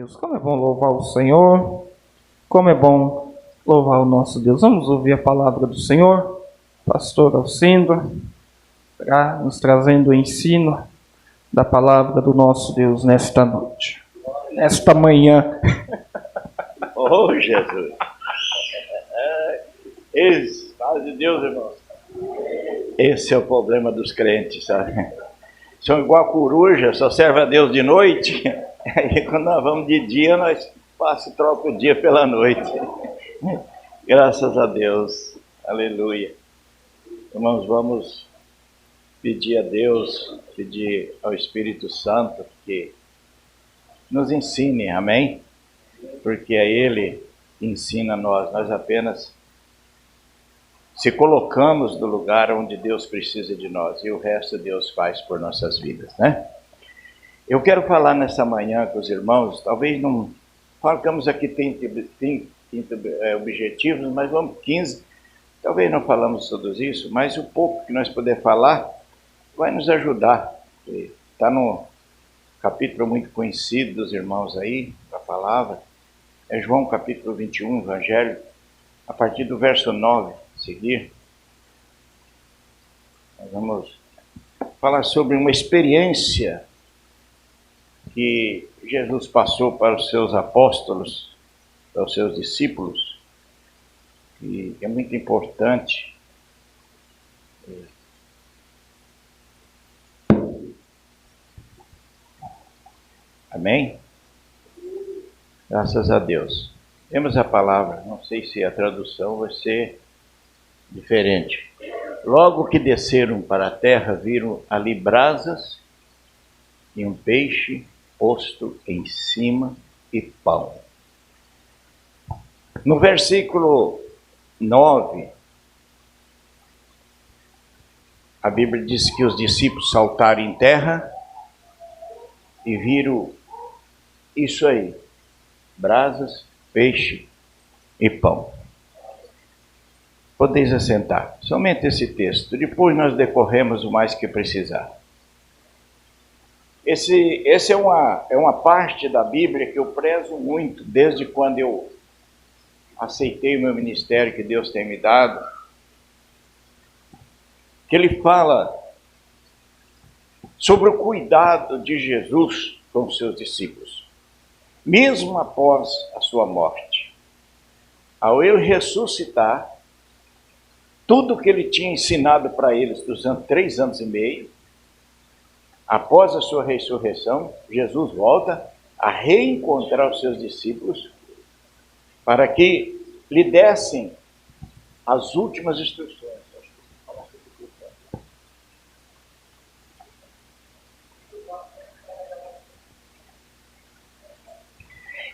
Deus, como é bom louvar o Senhor, como é bom louvar o nosso Deus. Vamos ouvir a palavra do Senhor, pastor Alcindo, nos trazendo o ensino da palavra do nosso Deus nesta noite, nesta manhã. Oh, Jesus! Paz de Deus, irmão. Esse é o problema dos crentes, sabe? São igual a coruja, só serve a Deus de noite. Aí quando nós vamos de dia, nós troca o dia pela noite. Graças a Deus. Aleluia. Irmãos, vamos pedir a Deus, pedir ao Espírito Santo que nos ensine, amém? Porque é Ele que ensina a nós apenas se colocamos no lugar onde Deus precisa de nós, e o resto Deus faz por nossas vidas, né? Eu quero falar nessa manhã com os irmãos, talvez não falamos aqui 30 objetivos, mas vamos 15, talvez não falamos todos isso, mas o pouco que nós puder falar vai nos ajudar. Está no capítulo muito conhecido dos irmãos aí, a palavra, é João capítulo 21, Evangelho, a partir do verso 9, seguir, nós vamos falar sobre uma experiência que Jesus passou para os seus apóstolos, para os seus discípulos, e é muito importante. Amém? Graças a Deus. Temos a palavra, não sei se a tradução vai ser diferente. Logo que desceram para a terra, viram ali brasas e um peixe posto em cima e pão. No versículo 9, a Bíblia diz que os discípulos saltaram em terra e viram isso aí, brasas, peixe e pão. Podeis assentar. Somente esse texto. Depois nós decorremos o mais que precisar. Esse é uma parte da Bíblia que eu prezo muito, desde quando eu aceitei o meu ministério que Deus tem me dado. Que ele fala sobre o cuidado de Jesus com os seus discípulos. Mesmo após a sua morte. Ao ele ressuscitar, tudo que ele tinha ensinado para eles durante 3 anos e meio, após a sua ressurreição, Jesus volta a reencontrar os seus discípulos para que lhe dessem as últimas instruções.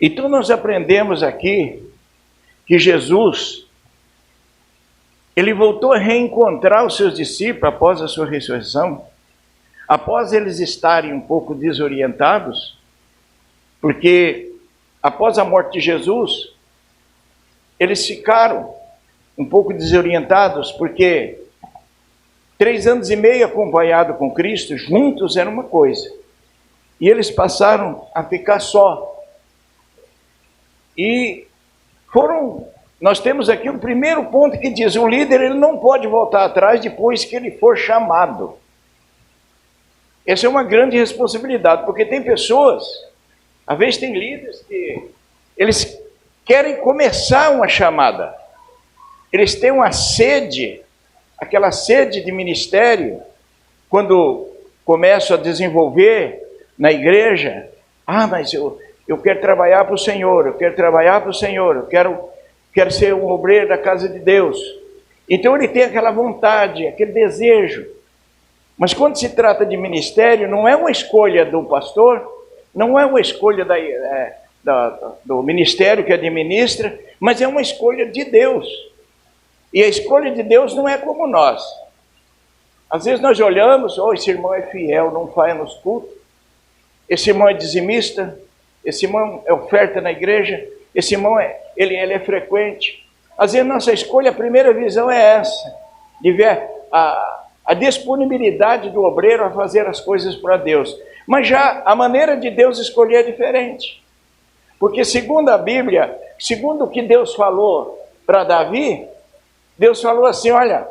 Então nós aprendemos aqui que Jesus, ele voltou a reencontrar os seus discípulos após a sua ressurreição, após eles estarem um pouco desorientados, porque após a morte de Jesus, eles ficaram um pouco desorientados, porque 3 anos e meio acompanhado com Cristo, juntos era uma coisa, e eles passaram a ficar só. E nós temos aqui o primeiro ponto que diz, o líder ele não pode voltar atrás depois que ele for chamado. Essa é uma grande responsabilidade, porque tem pessoas, às vezes tem líderes que eles querem começar uma chamada. Eles têm uma sede, aquela sede de ministério, quando começam a desenvolver na igreja, mas eu quero trabalhar para o Senhor, eu quero trabalhar para o Senhor, eu quero ser um obreiro da casa de Deus. Então ele tem aquela vontade, aquele desejo. Mas quando se trata de ministério, não é uma escolha do pastor, não é uma escolha do ministério que administra, mas é uma escolha de Deus. E a escolha de Deus não é como nós. Às vezes nós olhamos, esse irmão é fiel, não falha nos cultos, esse irmão é dizimista, esse irmão é oferta na igreja, esse irmão ele é frequente. Às vezes nossa escolha, a primeira visão é essa, de ver a disponibilidade do obreiro a fazer as coisas para Deus. Mas já a maneira de Deus escolher é diferente. Porque segundo a Bíblia, segundo o que Deus falou para Davi, Deus falou assim, olha,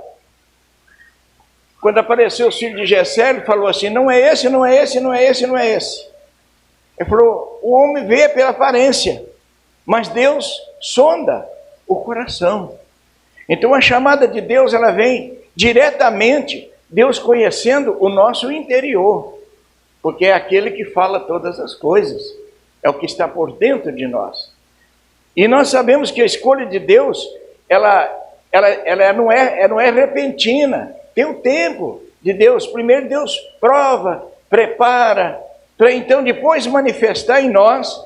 quando apareceu o filho de Jessé, ele falou assim, não é esse, não é esse, não é esse, não é esse. Ele falou, o homem vê pela aparência, mas Deus sonda o coração. Então a chamada de Deus, ela vem diretamente, Deus conhecendo o nosso interior, porque é aquele que fala todas as coisas, é o que está por dentro de nós. E nós sabemos que a escolha de Deus, ela não é repentina, tem o tempo de Deus. Primeiro Deus prova, prepara, para então depois manifestar em nós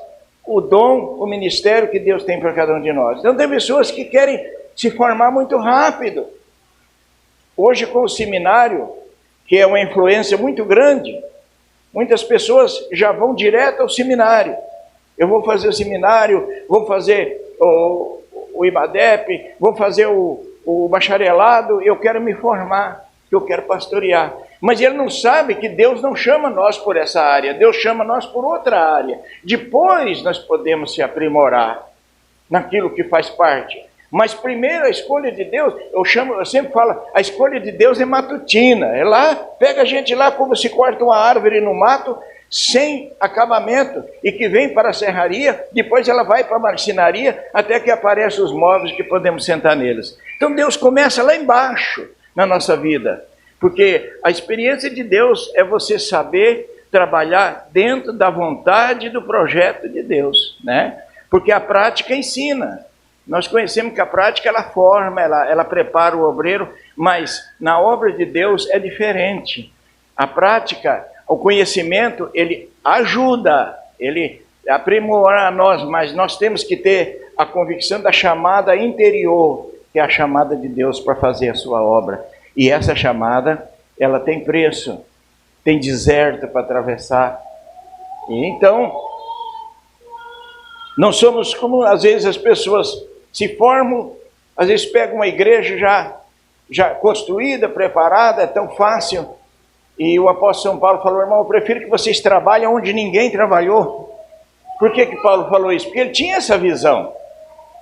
o dom, o ministério que Deus tem para cada um de nós. Então tem pessoas que querem se formar muito rápido. Hoje com o seminário, que é uma influência muito grande, muitas pessoas já vão direto ao seminário. Eu vou fazer o seminário, vou fazer o IBADEP, vou fazer o bacharelado, eu quero me formar, eu quero pastorear. Mas ele não sabe que Deus não chama nós por essa área, Deus chama nós por outra área. Depois nós podemos se aprimorar naquilo que faz parte. Mas primeiro a escolha de Deus, eu sempre falo, a escolha de Deus é matutina. É lá, pega a gente lá como se corta uma árvore no mato, sem acabamento, e que vem para a serraria, depois ela vai para a marcenaria, até que aparecem os móveis que podemos sentar neles. Então Deus começa lá embaixo na nossa vida, porque a experiência de Deus é você saber trabalhar dentro da vontade do projeto de Deus, né? Porque a prática ensina. Nós conhecemos que a prática ela forma, ela prepara o obreiro, mas na obra de Deus é diferente. A prática, o conhecimento, ele ajuda, ele aprimora a nós, mas nós temos que ter a convicção da chamada interior, que é a chamada de Deus para fazer a sua obra. E essa chamada, ela tem preço, tem deserto para atravessar. E então, não somos como às vezes as pessoas se formam, às vezes pegam uma igreja já construída, preparada, é tão fácil. E o apóstolo São Paulo falou, irmão, eu prefiro que vocês trabalhem onde ninguém trabalhou. Por que Paulo falou isso? Porque ele tinha essa visão,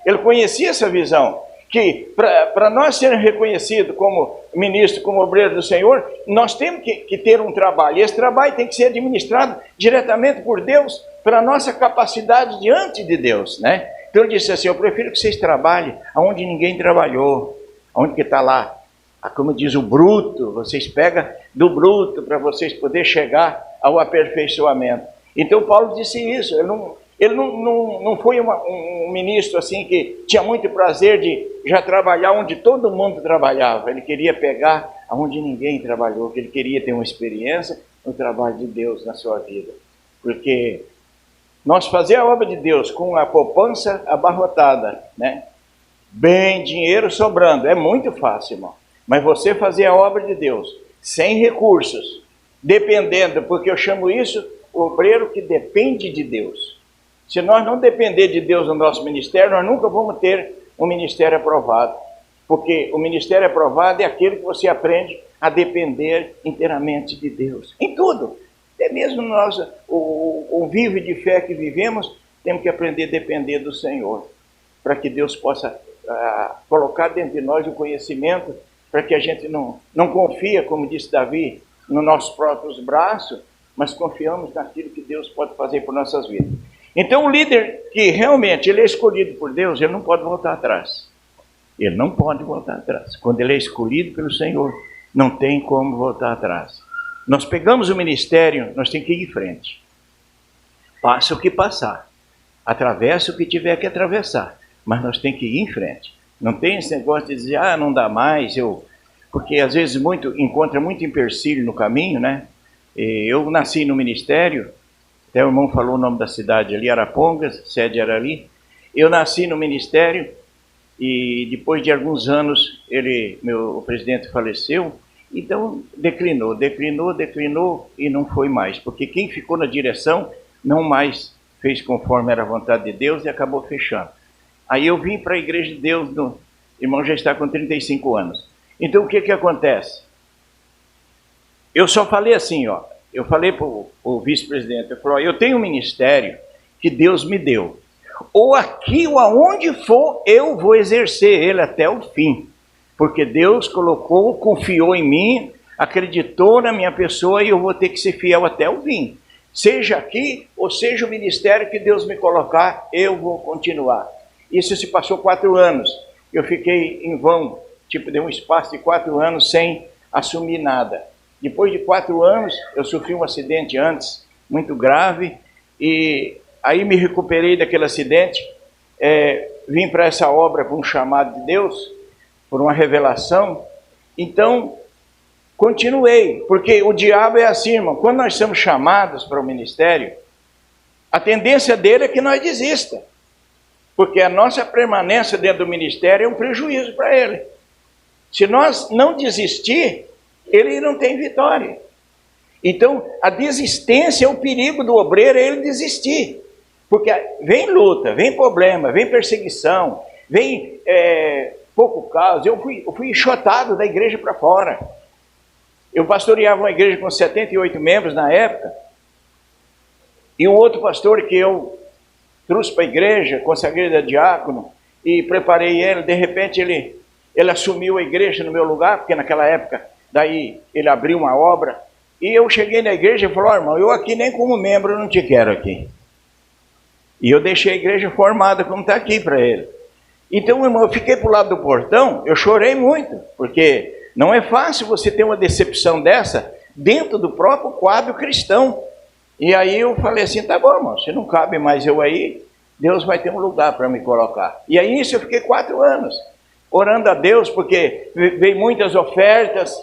ele conhecia essa visão, que para nós sermos reconhecidos como ministro, como obreiro do Senhor, nós temos que ter um trabalho, e esse trabalho tem que ser administrado diretamente por Deus, para a nossa capacidade diante de Deus, né? Então ele disse assim, eu prefiro que vocês trabalhem onde ninguém trabalhou, onde que está lá, como diz o bruto, vocês pegam do bruto para vocês poderem chegar ao aperfeiçoamento. Então Paulo disse isso, ele não foi um ministro assim que tinha muito prazer de já trabalhar onde todo mundo trabalhava, ele queria pegar onde ninguém trabalhou, que ele queria ter uma experiência no trabalho de Deus na sua vida, porque nós fazer a obra de Deus com a poupança abarrotada, né? Bem, dinheiro sobrando, é muito fácil, irmão. Mas você fazer a obra de Deus sem recursos, dependendo, porque eu chamo isso o obreiro que depende de Deus. Se nós não depender de Deus no nosso ministério, nós nunca vamos ter um ministério aprovado. Porque o ministério aprovado é aquele que você aprende a depender inteiramente de Deus. Em tudo. Até mesmo nós, o vivo de fé que vivemos, temos que aprender a depender do Senhor, para que Deus possa colocar dentro de nós o conhecimento, para que a gente não confia, como disse Davi, nos nossos próprios braços, mas confiamos naquilo que Deus pode fazer por nossas vidas. Então o líder que realmente ele é escolhido por Deus, ele não pode voltar atrás. Ele não pode voltar atrás. Quando ele é escolhido pelo Senhor, não tem como voltar atrás. Nós pegamos o ministério, nós temos que ir em frente. Passa o que passar. Atravessa o que tiver que atravessar. Mas nós temos que ir em frente. Não tem esse negócio de dizer, não dá mais, porque às vezes encontra muito empecilho no caminho, né? Eu nasci no ministério, até o irmão falou o nome da cidade ali, Arapongas, sede era ali. Eu nasci no ministério e depois de alguns anos o presidente faleceu, então declinou e não foi mais, porque quem ficou na direção não mais fez conforme era a vontade de Deus e acabou fechando. Aí eu vim para a Igreja de Deus, o irmão já está com 35 anos. Então o que acontece? Eu só falei assim, eu falei para o vice-presidente, eu falei, eu tenho um ministério que Deus me deu, ou aqui ou aonde for, eu vou exercer ele até o fim. Porque Deus colocou, confiou em mim, acreditou na minha pessoa e eu vou ter que ser fiel até o fim. Seja aqui ou seja o ministério que Deus me colocar, eu vou continuar. Isso se passou 4 anos. Eu fiquei em vão, dei um espaço de 4 anos sem assumir nada. Depois de 4 anos, eu sofri um acidente antes, muito grave, e aí me recuperei daquele acidente, vim para essa obra por um chamado de Deus, por uma revelação. Então, continuei, porque o diabo é assim, irmão, quando nós somos chamados para o ministério, a tendência dele é que nós desista, porque a nossa permanência dentro do ministério é um prejuízo para ele. Se nós não desistir, ele não tem vitória. Então, a desistência é o perigo do obreiro, é ele desistir. Porque vem luta, vem problema, vem perseguição, vem pouco caos. Eu fui enxotado da igreja para fora. Eu pastoreava uma igreja com 78 membros na época, e um outro pastor que eu trouxe para a igreja, consagrei a diácono, e preparei ele, de repente ele assumiu a igreja no meu lugar, porque naquela época, daí ele abriu uma obra, e eu cheguei na igreja e falei, irmão, eu aqui nem como membro não te quero aqui. E eu deixei a igreja formada como está aqui para ele. Então, irmão, eu fiquei para o lado do portão, eu chorei muito, porque não é fácil você ter uma decepção dessa dentro do próprio quadro cristão. E aí eu falei assim, tá bom, irmão, se não cabe mais eu aí, Deus vai ter um lugar para me colocar. E aí isso eu fiquei 4 anos, orando a Deus, porque veio muitas ofertas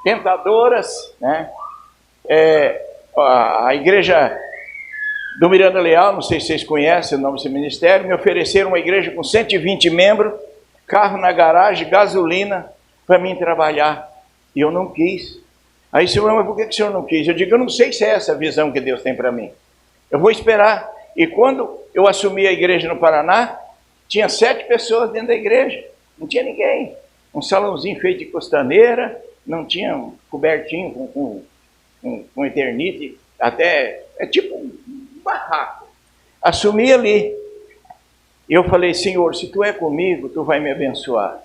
tentadoras, né? A igreja do Miranda Leal, não sei se vocês conhecem o nome desse ministério, me ofereceram uma igreja com 120 membros, carro na garagem, gasolina, para mim trabalhar. E eu não quis. Aí o senhor, mas por que o senhor não quis? Eu digo, eu não sei se é essa a visão que Deus tem para mim. Eu vou esperar. E quando eu assumi a igreja no Paraná, tinha 7 pessoas dentro da igreja. Não tinha ninguém. Um salãozinho feito de costaneira, não tinha um cobertinho com eternite, até, tipo um barraco. Assumi ali. E eu falei, Senhor, se tu é comigo, tu vai me abençoar.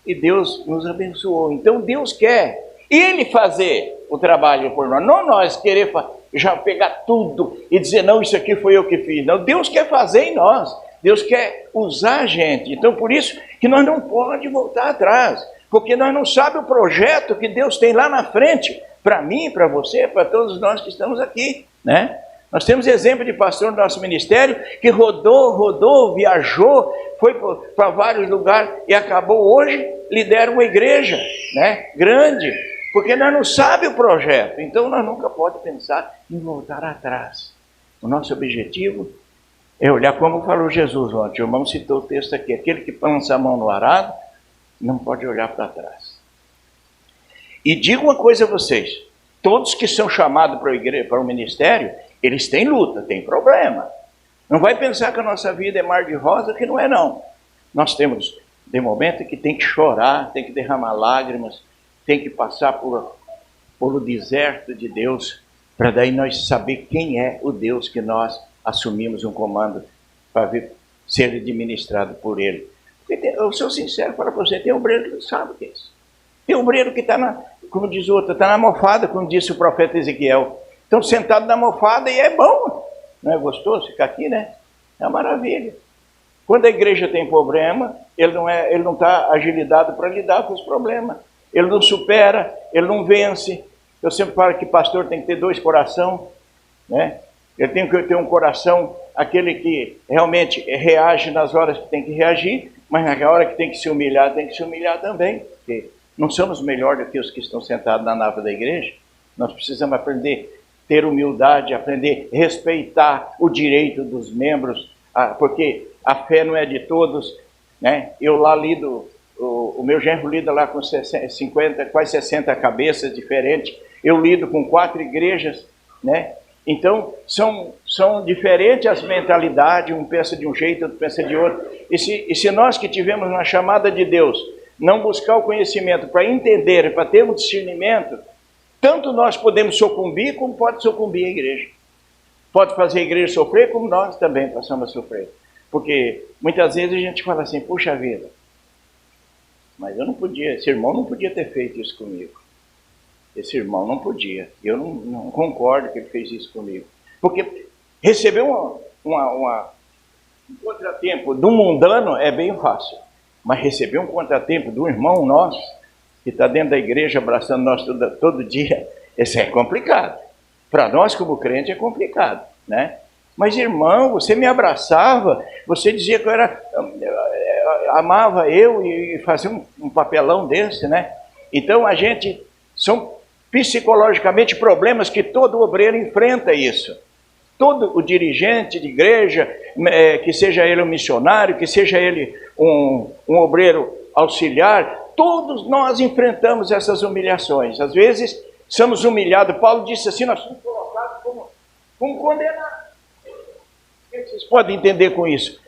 E Deus nos abençoou. Então Deus quer Ele fazer o trabalho por nós. Não nós querer já pegar tudo e dizer, não, isso aqui foi eu que fiz. Não, Deus quer fazer em nós. Deus quer usar a gente. Então por isso que nós não podemos voltar atrás. Porque nós não sabemos o projeto que Deus tem lá na frente. Para mim, para você, para todos nós que estamos aqui, né? Nós temos exemplo de pastor no nosso ministério que rodou, viajou, foi para vários lugares e acabou hoje, lidera uma igreja, né, grande, porque nós não sabemos o projeto, então nós nunca podemos pensar em voltar atrás. O nosso objetivo é olhar como falou Jesus ontem, o irmão citou o texto aqui, aquele que lança a mão no arado não pode olhar para trás. E digo uma coisa a vocês, todos que são chamados para o ministério, eles têm luta, têm problema. Não vai pensar que a nossa vida é mar de rosa, que não é não. Nós temos, de momento, que tem que chorar, tem que derramar lágrimas, tem que passar por o deserto de Deus, para daí nós saber quem é o Deus que nós assumimos um comando para ser administrado por Ele. Porque eu sou sincero para você, tem obreiro que não sabe o que é isso. Tem obreiro que está, como diz o outro, está na almofada, como disse o profeta Ezequiel. Estão sentados na almofada e é bom. Não é gostoso ficar aqui, né? É uma maravilha. Quando a igreja tem problema, ele não está agilidade para lidar com os problemas. Ele não supera, ele não vence. Eu sempre falo que pastor tem que ter 2 corações, né? Ele tem que ter um coração, aquele que realmente reage nas horas que tem que reagir, mas na hora que tem que se humilhar também. Porque não somos melhores do que os que estão sentados na nave da igreja. Nós precisamos aprender ter humildade, aprender a respeitar o direito dos membros, porque a fé não é de todos, né? Eu lá lido, o meu genro lida lá com 50, quase 60 cabeças diferentes, eu lido com 4 igrejas, né? Então, são diferentes as mentalidades, um pensa de um jeito, outro pensa de outro, e se nós que tivemos na chamada de Deus, não buscar o conhecimento para entender, para ter um discernimento, tanto nós podemos sucumbir, como pode sucumbir a igreja. pode fazer a igreja sofrer, como nós também passamos a sofrer. Porque muitas vezes a gente fala assim, puxa vida, mas eu não podia, esse irmão não podia ter feito isso comigo. Esse irmão não podia. Eu não concordo que ele fez isso comigo. Porque receber um contratempo de um mundano é bem fácil. Mas receber um contratempo de um irmão nosso, que está dentro da igreja abraçando nós todo dia, isso é complicado. Para nós como crente é complicado, né? Mas irmão, você me abraçava, você dizia que amava eu e fazia um papelão desse, né? Então são psicologicamente problemas que todo obreiro enfrenta isso. Todo o dirigente de igreja, que seja ele um missionário, que seja ele um obreiro auxiliar, todos nós enfrentamos essas humilhações. Às vezes somos humilhados. Paulo disse assim, nós somos colocados como condenados. O que vocês podem entender com isso?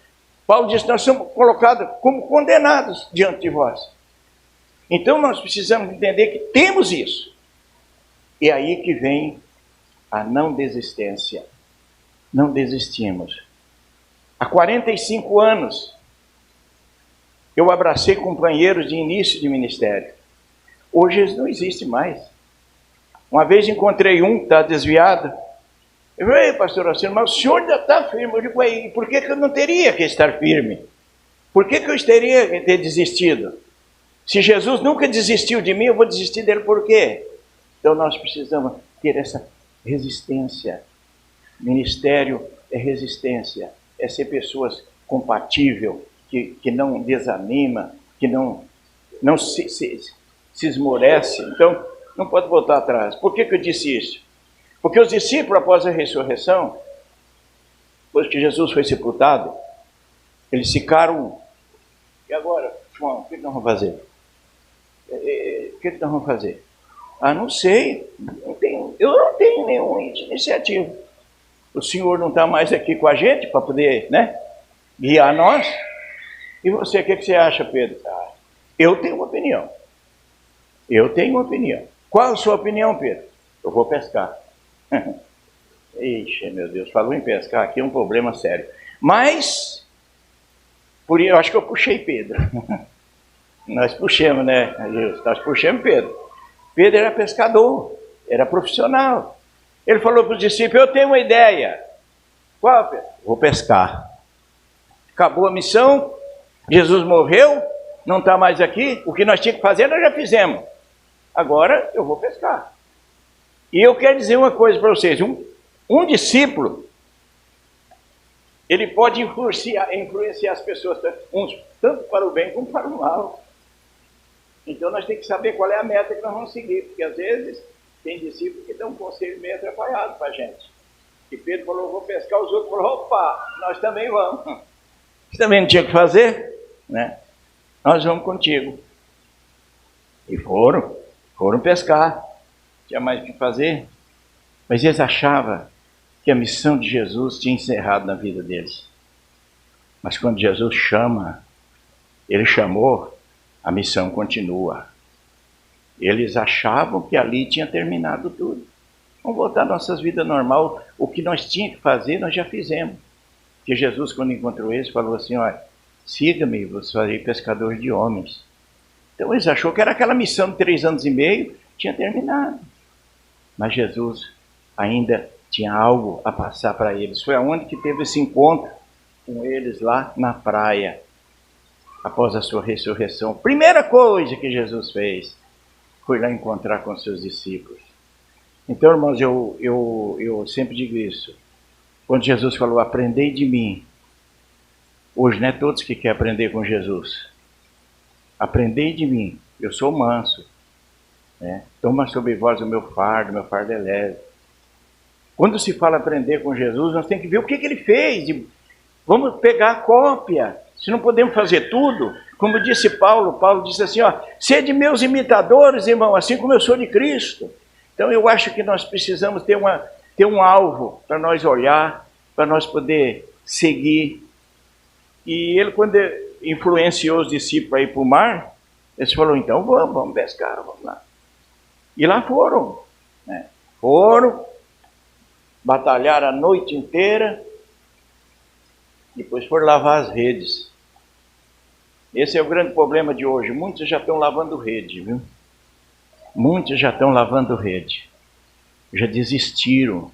Paulo disse, nós somos colocados como condenados diante de vós. Então nós precisamos entender que temos isso. E aí que vem a não desistência. Não desistimos. Há 45 anos, eu abracei companheiros de início de ministério. Hoje eles não existem mais. Uma vez encontrei um que está desviado. Eu falei, ei, pastor Alcino, mas o senhor ainda está firme. Eu digo, aí, por que eu não teria que estar firme? Por que eu teria que ter desistido? Se Jesus nunca desistiu de mim, eu vou desistir dele por quê? Então nós precisamos ter essa resistência. Ministério é resistência, é ser pessoas compatíveis, que não desanima, que não se esmorece. Então, não pode voltar atrás. Por que eu disse isso? Porque os discípulos, após a ressurreição, depois que Jesus foi sepultado, eles ficaram... E agora, João, o que nós vamos fazer? O que nós vamos fazer? Ah, não sei. Eu não tenho nenhuma iniciativa. O senhor não está mais aqui com a gente para poder, né, guiar nós? E você, o que você acha, Pedro? Ah, eu tenho uma opinião. Eu tenho uma opinião. Qual a sua opinião, Pedro? Eu vou pescar. Ixi, meu Deus, falou em pescar, aqui é um problema sério. Mas, eu acho que eu puxei Pedro. Nós puxamos, né? Nós puxamos Pedro. Pedro era pescador, era profissional. Ele falou para os discípulos, eu tenho uma ideia. Qual, Pedro? Vou pescar. Acabou a missão, Jesus morreu, não está mais aqui, o que nós tínhamos que fazer nós já fizemos. Agora eu vou pescar. E eu quero dizer uma coisa para vocês, um discípulo, ele pode influenciar as pessoas, tanto para o bem como para o mal. Então nós temos que saber qual é a meta que nós vamos seguir, porque às vezes tem discípulos que dão um conselho meio atrapalhado para a gente. E Pedro falou, vou pescar, os outros falaram, opa, nós também vamos. Você também não tinha o que fazer? Né? Nós vamos contigo. E foram pescar. Tinha mais o que fazer. Mas eles achavam que a missão de Jesus tinha encerrado na vida deles. Mas quando Jesus chama, ele chamou, a missão continua. Eles achavam que ali tinha terminado tudo. Vamos voltar às nossas vidas normal. O que nós tínhamos que fazer, nós já fizemos. Porque Jesus, quando encontrou eles, falou assim, olha, siga-me, vos farei pescador de homens. Então eles acharam que era aquela missão de 3 anos e meio, tinha terminado. Mas Jesus ainda tinha algo a passar para eles. Foi aonde que teve esse encontro com eles lá na praia, após a sua ressurreição. Primeira coisa que Jesus fez foi lá encontrar com seus discípulos. Então, irmãos, eu sempre digo isso. Quando Jesus falou, aprendei de mim. Hoje não é todos que querem aprender com Jesus. Aprendei de mim, eu sou manso. Né? Toma sobre vós o meu fardo é leve. Quando se fala aprender com Jesus, nós temos que ver o que ele fez. Vamos pegar a cópia. Se não podemos fazer tudo, como disse Paulo disse assim, ó, sede meus imitadores, irmão, assim como eu sou de Cristo. Então eu acho que nós precisamos ter um alvo para nós olhar, para nós poder seguir. E ele, quando influenciou os discípulos a ir para o mar, eles falaram, então vamos pescar, vamos lá. E lá foram, né? Foram, batalharam a noite inteira, depois foram lavar as redes. Esse é o grande problema de hoje. Muitos já estão lavando rede, viu? Muitos já estão lavando rede. Já desistiram.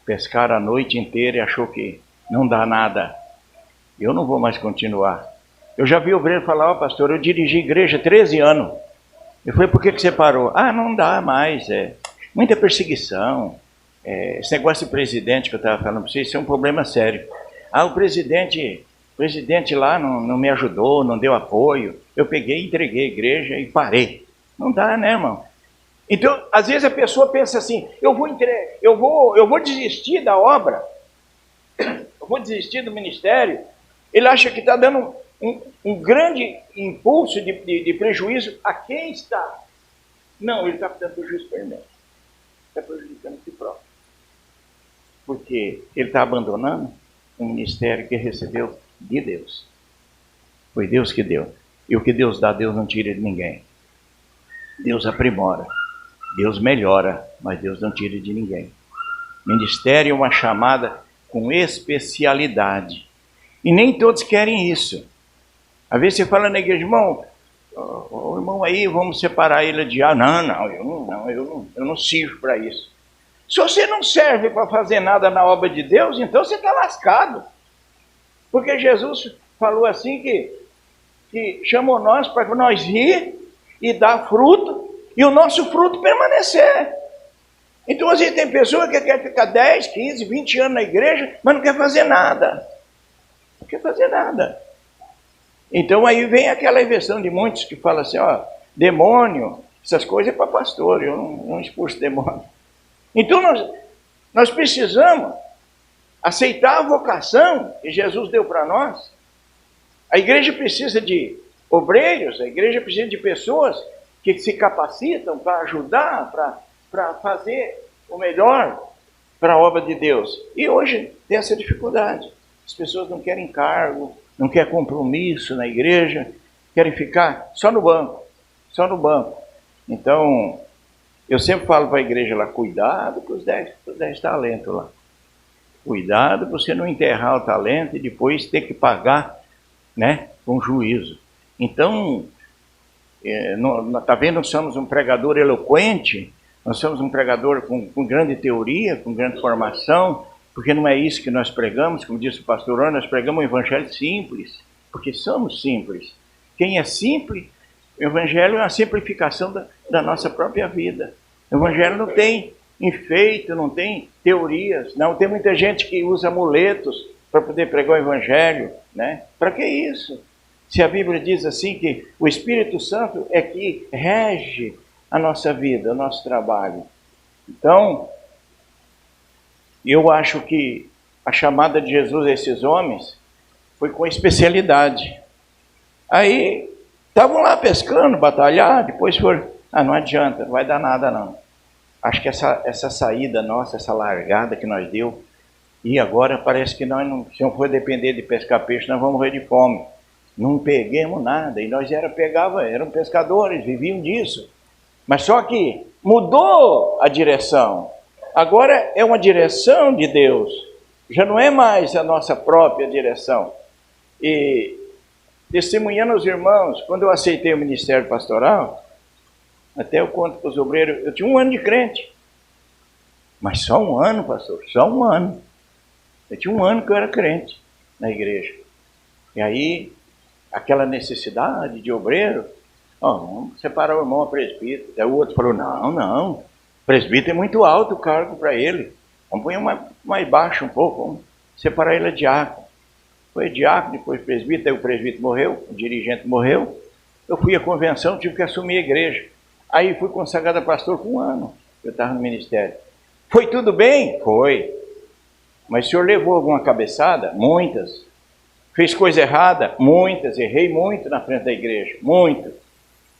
Pescaram a noite inteira e achou que não dá nada. Eu não vou mais continuar. Eu já vi o obreiro falar, pastor, eu dirigi igreja 13 anos. Eu falei, por que você parou? Não dá mais, muita perseguição. Esse negócio de presidente que eu estava falando para vocês, isso é um problema sério. O presidente lá não me ajudou, não deu apoio. Eu peguei, entreguei a igreja e parei. Não dá, né, irmão? Então, às vezes a pessoa pensa assim, eu vou desistir da obra, eu vou desistir do ministério. Ele acha que está dando um grande impulso de prejuízo a quem está. Não, ele está dando prejuízo para ele mesmo. Está prejudicando a si próprio. Porque ele está abandonando um ministério que recebeu de Deus. Foi Deus que deu. E o que Deus dá, Deus não tira de ninguém. Deus aprimora. Deus melhora, mas Deus não tira de ninguém. Ministério é uma chamada com especialidade. E nem todos querem isso. Às vezes você fala na igreja, irmão, o irmão aí, vamos separar ele de eu não sirvo para isso. Se você não serve para fazer nada na obra de Deus, então você está lascado. Porque Jesus falou assim que chamou nós para nós ir e dar fruto, e o nosso fruto permanecer. Então, às vezes tem pessoa que quer ficar 10, 15, 20 anos na igreja, mas não quer fazer nada. Não quer fazer nada. Então, aí vem aquela inversão de muitos que falam assim, demônio, essas coisas é para pastor, eu não expulso demônio. Então, nós precisamos aceitar a vocação que Jesus deu para nós. A igreja precisa de obreiros, a igreja precisa de pessoas que se capacitam para ajudar, para fazer o melhor para a obra de Deus. E hoje tem essa dificuldade. As pessoas não querem cargo, não querem compromisso na igreja, querem ficar só no banco, só no banco. Então, eu sempre falo para a igreja lá, cuidado com os 10 talentos lá. Cuidado para você não enterrar o talento e depois ter que pagar, né, com juízo. Então, está vendo, nós somos um pregador eloquente, nós somos um pregador com grande teoria, com grande formação, porque não é isso que nós pregamos, como disse o pastor Orne, nós pregamos um evangelho simples, porque somos simples. Quem é simples, o evangelho é uma simplificação da nossa própria vida. O evangelho não tem enfeite, não tem teorias, não. Tem muita gente que usa amuletos para poder pregar o evangelho, né? Para que isso? Se a Bíblia diz assim que o Espírito Santo é que rege a nossa vida, o nosso trabalho. Então, eu acho que a chamada de Jesus a esses homens foi com especialidade. Aí, estavam lá pescando, batalhar, depois foram, não adianta, não vai dar nada não. Acho que essa saída nossa, essa largada que nós deu, e agora parece que nós não, se não for depender de pescar peixe, nós vamos morrer de fome. Não peguemos nada, e nós eram pescadores, viviam disso. Mas só que mudou a direção. Agora é uma direção de Deus, já não é mais a nossa própria direção. E testemunhando aos irmãos, quando eu aceitei o ministério pastoral, até eu conto para os obreiros, eu tinha 1 ano de crente. Mas só 1 ano, pastor, só 1 ano. Eu tinha 1 ano que eu era crente na igreja. E aí, aquela necessidade de obreiro, vamos separar o irmão a presbítero. Daí o outro falou, não, presbítero é muito alto o cargo para ele. Vamos pôr mais baixo um pouco, vamos separar ele a diácono. Foi diácono, depois presbítero, aí o presbítero morreu, o dirigente morreu. Eu fui à convenção, tive que assumir a igreja. Aí fui consagrado a pastor por 1 ano, eu estava no ministério. Foi tudo bem? Foi. Mas o senhor levou alguma cabeçada? Muitas. Fez coisa errada? Muitas. Errei muito na frente da igreja, muito.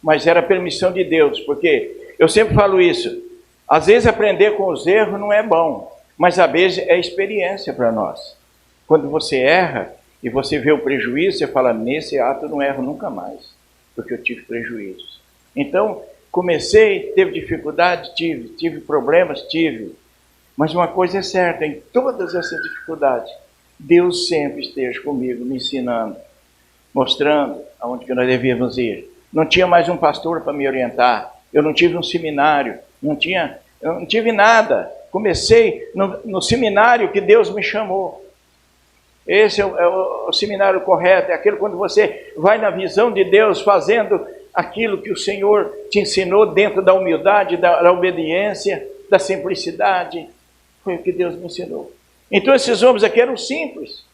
Mas era permissão de Deus, porque eu sempre falo isso. Às vezes aprender com os erros não é bom, mas às vezes é experiência para nós. Quando você erra e você vê o prejuízo, você fala, nesse ato eu não erro nunca mais, porque eu tive prejuízos. Então, comecei, teve dificuldade? Tive problemas? Tive. Mas uma coisa é certa, em todas essas dificuldades, Deus sempre esteja comigo, me ensinando, mostrando aonde que nós devíamos ir. Não tinha mais um pastor para me orientar, eu não tive um seminário, eu não tive nada. Comecei no seminário que Deus me chamou. Esse é o seminário correto, é aquele quando você vai na visão de Deus, fazendo aquilo que o Senhor te ensinou dentro da humildade, da obediência, da simplicidade. Foi o que Deus me ensinou. Então esses homens aqui eram simples.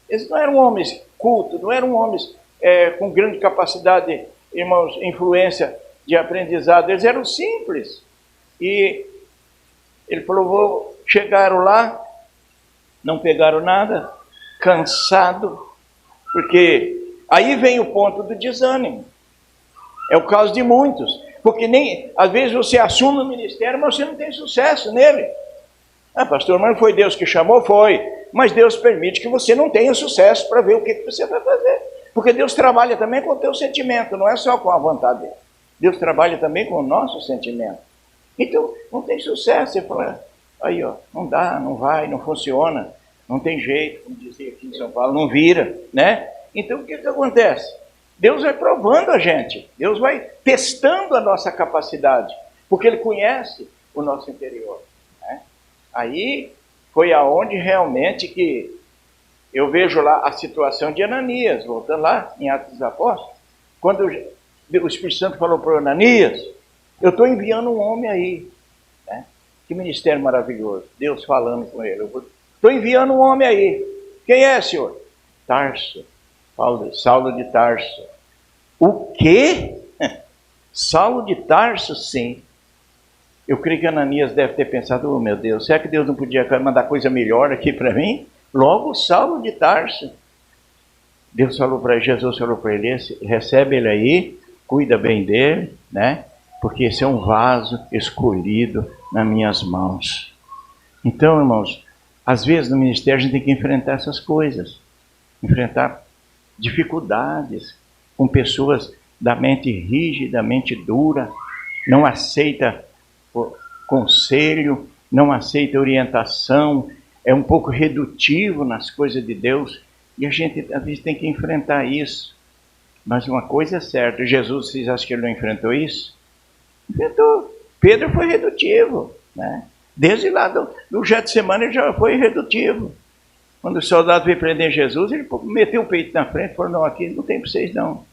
Eles não eram homens cultos, não eram homens com grande capacidade, irmãos, influência de aprendizado. Eles eram simples. E ele falou, chegaram lá, não pegaram nada, cansado, porque aí vem o ponto do desânimo. É o caso de muitos, porque às vezes você assume o ministério, mas você não tem sucesso nele. Ah, pastor, mas não foi Deus que chamou? Foi. Mas Deus permite que você não tenha sucesso para ver o que você vai fazer. Porque Deus trabalha também com o teu sentimento, não é só com a vontade dele. Deus trabalha também com o nosso sentimento. Então, não tem sucesso. Você fala, aí ó, não dá, não vai, não funciona, não tem jeito, como dizia aqui em São Paulo, não vira, né? Então, o que acontece? Deus vai provando a gente, Deus vai testando a nossa capacidade, porque Ele conhece o nosso interior. Aí foi aonde realmente que eu vejo lá a situação de Ananias, voltando lá em Atos dos Apóstolos, quando o Espírito Santo falou para Ananias, eu estou enviando um homem aí, né? Que ministério maravilhoso, Deus falando com ele, estou enviando um homem aí, quem é, Senhor? Tarso, Saulo de Tarso. O quê? Saulo de Tarso, sim. Eu creio que Ananias deve ter pensado, oh meu Deus, será que Deus não podia mandar coisa melhor aqui para mim? Logo Saulo de Tarso. Deus falou para Jesus, falou para ele, recebe ele aí, cuida bem dele, né? Porque esse é um vaso escolhido nas minhas mãos. Então, irmãos, às vezes no ministério a gente tem que enfrentar essas coisas. Enfrentar dificuldades com pessoas da mente rígida, da mente dura, não aceita conselho, não aceita orientação, é um pouco redutivo nas coisas de Deus, e a gente às vezes tem que enfrentar isso. Mas uma coisa é certa, Jesus, vocês acham que ele não enfrentou isso? Enfrentou. Pedro foi redutivo, né? Desde lá do Getsemane ele já foi redutivo. Quando o soldado veio prender Jesus, ele meteu o peito na frente e falou, não, aqui não tem para vocês não,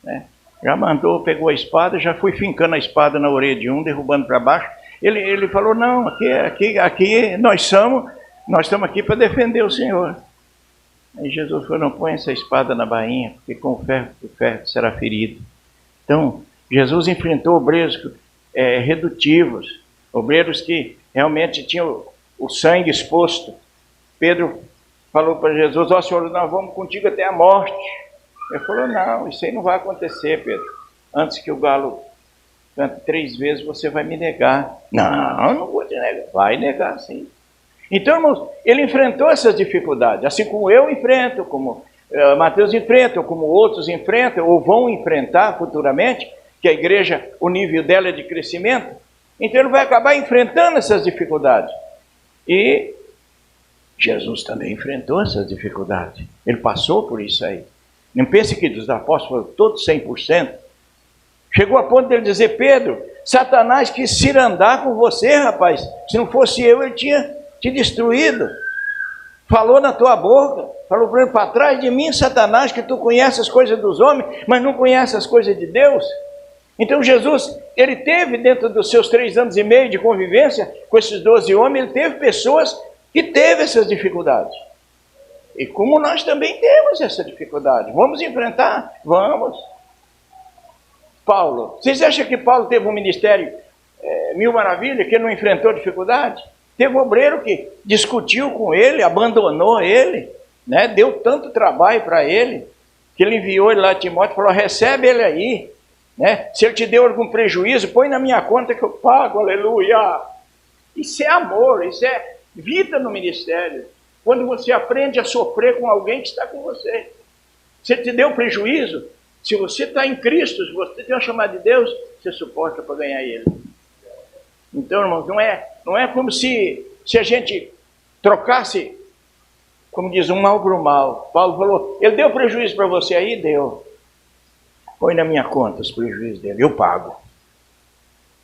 né? Já mandou, pegou a espada, já foi fincando a espada na orelha de um, derrubando para baixo. Ele falou, não, aqui nós estamos aqui para defender o Senhor. Aí Jesus falou, não, põe essa espada na bainha, porque com o ferro será ferido. Então, Jesus enfrentou obreiros redutivos, obreiros que realmente tinham o sangue exposto. Pedro falou para Jesus, ó Senhor, nós vamos contigo até a morte. Ele falou, não, isso aí não vai acontecer, Pedro. Antes que o galo cante 3 vezes, você vai me negar. Não, não vou te negar. Vai negar, sim. Então, irmãos, ele enfrentou essas dificuldades, assim como eu enfrento, como Mateus enfrenta, como outros enfrentam, ou vão enfrentar futuramente, que a igreja, o nível dela é de crescimento. Então ele vai acabar enfrentando essas dificuldades. E Jesus também enfrentou essas dificuldades. Ele passou por isso aí. Não pense que dos apóstolos foram todos 100%. Chegou a ponto de ele dizer, Pedro, Satanás quis cirandar com você, rapaz. Se não fosse eu, ele tinha te destruído. Falou na tua boca, falou para trás de mim, Satanás, que tu conhece as coisas dos homens, mas não conhece as coisas de Deus. Então Jesus, ele teve dentro dos seus 3 anos e meio de convivência com esses 12 homens, ele teve pessoas que teve essas dificuldades. E como nós também temos essa dificuldade, vamos enfrentar? Vamos. Paulo, vocês acham que Paulo teve um ministério mil maravilhas, que ele não enfrentou dificuldade? Teve um obreiro que discutiu com ele, abandonou ele, né? Deu tanto trabalho para ele, que ele enviou ele lá a Timóteo e falou, recebe ele aí, né? Se ele te deu algum prejuízo, põe na minha conta que eu pago, aleluia. Isso é amor, isso é vida no ministério. Quando você aprende a sofrer com alguém que está com você. Se ele te deu prejuízo, se você está em Cristo, se você tem uma chamada de Deus, você suporta para ganhar ele. Então, irmãos, não é como se se a gente trocasse, como diz, um mal por um mal. Paulo falou, ele deu prejuízo para você aí? Deu. Põe na minha conta os prejuízos dele, eu pago.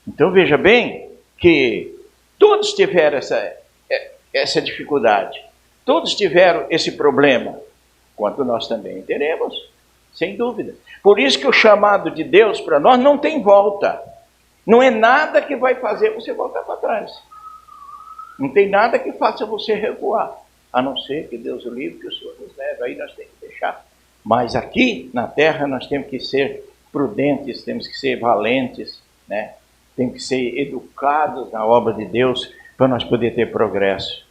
Então veja bem que todos tiveram essa dificuldade. Todos tiveram esse problema. Quanto nós também teremos, sem dúvida. Por isso que o chamado de Deus para nós não tem volta. Não é nada que vai fazer você voltar para trás. Não tem nada que faça você recuar. A não ser que Deus o livre, que o Senhor nos leve. Aí nós temos que deixar. Mas aqui na terra nós temos que ser prudentes, temos que ser valentes, né? Temos que ser educados na obra de Deus para nós poder ter progresso.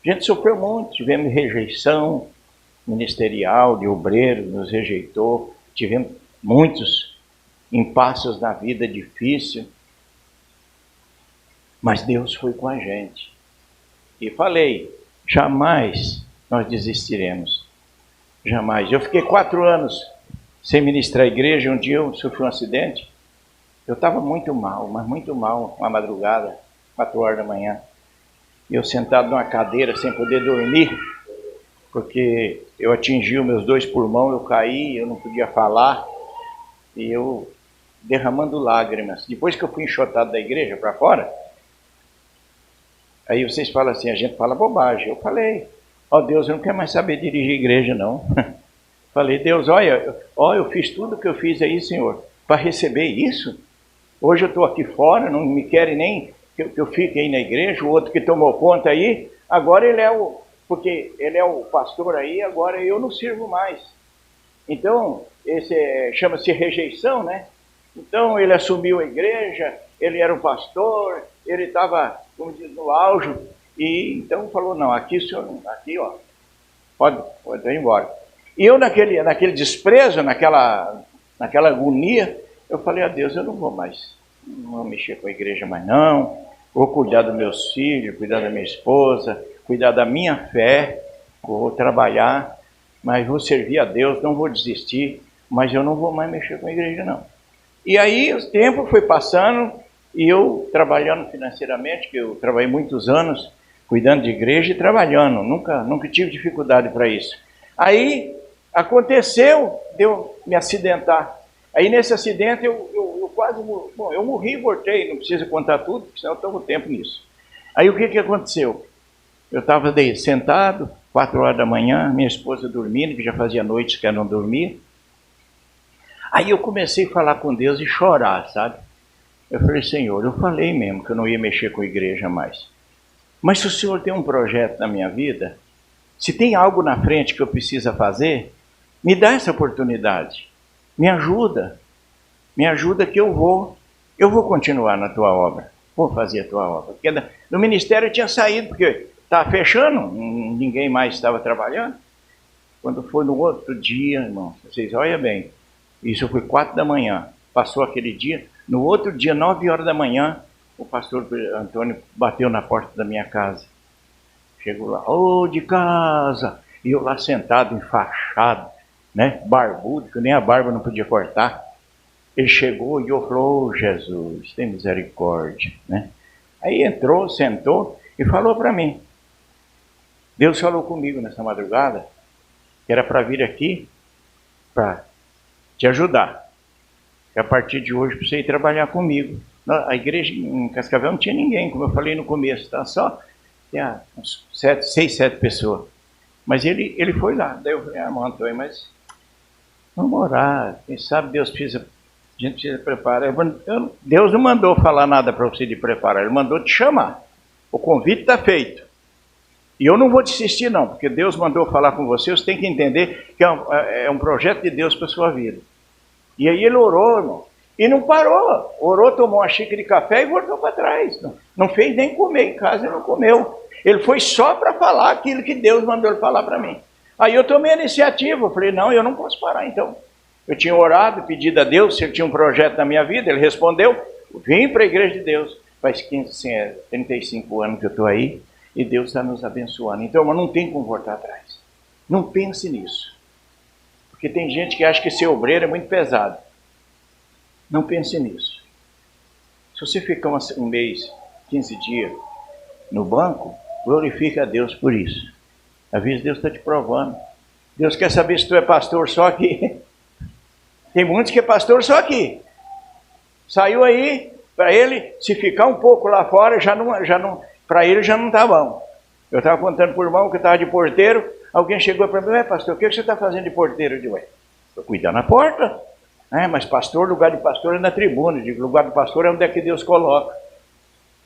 A gente sofreu muito, tivemos rejeição ministerial, de obreiros, nos rejeitou, tivemos muitos impasses na vida difícil, mas Deus foi com a gente. E falei, jamais nós desistiremos, jamais. Eu fiquei 4 anos sem ministrar a igreja. Um dia eu sofri um acidente, eu estava muito mal, mas muito mal, uma madrugada, 4 horas da manhã, e eu sentado numa cadeira sem poder dormir, porque eu atingi os meus 2 pulmões, eu caí, eu não podia falar, e eu derramando lágrimas. Depois que eu fui enxotado da igreja para fora, aí vocês falam assim, a gente fala bobagem. Eu falei, ó Deus, eu não quero mais saber dirigir igreja não. Falei, Deus, olha, eu fiz tudo o que eu fiz aí, Senhor, para receber isso? Hoje eu estou aqui fora, não me querem nem que eu fique aí na igreja, o outro que tomou conta aí, agora porque ele é o pastor aí, agora eu não sirvo mais. Então, esse chama-se rejeição, né? Então, ele assumiu a igreja, ele era o pastor, ele estava, como diz, no auge, e então falou, não, aqui o senhor, aqui, ó, pode ir embora. E eu naquele desprezo, naquela agonia, eu falei a Deus, eu não vou mexer com a igreja mais não, vou cuidar dos meus filhos, cuidar da minha esposa, cuidar da minha fé, vou trabalhar, mas vou servir a Deus, não vou desistir, mas eu não vou mais mexer com a igreja não. E aí o tempo foi passando e eu trabalhando financeiramente, que eu trabalhei muitos anos cuidando de igreja e trabalhando, nunca tive dificuldade para isso. Aí aconteceu de eu me acidentar. Aí nesse acidente eu quase, eu morri e voltei, não preciso contar tudo, porque senão eu tomo tempo nisso. Aí o que aconteceu? Eu estava sentado, 4 horas da manhã, minha esposa dormindo, que já fazia noites que ela não dormia. Aí eu comecei a falar com Deus e chorar, sabe? Eu falei, Senhor, eu falei mesmo que eu não ia mexer com a igreja mais. Mas se o Senhor tem um projeto na minha vida, se tem algo na frente que eu preciso fazer, me dá essa oportunidade. Me ajuda que eu vou continuar na tua obra. Vou fazer a tua obra. Porque no ministério eu tinha saído, porque estava fechando, ninguém mais estava trabalhando. Quando foi no outro dia, irmão, vocês olhem bem, isso foi 4 da manhã, passou aquele dia, no outro dia, 9 horas da manhã, o pastor Antônio bateu na porta da minha casa. Chegou lá, de casa, e eu lá sentado, enfaixado, né, barbudo, que nem a barba não podia cortar. Ele chegou e eu falou, Jesus, tem misericórdia, né? Aí entrou, sentou e falou para mim. Deus falou comigo nessa madrugada, que era para vir aqui, para te ajudar. Que a partir de hoje, para você ir trabalhar comigo. A igreja em Cascavel não tinha ninguém, como eu falei no começo, tá? Só tinha uns 6, 7 pessoas. Mas ele foi lá. Daí eu falei, irmão Antônio, mas vamos orar. Quem sabe Deus precisa... A gente precisa preparar. Deus não mandou falar nada para você de preparar, Ele mandou te chamar. O convite está feito. E eu não vou desistir não, porque Deus mandou falar com você, você tem que entender que é um projeto de Deus para a sua vida. E aí ele orou, irmão. E não parou. Orou, tomou uma xícara de café e voltou para trás. Não fez nem comer em casa, ele não comeu. Ele foi só para falar aquilo que Deus mandou ele falar para mim. Aí eu tomei a iniciativa, eu falei, não, eu não posso parar então. Eu tinha orado, pedido a Deus se ele tinha um projeto na minha vida, ele respondeu, vim para a igreja de Deus. Faz 35 anos que eu estou aí e Deus está nos abençoando. Então, mas não tem como voltar atrás. Não pense nisso. Porque tem gente que acha que ser obreiro é muito pesado. Não pense nisso. Se você ficar um mês, 15 dias, no banco, glorifica a Deus por isso. Às vezes Deus está te provando. Deus quer saber se tu é pastor só aqui. Tem muitos que é pastor só aqui. Saiu aí, para ele, se ficar um pouco lá fora, para ele já não está bom. Eu estava contando para o irmão que estava de porteiro, alguém chegou para mim, pastor, o que você está fazendo de porteiro? Eu digo, estou cuidando da porta. Mas pastor, lugar de pastor é na tribuna. Eu digo, lugar de pastor é onde é que Deus coloca.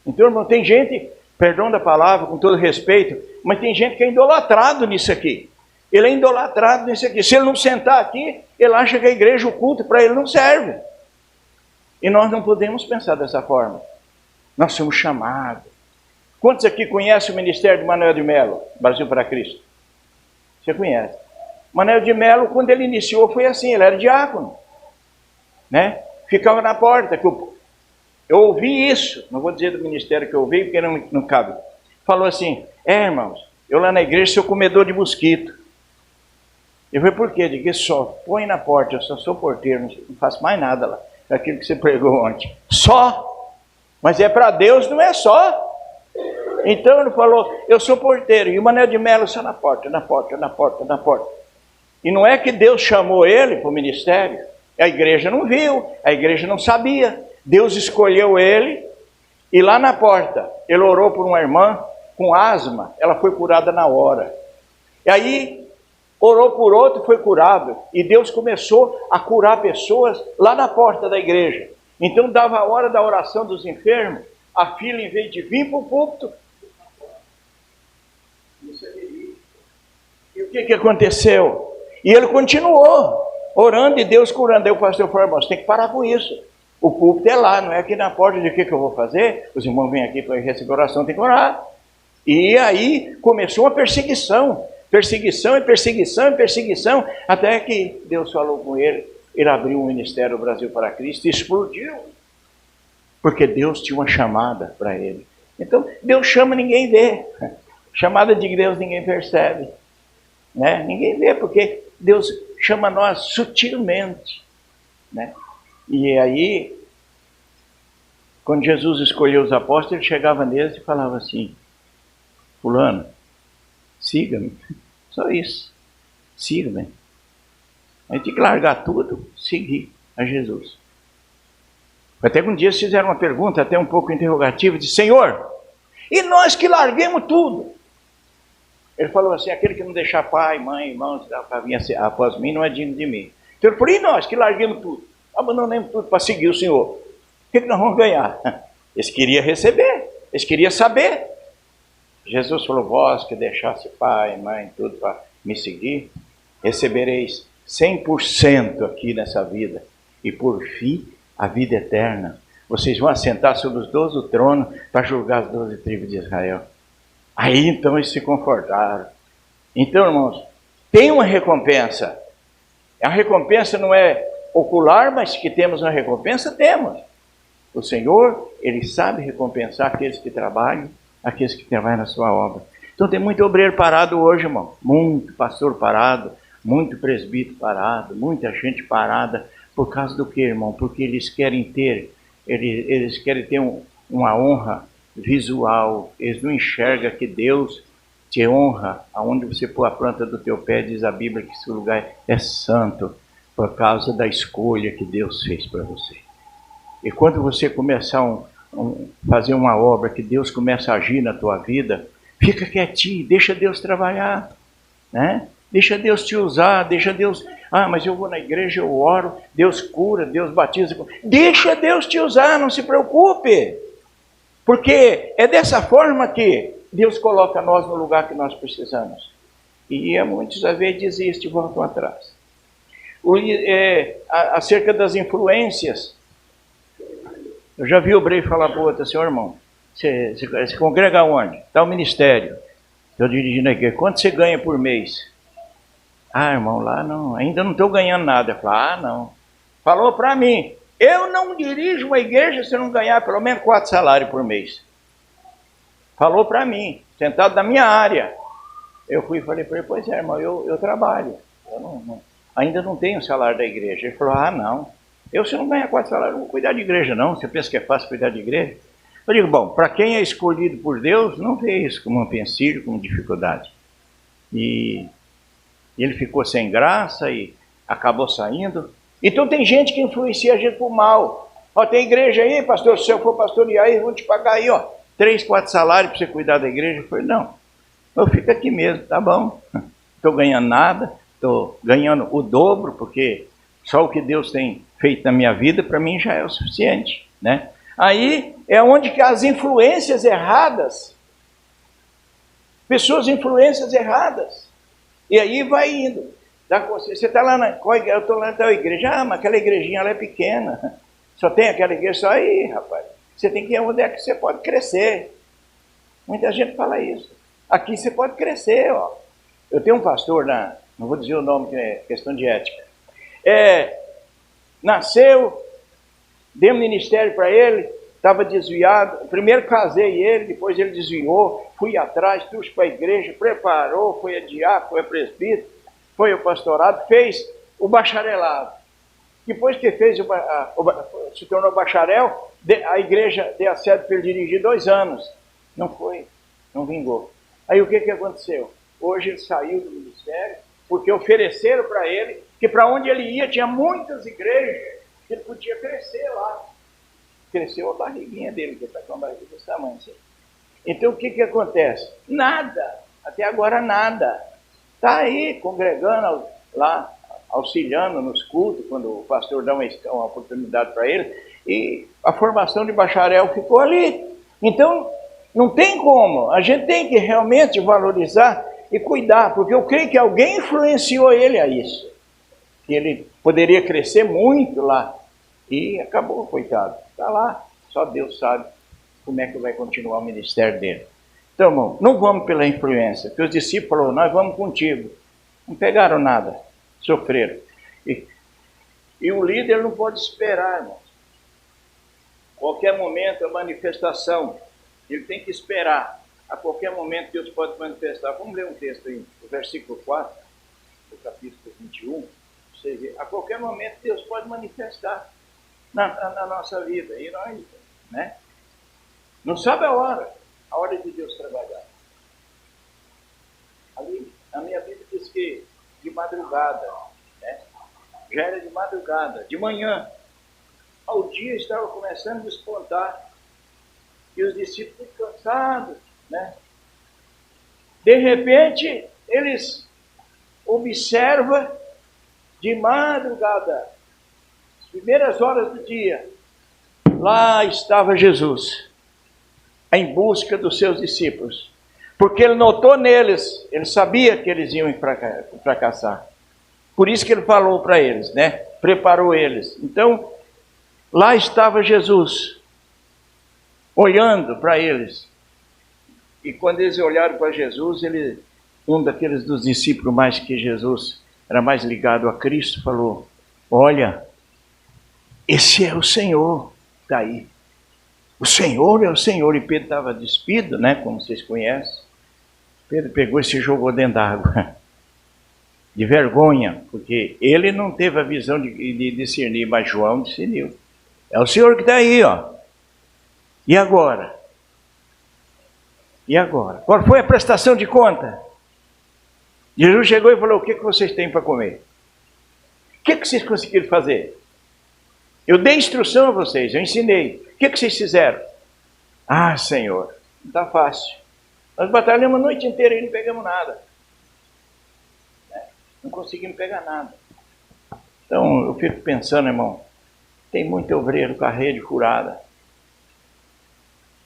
Então, irmão, tem gente, perdão da palavra, com todo respeito, mas tem gente que é idolatrado nisso aqui. Ele é idolatrado nisso aqui. Se ele não sentar aqui, ele acha que a igreja, o culto, para ele não serve. E nós não podemos pensar dessa forma. Nós somos chamados. Quantos aqui conhecem o ministério de Manuel de Melo, Brasil para Cristo? Você conhece. Manuel de Melo, quando ele iniciou, foi assim, ele era diácono. Né? Ficava na porta. Eu ouvi isso, não vou dizer do ministério que eu ouvi, porque não cabe. Falou assim, irmãos, eu lá na igreja sou comedor de mosquito. Eu falei, por quê? Eu digo, só põe na porta, eu só sou porteiro, não faço mais nada lá. Daquilo que você pregou ontem. Só. Mas é para Deus, não é só. Então ele falou, eu sou porteiro. E o Manuel de Melo só na porta. E não é que Deus chamou ele para o ministério. A igreja não viu, a igreja não sabia. Deus escolheu ele. E lá na porta, ele orou por uma irmã com asma. Ela foi curada na hora. E aí, orou por outro, foi curado. E Deus começou a curar pessoas lá na porta da igreja. Então dava a hora da oração dos enfermos, a fila, em vez de vir para o púlpito. E o que aconteceu? E ele continuou orando e Deus curando. Aí o pastor falou, irmão, você tem que parar com isso. O púlpito é lá, não é aqui na porta. De o que eu vou fazer? Os irmãos vêm aqui para receber oração, tem que orar. E aí começou uma perseguição. Perseguição, até que Deus falou com ele, ele abriu um ministério do Brasil para Cristo e explodiu. Porque Deus tinha uma chamada para ele. Então, Deus chama, ninguém vê. Chamada de Deus ninguém percebe. Né? Ninguém vê, porque Deus chama nós sutilmente. Né? E aí, quando Jesus escolheu os apóstolos, ele chegava neles e falava assim, fulano, siga-me. Só isso. Siga-me. A gente tem que largar tudo, seguir a Jesus. Até que um dia eles fizeram uma pergunta, até um pouco interrogativa, de Senhor, e nós que larguemos tudo? Ele falou assim, aquele que não deixar pai, mãe, irmãos, para vir após mim, não é digno de mim. Então ele falou, e nós que larguemos tudo? Abandonemos tudo para seguir o Senhor. O que nós vamos ganhar? Eles queriam receber, eles queriam saber. Jesus falou, vós que deixasse pai, mãe, tudo para me seguir, recebereis 100% aqui nessa vida. E por fim, a vida eterna. Vocês vão assentar sobre os 12 tronos para julgar as 12 tribos de Israel. Aí então eles se confortaram. Então, irmãos, tem uma recompensa. A recompensa não é ocular, mas que temos uma recompensa, temos. O Senhor, Ele sabe recompensar aqueles que trabalham, aqueles que trabalham na sua obra. Então tem muito obreiro parado hoje, irmão. Muito pastor parado, muito presbítero parado, muita gente parada. Por causa do que, irmão? Porque eles querem ter uma honra visual. Eles não enxergam que Deus te honra. Aonde você pôr a planta do teu pé, diz a Bíblia que esse lugar é santo, por causa da escolha que Deus fez para você. E quando você começar fazer uma obra, que Deus começa a agir na tua vida, fica quietinho, deixa Deus trabalhar, né? Deixa Deus te usar, deixa Deus... mas eu vou na igreja, eu oro, Deus cura, Deus batiza. Deixa Deus te usar, não se preocupe. Porque é dessa forma que Deus coloca nós no lugar que nós precisamos. E muitas vezes desiste e voltam atrás. Acerca das influências, eu já vi o obreiro falar para o outro assim, irmão, você congrega onde? Está o ministério. Estou dirigindo aqui. Quanto você ganha por mês? Irmão, lá não, ainda não estou ganhando nada. Eu falo, não. Falou para mim, eu não dirijo uma igreja se não ganhar pelo menos 4 salários por mês. Falou para mim, sentado na minha área. Eu fui e falei para ele, pois é, irmão, eu trabalho. Eu ainda não tenho salário da igreja. Ele falou, não. Se não ganhar 4 salários, não vou cuidar de igreja, não. Você pensa que é fácil cuidar de igreja? Eu digo, bom, para quem é escolhido por Deus, não vê isso como um empecilho, como dificuldade. E ele ficou sem graça e acabou saindo. Então tem gente que influencia a gente por mal. Ó, tem igreja aí, pastor, se eu for pastorear aí, vão te pagar aí, ó, 3, 4 salários para você cuidar da igreja. Eu falei, não, eu fico aqui mesmo, tá bom. Estou ganhando nada, estou ganhando o dobro, porque só o que Deus tem feito na minha vida, para mim já é o suficiente, né? Aí é onde que as influências erradas, influências erradas, e aí vai indo. Você está lá eu estou lá na igreja, mas aquela igrejinha ela é pequena, só tem aquela igreja, só aí, rapaz, você tem que ir onde é que você pode crescer. Muita gente fala isso. Aqui você pode crescer, ó. Eu tenho um pastor, não vou dizer o nome, que é questão de ética. Nasceu, dei um ministério para ele, estava desviado. Primeiro casei ele, depois ele desviou, fui atrás, trouxe para a igreja, preparou, foi a diácono, foi a presbítero, foi o pastorado, fez o bacharelado. Depois que fez se tornou bacharel, a igreja deu a sede para ele dirigir 2 anos. Não foi, não vingou. Aí o que aconteceu? Hoje ele saiu do ministério, porque ofereceram para ele que para onde ele ia tinha muitas igrejas, que ele podia crescer lá. Cresceu a barriguinha dele, que está com a barriga desse tamanho. Assim. Então o que acontece? Nada, até agora nada. Está aí congregando lá, auxiliando nos cultos, quando o pastor dá uma oportunidade para ele, e a formação de bacharel ficou ali. Então, não tem como, a gente tem que realmente valorizar e cuidar, porque eu creio que alguém influenciou ele a isso. Que ele poderia crescer muito lá, e acabou, coitado. Está lá, só Deus sabe como é que vai continuar o ministério dele. Então, irmão, não vamos pela influência, porque os discípulos falaram, nós vamos contigo. Não pegaram nada, sofreram. E o líder não pode esperar, irmão. Qualquer momento é manifestação. Ele tem que esperar. A qualquer momento Deus pode manifestar. Vamos ler um texto aí, o versículo 4, do capítulo 21. Você vê, a qualquer momento Deus pode manifestar na nossa vida. E nós, né? Não sabe a hora de Deus trabalhar. Ali, a minha Bíblia diz que de madrugada, né? Já era de madrugada, de manhã, ao dia estava começando a despontar, e os discípulos cansados, né? De repente, eles observam de madrugada, as primeiras horas do dia, lá estava Jesus, em busca dos seus discípulos, porque ele notou neles, ele sabia que eles iam fracassar, por isso que ele falou para eles, né? Preparou eles. Então, lá estava Jesus, olhando para eles, e quando eles olharam para Jesus, um daqueles dos discípulos mais que Jesus era mais ligado a Cristo, falou, olha, esse é o Senhor, está aí. O Senhor é o Senhor. E Pedro estava despido, né, como vocês conhecem. Pedro pegou e se jogou dentro d'água. De vergonha, porque ele não teve a visão de discernir, mas João discerniu. É o Senhor que está aí, ó. E agora? E agora? Qual foi a prestação de conta? Jesus chegou e falou, o que vocês têm para comer? O que vocês conseguiram fazer? Eu dei instrução a vocês, eu ensinei. O que vocês fizeram? Ah, Senhor, não está fácil. Nós batalhamos a noite inteira e não pegamos nada. Não conseguimos pegar nada. Então, eu fico pensando, irmão, tem muito obreiro com a rede furada.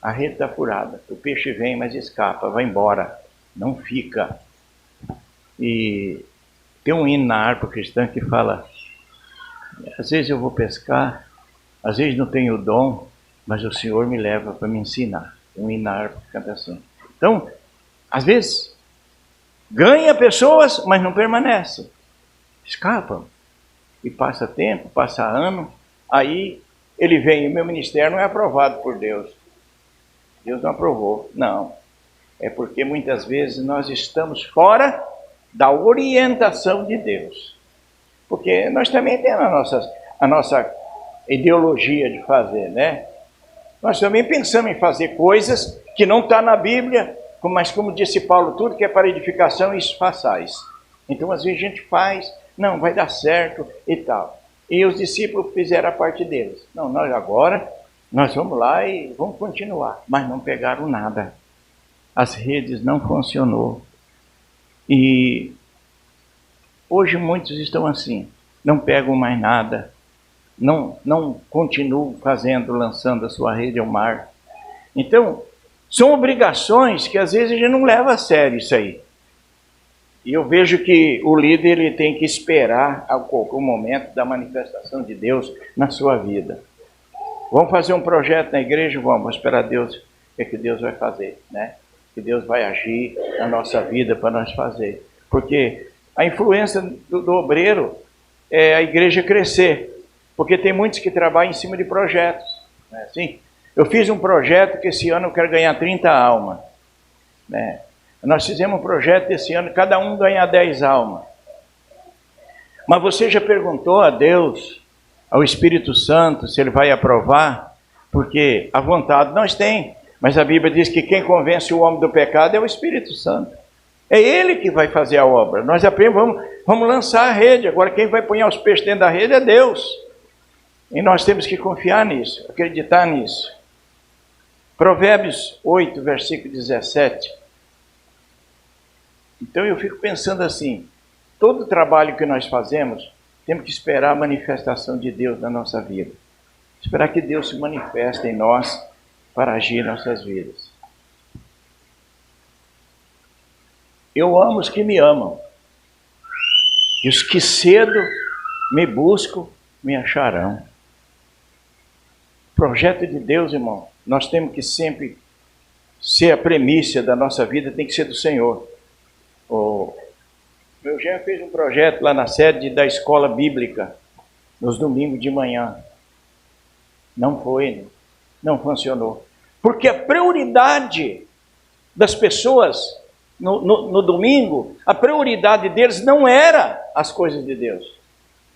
A rede está furada. O peixe vem, mas escapa, vai embora. Não fica. E tem um hino na harpa cristã que fala, às vezes eu vou pescar, às vezes não tenho o dom, mas o Senhor me leva para me ensinar. Um hino na harpa que canta assim. Então, às vezes, ganha pessoas, mas não permanece. Escapam. E passa tempo, passa ano, aí ele vem, o meu ministério não é aprovado por Deus. Deus não aprovou. Não. É porque muitas vezes nós estamos fora da orientação de Deus. Porque nós também temos a nossa ideologia de fazer, né? Nós também pensamos em fazer coisas que não estão na Bíblia, mas como disse Paulo, tudo que é para edificação, isso façais. Então, às vezes a gente faz, não, vai dar certo e tal. E os discípulos fizeram a parte deles. Não, nós vamos lá e vamos continuar. Mas não pegaram nada. As redes não funcionou. E hoje muitos estão assim, não pegam mais nada, não continuam lançando a sua rede ao mar. Então, são obrigações que às vezes a gente não leva a sério isso aí. E eu vejo que o líder ele tem que esperar o momento da manifestação de Deus na sua vida. Vamos fazer um projeto na igreja? Vamos esperar Deus, o que Deus vai fazer, né? Que Deus vai agir na nossa vida para nós fazer. Porque a influência do obreiro é a igreja crescer. Porque tem muitos que trabalham em cima de projetos. Não é assim? Eu fiz um projeto que esse ano eu quero ganhar 30 almas. Né? Nós fizemos um projeto esse ano, cada um ganhar 10 almas. Mas você já perguntou a Deus, ao Espírito Santo, se ele vai aprovar? Porque a vontade nós temos. Mas a Bíblia diz que quem convence o homem do pecado é o Espírito Santo. É ele que vai fazer a obra. Nós apenas vamos lançar a rede. Agora quem vai pôr os peixes dentro da rede é Deus. E nós temos que confiar nisso, acreditar nisso. Provérbios 8, versículo 17. Então eu fico pensando assim, todo trabalho que nós fazemos, temos que esperar a manifestação de Deus na nossa vida. Esperar que Deus se manifeste em nós para agir em nossas vidas. Eu amo os que me amam. E os que cedo me buscam, me acharão. Projeto de Deus, irmão, nós temos que sempre ser a premissa da nossa vida, tem que ser do Senhor. O meu genro fez um projeto lá na sede da escola bíblica, nos domingos de manhã. Não foi, não funcionou. Porque a prioridade das pessoas no domingo, a prioridade deles não era as coisas de Deus.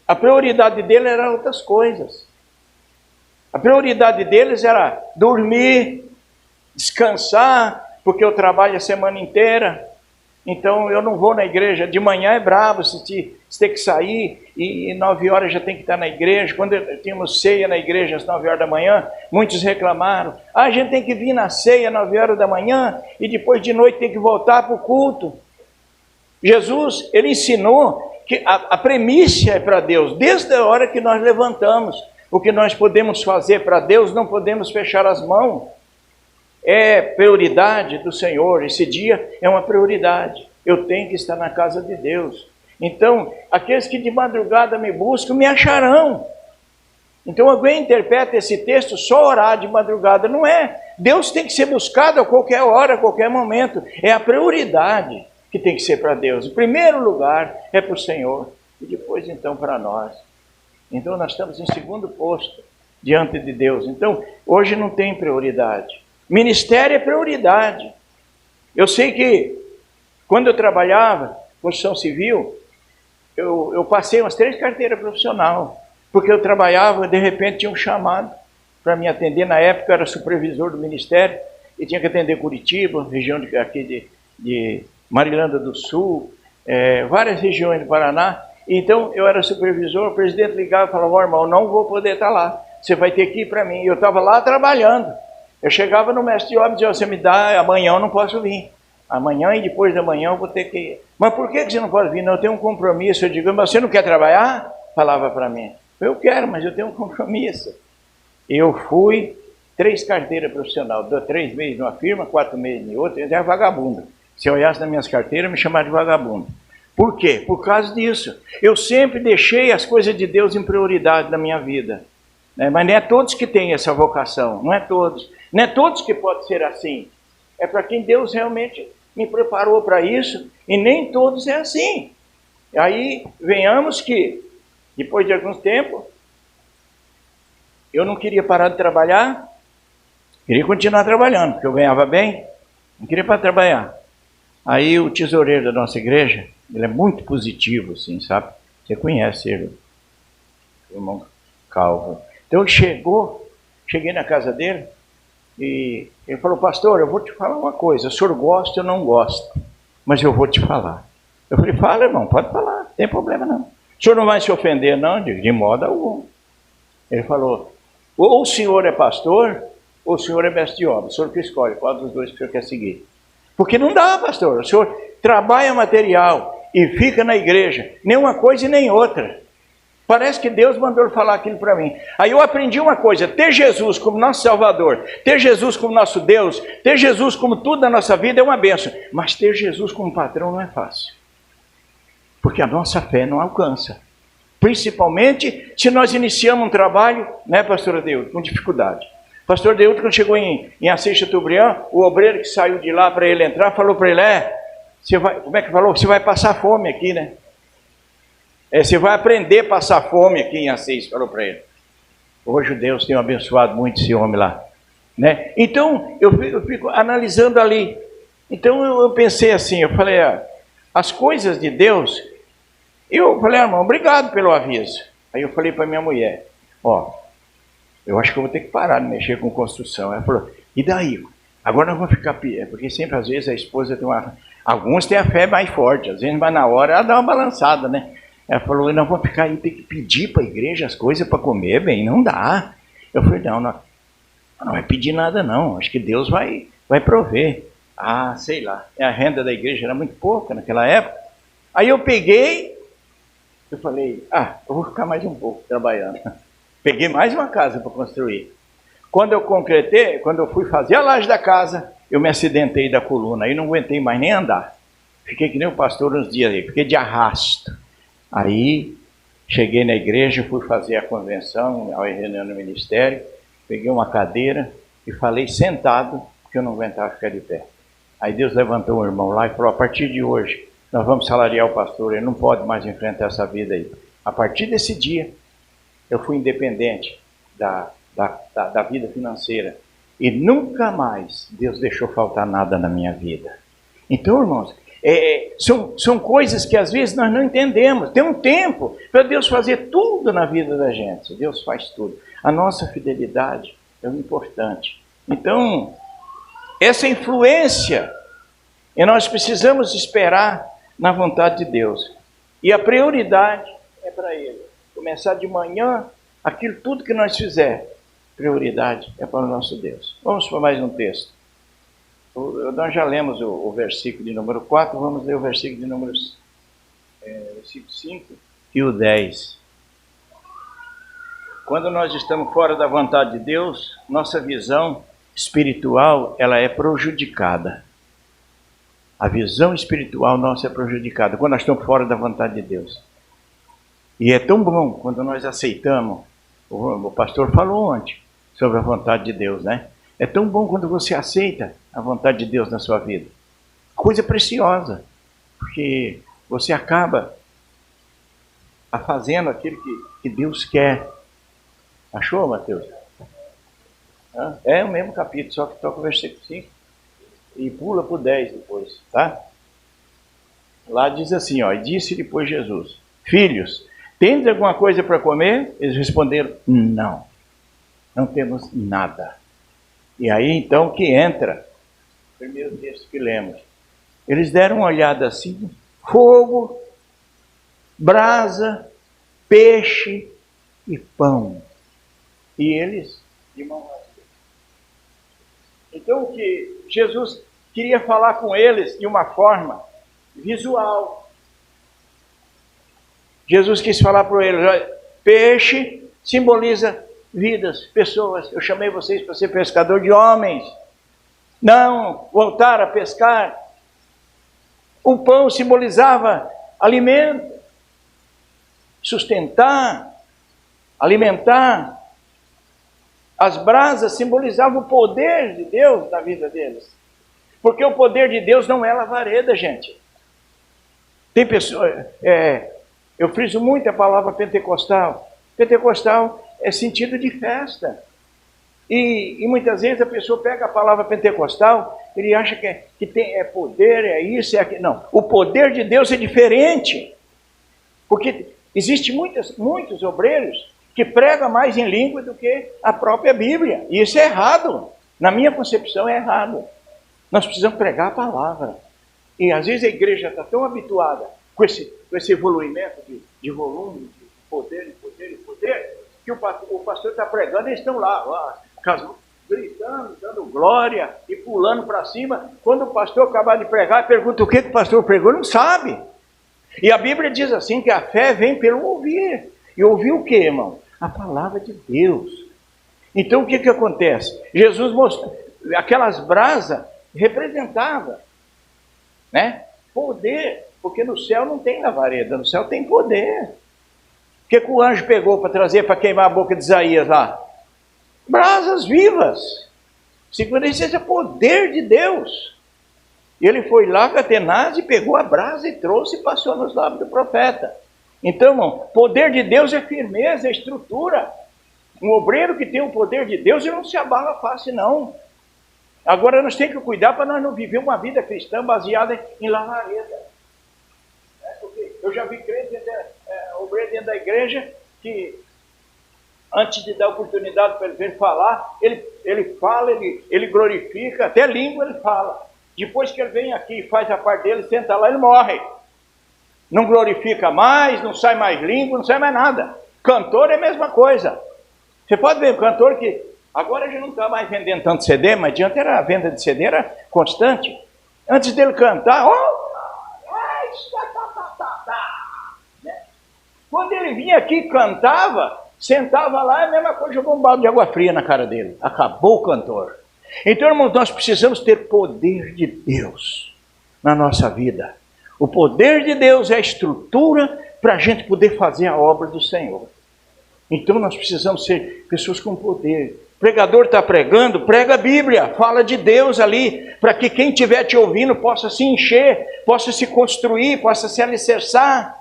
A prioridade deles eram outras coisas. A prioridade deles era dormir, descansar, porque eu trabalho a semana inteira. Então eu não vou na igreja. De manhã é bravo, você tem que sair e 9 horas já tem que estar na igreja. Quando tínhamos ceia na igreja às 9 horas da manhã, muitos reclamaram. A gente tem que vir na ceia às 9 horas da manhã e depois de noite tem que voltar para o culto. Jesus, ele ensinou que a premissa é para Deus. Desde a hora que nós levantamos, o que nós podemos fazer para Deus, não podemos fechar as mãos. É prioridade do Senhor, esse dia é uma prioridade. Eu tenho que estar na casa de Deus. Então, aqueles que de madrugada me buscam, me acharão. Então, alguém interpreta esse texto só orar de madrugada. Não é. Deus tem que ser buscado a qualquer hora, a qualquer momento. É a prioridade que tem que ser para Deus. Em primeiro lugar é para o Senhor e depois então para nós. Então, nós estamos em segundo posto diante de Deus. Então, hoje não tem prioridade. Ministério é prioridade. Eu sei que quando eu trabalhava construção civil, eu passei umas 3 carteiras profissionais, porque eu trabalhava, de repente tinha um chamado para me atender. Na época eu era supervisor do ministério e tinha que atender Curitiba, região aqui de Marilândia do Sul, várias regiões do Paraná. Então eu era supervisor, o presidente ligava e falava: ó, irmão, não vou poder estar lá, você vai ter que ir para mim. E eu estava lá trabalhando. Eu chegava no mestre de obra e dizia: você me dá, amanhã eu não posso vir. Amanhã e depois da manhã eu vou ter que ir. Mas por que você não pode vir? Não, eu tenho um compromisso. Eu digo: mas você não quer trabalhar? Falava para mim. Eu quero, mas eu tenho um compromisso. Eu fui, 3 carteiras profissionais, 3 meses numa firma, 4 meses em outra, eu era vagabundo. Se eu olhasse nas minhas carteiras, me chamavam de vagabundo. Por quê? Por causa disso. Eu sempre deixei as coisas de Deus em prioridade na minha vida. Mas não é todos que têm essa vocação, não é todos. Não é todos que pode ser assim. É para quem Deus realmente me preparou para isso, e nem todos é assim. Aí venhamos que, depois de algum tempo, eu não queria parar de trabalhar, queria continuar trabalhando, porque eu ganhava bem, não queria parar de trabalhar. Aí o tesoureiro da nossa igreja, ele é muito positivo, assim, sabe? Você conhece ele, o irmão Calvo. Então ele cheguei na casa dele, E ele falou, pastor, eu vou te falar uma coisa, o senhor gosta ou não gosta, mas eu vou te falar. Eu falei, fala, irmão, pode falar, não tem problema não. O senhor não vai se ofender não, de modo algum. Ele falou, ou o senhor é pastor, ou o senhor é mestre de obra. O senhor que escolhe, qual dos dois que o senhor quer seguir. Porque não dá, pastor, o senhor trabalha material e fica na igreja, nem uma coisa e nem outra. Parece que Deus mandou ele falar aquilo para mim. Aí eu aprendi uma coisa, ter Jesus como nosso Salvador, ter Jesus como nosso Deus, ter Jesus como tudo na nossa vida é uma bênção. Mas ter Jesus como patrão não é fácil. Porque a nossa fé não alcança. Principalmente se nós iniciamos um trabalho, né, pastor Adeildo, com dificuldade. Pastor Adeildo, quando chegou em Assis Chateaubriand, o obreiro que saiu de lá para ele entrar, falou para ele, você vai, como é que falou? Você vai passar fome aqui, né? Você vai aprender a passar fome aqui em Assis, falou para ele. Hoje Deus tem abençoado muito esse homem lá. Né? Então, eu fico analisando ali. Então, eu pensei assim, eu falei, as coisas de Deus, eu falei, irmão, obrigado pelo aviso. Aí eu falei para minha mulher, eu acho que eu vou ter que parar de mexer com construção. Ela falou, e daí? Agora nós vamos ficar, porque sempre às vezes a esposa tem alguns têm a fé mais forte, às vezes vai na hora, ela dá uma balançada, né? Ela falou, não vou ficar aí, tem que pedir para a igreja as coisas para comer, bem, não dá. Eu falei, não vai pedir nada não, acho que Deus vai prover. Sei lá, a renda da igreja era muito pouca naquela época. Aí eu falei, eu vou ficar mais um pouco trabalhando. Peguei mais uma casa para construir. Quando eu concretei, quando eu fui fazer a laje da casa, eu me acidentei da coluna, aí não aguentei mais nem andar. Fiquei que nem o pastor uns dias aí, fiquei de arrasto. Aí, cheguei na igreja, fui fazer a convenção, a reunião no ministério, peguei uma cadeira e falei sentado, porque eu não aguentava ficar de pé. Aí Deus levantou um irmão lá e falou, a partir de hoje, nós vamos salariar o pastor, ele não pode mais enfrentar essa vida aí. A partir desse dia, eu fui independente da vida financeira. E nunca mais Deus deixou faltar nada na minha vida. Então, irmãos, são coisas que às vezes nós não entendemos. Tem um tempo para Deus fazer tudo na vida da gente. Deus faz tudo. A nossa fidelidade é o importante. Então, essa influência, e nós precisamos esperar na vontade de Deus. E a prioridade é para Ele. Começar de manhã, aquilo tudo que nós fizermos, prioridade é para o nosso Deus. Vamos para mais um texto. Nós já lemos o versículo de número 4, vamos ler o versículo de número 5 e o 10. Quando nós estamos fora da vontade de Deus, nossa visão espiritual ela é prejudicada. A visão espiritual nossa é prejudicada quando nós estamos fora da vontade de Deus. E é tão bom quando nós aceitamos, o pastor falou ontem sobre a vontade de Deus, né? É tão bom quando você aceita a vontade de Deus na sua vida. Coisa preciosa, porque você acaba fazendo aquilo que Deus quer. Achou, Mateus? É o mesmo capítulo, só que toca o versículo 5 e pula para o 10 depois, tá? Lá diz assim, e disse depois Jesus, filhos, tendes alguma coisa para comer? Eles responderam, não temos nada. E aí então que entra o primeiro texto que lemos. Eles deram uma olhada assim, fogo, brasa, peixe e pão. E eles de mão vazia. Então o que Jesus queria falar com eles de uma forma visual. Jesus quis falar para eles, peixe simboliza vidas, pessoas. Eu chamei vocês para ser pescador de homens. Não voltar a pescar. O pão simbolizava alimento, sustentar, alimentar. As brasas simbolizavam o poder de Deus na vida deles. Porque o poder de Deus não é lavareda, gente. Tem pessoas... eu friso muito a palavra pentecostal. Pentecostal é sentido de festa. E muitas vezes a pessoa pega a palavra pentecostal, ele acha que é poder, é isso, é aquilo. Não, o poder de Deus é diferente. Porque existem muitos obreiros que pregam mais em língua do que a própria Bíblia. E isso é errado. Na minha concepção é errado. Nós precisamos pregar a palavra. E às vezes a igreja está tão habituada com esse evoluimento de volume, de poder, que o pastor está pregando e eles estão lá, gritando, dando glória e pulando para cima. Quando o pastor acabar de pregar, pergunta o que o pastor pregou, não sabe. E a Bíblia diz assim, que a fé vem pelo ouvir. E ouvir o que, irmão? A palavra de Deus. Então o que acontece? Jesus mostrou, aquelas brasas representavam, né? Poder, porque no céu não tem lavareda, no céu tem poder. O que o anjo pegou para trazer, para queimar a boca de Isaías lá? Brasas vivas. Segundo isso, é poder de Deus. E ele foi lá com a tenaz e pegou a brasa e trouxe e passou nos lábios do profeta. Então, irmão, poder de Deus é firmeza, é estrutura. Um obreiro que tem o poder de Deus, ele não se abala fácil, não. Agora, nós temos que cuidar para nós não viver uma vida cristã baseada em lavareda. Porque eu já vi crente, obreiro dentro da igreja, que antes de dar oportunidade para ele vir falar, ele fala, ele glorifica, até língua ele fala. Depois que ele vem aqui e faz a parte dele, senta lá, ele morre. Não glorifica mais, não sai mais língua, não sai mais nada. Cantor é a mesma coisa. Você pode ver o cantor que agora já não está mais vendendo tanto CD, mas adiante a venda de CD era constante. Antes dele cantar, quando ele vinha aqui e cantava, sentava lá, a mesma coisa, jogou um balde de água fria na cara dele. Acabou o cantor. Então, irmãos, nós precisamos ter poder de Deus na nossa vida. O poder de Deus é a estrutura para a gente poder fazer a obra do Senhor. Então, nós precisamos ser pessoas com poder. O pregador está pregando, prega a Bíblia, fala de Deus ali, para que quem estiver te ouvindo possa se encher, possa se construir, possa se alicerçar.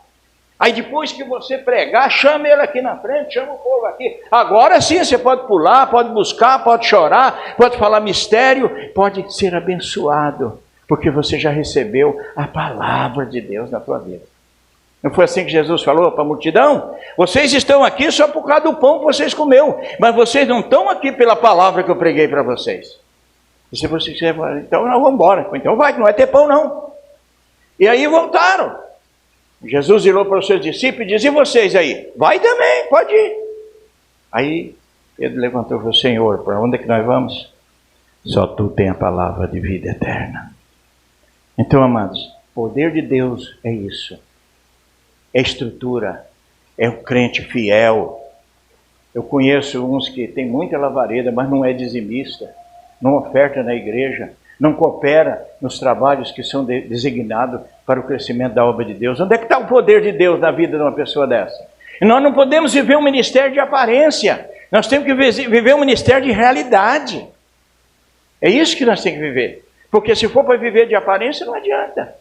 Aí depois que você pregar, chama ele aqui na frente, chama o povo aqui. Agora sim você pode pular, pode buscar, pode chorar, pode falar mistério, pode ser abençoado, porque você já recebeu a palavra de Deus na tua vida. Não foi assim que Jesus falou para a multidão? Vocês estão aqui só por causa do pão que vocês comeu, mas vocês não estão aqui pela palavra que eu preguei para vocês. E se vocês quiserem, então nós vamos embora. Então vai, que não vai ter pão não. E aí voltaram. Jesus virou para os seus discípulos e disse, e vocês aí? Vai também, pode ir. Aí Pedro levantou e falou, Senhor, para onde é que nós vamos? Só tu tem a palavra de vida eterna. Então, amados, o poder de Deus é isso. É estrutura, é o crente fiel. Eu conheço uns que tem muita lavareda, mas não é dizimista, não oferta na igreja, não coopera nos trabalhos que são designados para o crescimento da obra de Deus. Onde é que está o poder de Deus na vida de uma pessoa dessa? E nós não podemos viver um ministério de aparência, nós temos que viver um ministério de realidade. É isso que nós temos que viver. Porque se for para viver de aparência, não adianta,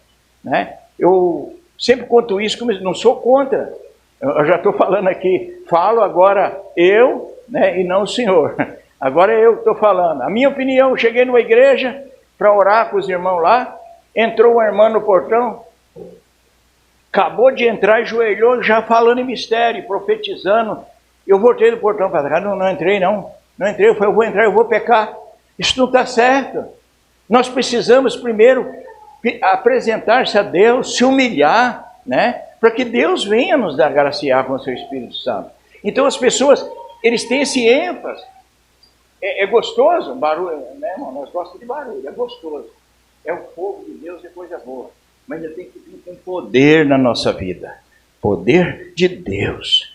né? Eu sempre conto isso, não sou contra. Eu já estou falando aqui, falo agora eu, né, e não o senhor. Agora eu estou falando. A minha opinião, eu cheguei numa igreja para orar com os irmãos lá, entrou uma irmã no portão, acabou de entrar, ajoelhou, já falando em mistério, profetizando. Eu voltei do portão para trás, não entrei não. Não entrei, eu falei, eu vou entrar, eu vou pecar. Isso não está certo. Nós precisamos primeiro apresentar-se a Deus, se humilhar, né? Para que Deus venha nos agraciar com o seu Espírito Santo. Então as pessoas, eles têm esse ênfase. É gostoso, barulho, né, irmão? Nós gostamos de barulho, é gostoso. É o fogo de Deus, é coisa boa. Mas ele tem que vir com poder na nossa vida. Poder de Deus.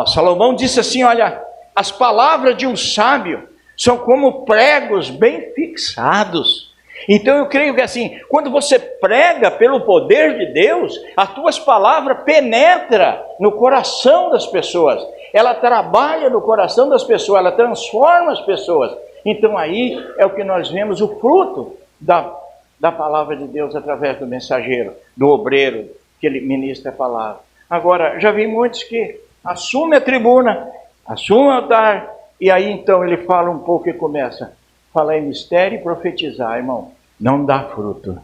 Salomão disse assim, olha, as palavras de um sábio são como pregos bem fixados. Então eu creio que assim, quando você prega pelo poder de Deus, as tuas palavras penetram no coração das pessoas. Ela trabalha no coração das pessoas, ela transforma as pessoas. Então aí é o que nós vemos, o fruto da palavra de Deus através do mensageiro, do obreiro, que ele ministra a palavra. Agora, já vi muitos que assumem a tribuna, assumem o altar, e aí então ele fala um pouco e começa a falar em mistério e profetizar, irmão. Não dá fruto,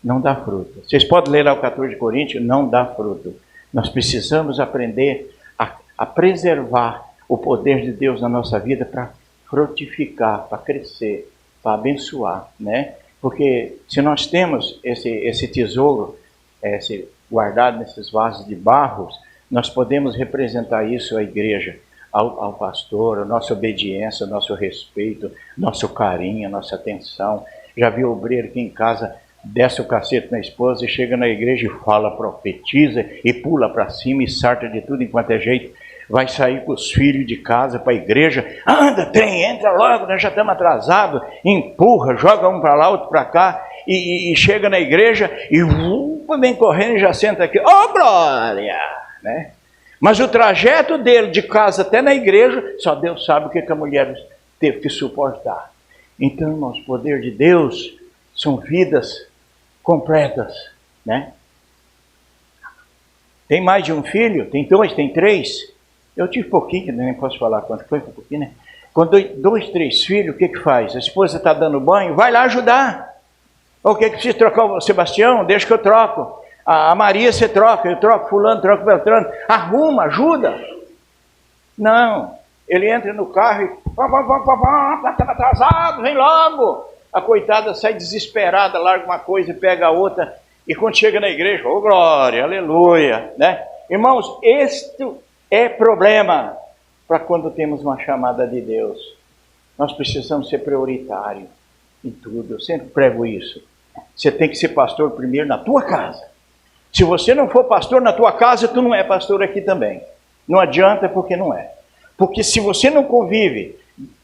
não dá fruto. Vocês podem ler lá o 14 de Coríntios, não dá fruto. Nós precisamos aprender a preservar o poder de Deus na nossa vida para frutificar, para crescer, para abençoar, né? Porque se nós temos esse tesouro guardado nesses vasos de barro, nós podemos representar isso à igreja, ao pastor, a nossa obediência, o nosso respeito, nosso carinho, a nossa atenção. Já viu o obreiro que em casa desce o cacete na esposa e chega na igreja e fala, profetiza e pula para cima e sarta de tudo enquanto é jeito. Vai sair com os filhos de casa para a igreja. Anda, trem, entra logo, nós já estamos atrasados. Empurra, joga um para lá, outro para cá. E chega na igreja e vem correndo e já senta aqui. Oh, glória! Né? Mas o trajeto dele de casa até na igreja, só Deus sabe o que a mulher teve que suportar. Então, irmãos, o poder de Deus são vidas completas, né? Tem mais de um filho? Tem dois? Tem três? Eu tive pouquinho, nem posso falar quanto foi, pouquinho, né? Quando dois, três filhos, o que faz? A esposa está dando banho, vai lá ajudar. O que precisa trocar o Sebastião? Deixa que eu troco. A Maria você troca, eu troco fulano, troco Beltrano. Arruma, ajuda. Não, ele entra no carro e... Está atrasado, vem logo. A coitada sai desesperada, larga uma coisa e pega a outra. E quando chega na igreja, oh glória, aleluia, né? Irmãos, este é problema para quando temos uma chamada de Deus. Nós precisamos ser prioritários em tudo. Eu sempre prego isso. Você tem que ser pastor primeiro na tua casa. Se você não for pastor na tua casa, tu não é pastor aqui também. Não adianta porque não é. Porque se você não convive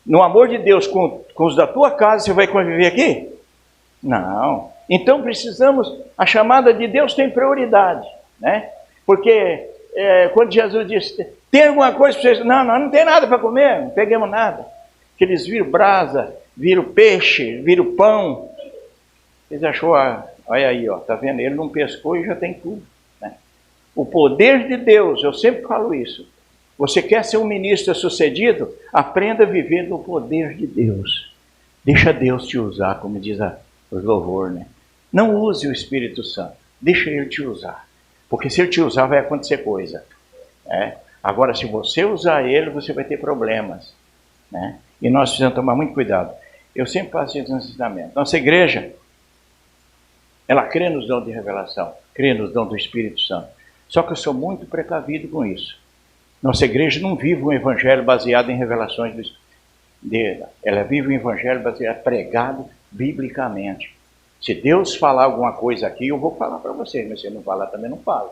no amor de Deus com os da tua casa, você vai conviver aqui? Não. Então precisamos, a chamada de Deus tem prioridade, né? Porque quando Jesus disse, tem alguma coisa para vocês? Não tem nada para comer, não pegamos nada. Que eles viram brasa, viram peixe, viram pão. Eles achou, olha aí, ó, tá vendo? Ele não pescou e já tem tudo, né? O poder de Deus, eu sempre falo isso. Você quer ser um ministro sucedido? Aprenda a viver no poder de Deus. Deixa Deus te usar, como diz o louvor, né? Não use o Espírito Santo, deixa Ele te usar. Porque se Ele te usar, vai acontecer coisa, né? Agora, se você usar Ele, você vai ter problemas, né? E nós precisamos tomar muito cuidado. Eu sempre faço esse ensinamento. Nossa igreja, ela crê nos dons de revelação, crê nos dons do Espírito Santo. Só que eu sou muito precavido com isso. Nossa igreja não vive um evangelho baseado em revelações do Espírito. Ela vive um evangelho baseado, pregado biblicamente. Se Deus falar alguma coisa aqui, eu vou falar para vocês, mas se Ele não falar, também não falo.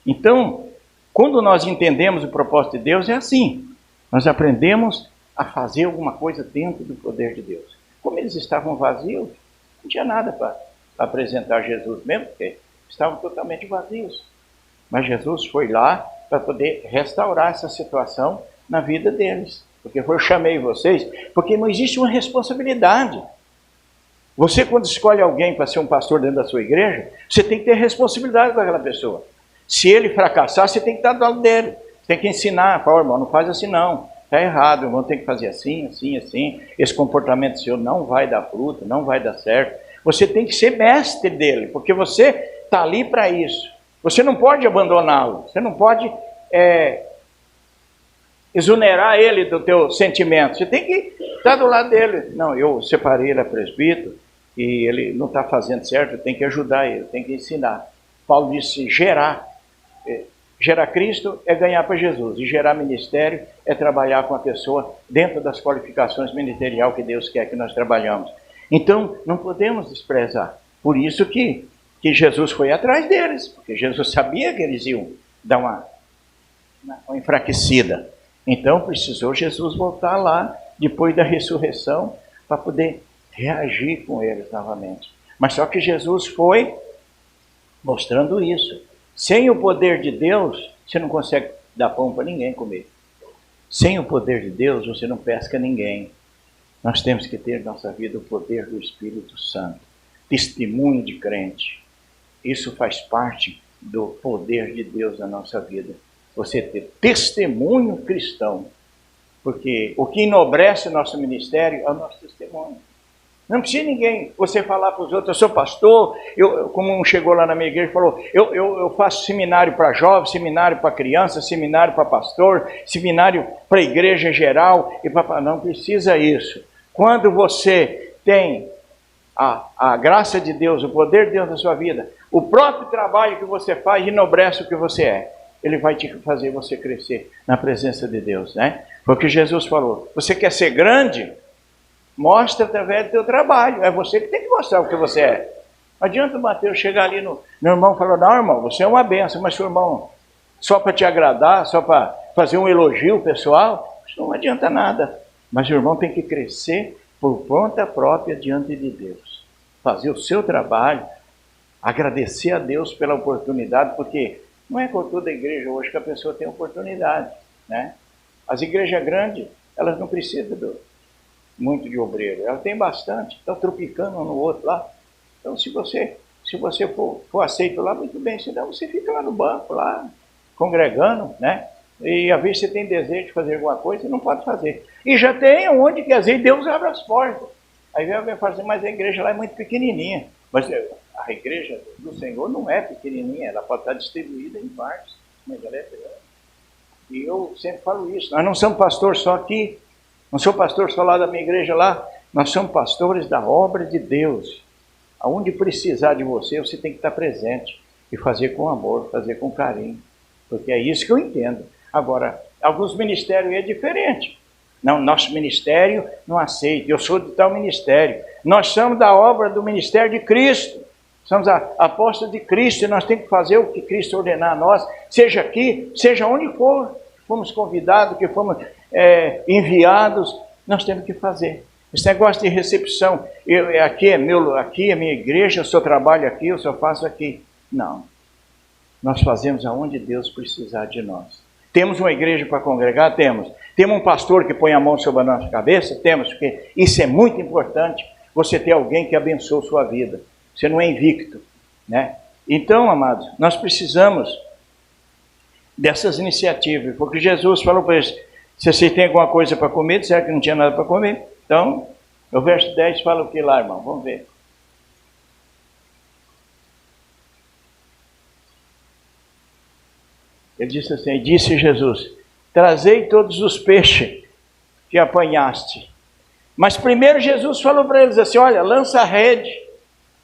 Então, quando nós entendemos o propósito de Deus, é assim. Nós aprendemos a fazer alguma coisa dentro do poder de Deus. Como eles estavam vazios, não tinha nada para apresentar Jesus mesmo, porque estavam totalmente vazios. Mas Jesus foi lá para poder restaurar essa situação na vida deles. Porque eu chamei vocês, porque não existe uma responsabilidade. Você, quando escolhe alguém para ser um pastor dentro da sua igreja, você tem que ter responsabilidade com aquela pessoa. Se ele fracassar, você tem que estar do lado dele. Você tem que ensinar, falar, irmão, não faz assim não. Está errado, irmão, tem que fazer assim, assim, assim. Esse comportamento seu não vai dar fruto, não vai dar certo. Você tem que ser mestre dele, porque você está ali para isso. Você não pode abandoná-lo, você não pode exonerar ele do teu sentimento. Você tem que estar do lado dele. Não, eu separei ele a presbítero e ele não está fazendo certo, eu tenho que ajudar ele, eu tenho que ensinar. Paulo disse gerar. Gerar Cristo é ganhar para Jesus. E gerar ministério é trabalhar com a pessoa dentro das qualificações ministeriais que Deus quer que nós trabalhamos. Então, não podemos desprezar. Por isso que Jesus foi atrás deles. Porque Jesus sabia que eles iam dar uma enfraquecida. Então, precisou Jesus voltar lá, depois da ressurreição, para poder reagir com eles novamente. Mas só que Jesus foi mostrando isso. Sem o poder de Deus, você não consegue dar pão para ninguém comer. Sem o poder de Deus, você não pesca ninguém. Nós temos que ter na nossa vida o poder do Espírito Santo. Testemunho de crente. Isso faz parte do poder de Deus na nossa vida. Você ter testemunho cristão. Porque o que enobrece o nosso ministério é o nosso testemunho. Não precisa ninguém, você falar para os outros, eu sou pastor, como um chegou lá na minha igreja e falou, eu faço seminário para jovens, seminário para crianças, seminário para pastor, seminário para igreja em geral, não precisa isso. Quando você tem a graça de Deus, o poder de Deus na sua vida, o próprio trabalho que você faz enobrece o que você é. Ele vai te fazer você crescer na presença de Deus, né? Porque Jesus falou, você quer ser grande? Mostra através do teu trabalho. É você que tem que mostrar o que você é. Não adianta o Mateus chegar ali no irmão e falar, não, irmão, você é uma bênção, mas seu irmão, só para te agradar, só para fazer um elogio pessoal, isso não adianta nada. Mas o irmão tem que crescer por conta própria diante de Deus. Fazer o seu trabalho, agradecer a Deus pela oportunidade, porque não é com toda a igreja hoje que a pessoa tem oportunidade, né? As igrejas grandes, elas não precisam muito de obreiro, elas têm bastante, estão tropicando um no outro lá. Então, se você for aceito lá, muito bem, senão você fica lá no banco, lá, congregando, né? E às vezes você tem desejo de fazer alguma coisa e não pode fazer. E já tem onde que às vezes Deus abre as portas. Aí vem alguém falar assim, mas a igreja lá é muito pequenininha. Mas a igreja do Senhor não é pequenininha, ela pode estar distribuída em partes, mas ela é grande. E eu sempre falo isso, nós não somos pastores só aqui, não sou pastor só lá da minha igreja lá, nós somos pastores da obra de Deus. Aonde precisar de você, você tem que estar presente e fazer com amor, fazer com carinho, porque é isso que eu entendo. Agora, alguns ministérios é diferente. Não, nosso ministério não aceita, eu sou de tal ministério. Nós somos da obra do ministério de Cristo, somos apóstolos de Cristo, e nós temos que fazer o que Cristo ordenar a nós, seja aqui, seja onde for, fomos convidados, que fomos enviados, nós temos que fazer. Esse negócio de recepção, aqui é minha igreja, eu só trabalho aqui, eu só faço aqui. Não, nós fazemos aonde Deus precisar de nós. Temos uma igreja para congregar? Temos. Temos um pastor que põe a mão sobre a nossa cabeça? Temos, porque isso é muito importante, você ter alguém que abençoe a sua vida. Você não é invicto, né? Então, amados, nós precisamos dessas iniciativas, porque Jesus falou para eles, se vocês têm alguma coisa para comer, disseram que não tinha nada para comer. Então, o verso 10 fala o que lá, irmão? Vamos ver. Ele disse assim, disse Jesus, trazei todos os peixes que apanhaste. Mas primeiro Jesus falou para eles assim, olha, lança a rede,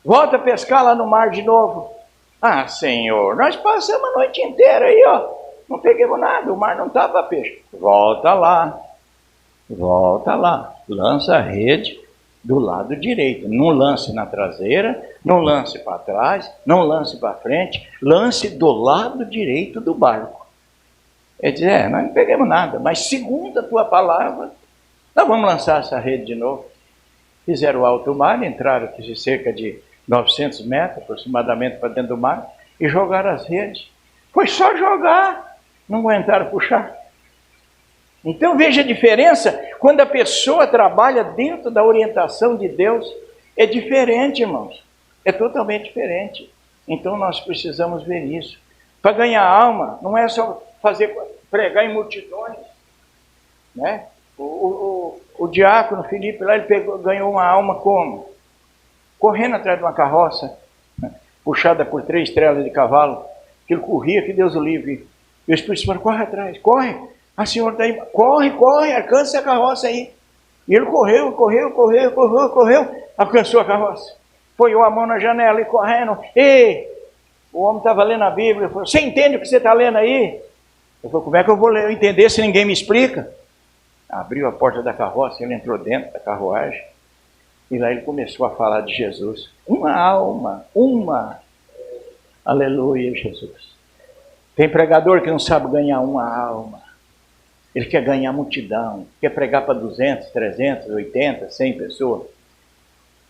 volta a pescar lá no mar de novo. Ah, Senhor, nós passamos a noite inteira aí, ó, não pegamos nada, o mar não estava peixe. Volta lá, lança a rede do lado direito, não lance na traseira, não lance para trás, não lance para frente, lance do lado direito do barco. Ele diz, nós não pegamos nada, mas segundo a tua palavra, nós vamos lançar essa rede de novo. Fizeram o alto mar, entraram de cerca de 900 metros aproximadamente para dentro do mar e jogaram as redes. Foi só jogar, não aguentaram puxar. Então veja a diferença, quando a pessoa trabalha dentro da orientação de Deus, é diferente, irmãos, é totalmente diferente. Então nós precisamos ver isso. Para ganhar alma, não é só pregar em multidões, né? O diácono Filipe lá, ele ganhou uma alma como? Correndo atrás de uma carroça, né? Puxada por 3 trelas de cavalo, que ele corria, que Deus o livre. E o Espírito Santo, corre atrás, corre. A senhora está aí, corre, alcança a carroça aí. E ele correu, alcançou a carroça. Põe a mão na janela e correndo. Ei, o homem estava lendo a Bíblia, ele falou, você entende o que você está lendo aí? Eu falei, como é que eu vou ler, entender se ninguém me explica? Abriu a porta da carroça, ele entrou dentro da carruagem. E lá ele começou a falar de Jesus. Uma alma. Aleluia, Jesus. Tem pregador que não sabe ganhar uma alma. Ele quer ganhar multidão, quer pregar para 200, 300, 80, 100 pessoas.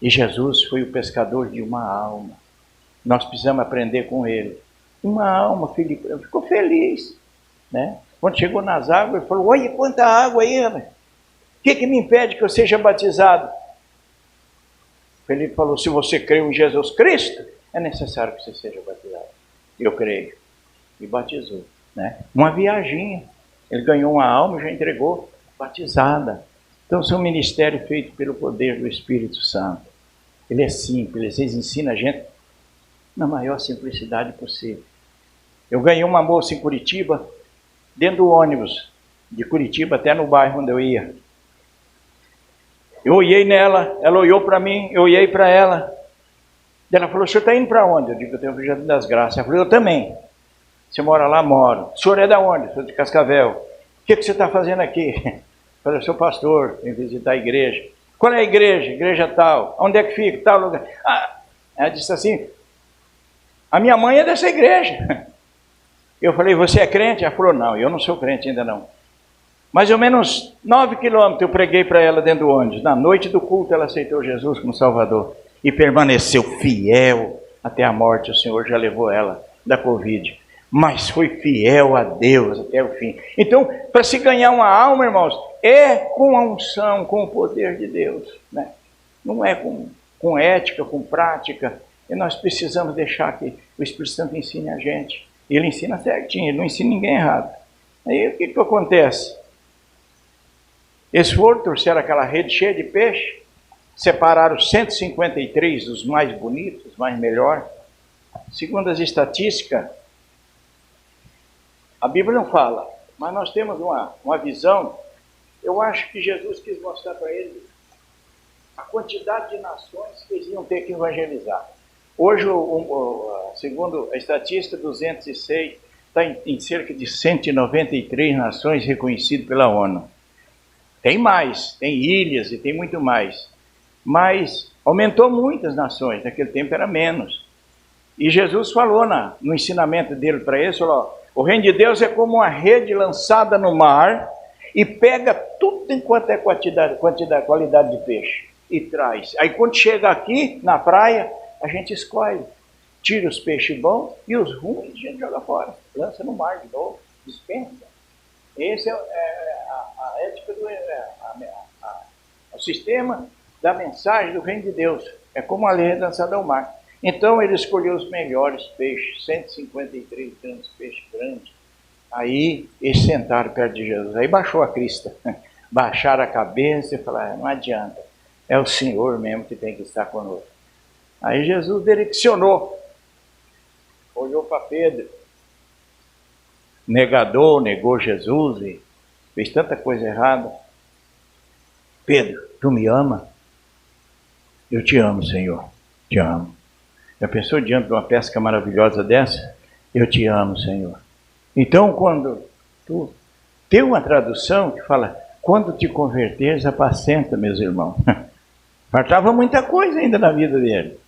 E Jesus foi o pescador de uma alma. Nós precisamos aprender com ele. Uma alma, Filipe, ficou feliz, né? Quando chegou nas águas, ele falou, olha quanta água aí, rapaz. O que me impede que eu seja batizado? Filipe falou, se você creu em Jesus Cristo, é necessário que você seja batizado. Eu creio. E batizou, né? Uma viaginha. Ele ganhou uma alma e já entregou batizada. Então, são um ministério feito pelo poder do Espírito Santo. Ele é simples, eles ensinam a gente na maior simplicidade possível. Eu ganhei uma moça em Curitiba, dentro do ônibus, de Curitiba até no bairro onde eu ia. Eu olhei nela, ela olhou para mim, eu olhei para ela. Ela falou, o senhor está indo para onde? Eu digo, eu tenho o Jardim das Graças. Ela falou, eu também. Você mora lá? Moro. O senhor é da onde? Eu sou de Cascavel. O que você está fazendo aqui? Eu falei, eu sou pastor, vim visitar a igreja. Qual é a igreja? Igreja tal. Onde é que fica? Tal lugar. Ah, ela disse assim, a minha mãe é dessa igreja. Eu falei, você é crente? Ela falou, não, eu não sou crente ainda não. Mais ou menos 9 quilômetros eu preguei para ela dentro do ônibus. Na noite do culto ela aceitou Jesus como Salvador. E permaneceu fiel até a morte. O Senhor já levou ela da Covid. Mas foi fiel a Deus até o fim. Então, para se ganhar uma alma, irmãos, é com a unção, com o poder de Deus, né? Não é com ética, com prática. E nós precisamos deixar que o Espírito Santo ensine a gente. Ele ensina certinho, ele não ensina ninguém errado. Aí o que acontece? Eles foram, trouxeram aquela rede cheia de peixe, separaram 153 dos mais bonitos, mais melhores. Segundo as estatísticas, a Bíblia não fala, mas nós temos uma visão. Eu acho que Jesus quis mostrar para eles a quantidade de nações que eles iam ter que evangelizar. Hoje, segundo a estatística, 206 está em cerca de 193 nações reconhecidas pela ONU. Tem mais, tem ilhas e tem muito mais. Mas aumentou muitas nações, naquele tempo era menos. E Jesus falou no ensinamento dele para eles, falou, o reino de Deus é como uma rede lançada no mar e pega tudo enquanto é qualidade de peixe e traz. Aí quando chega aqui na praia, a gente escolhe, tira os peixes bons e os ruins a gente joga fora, lança no mar de novo, dispensa. Esse é a ética o sistema da mensagem do reino de Deus. É como a lei lançada ao mar. Então ele escolheu os melhores peixes, 153 grandes peixes grandes. Aí eles sentaram perto de Jesus. Aí baixou a crista, baixaram a cabeça e falaram, não adianta, é o Senhor mesmo que tem que estar conosco. Aí Jesus direcionou, olhou para Pedro, negador, negou Jesus e fez tanta coisa errada. Pedro, tu me ama? Eu te amo, Senhor, te amo. Já pensou diante de uma pesca maravilhosa dessa? Eu te amo, Senhor. Então, quando tu tem uma tradução que fala, quando te converteres, apacenta, meus irmãos. Faltava muita coisa ainda na vida dele.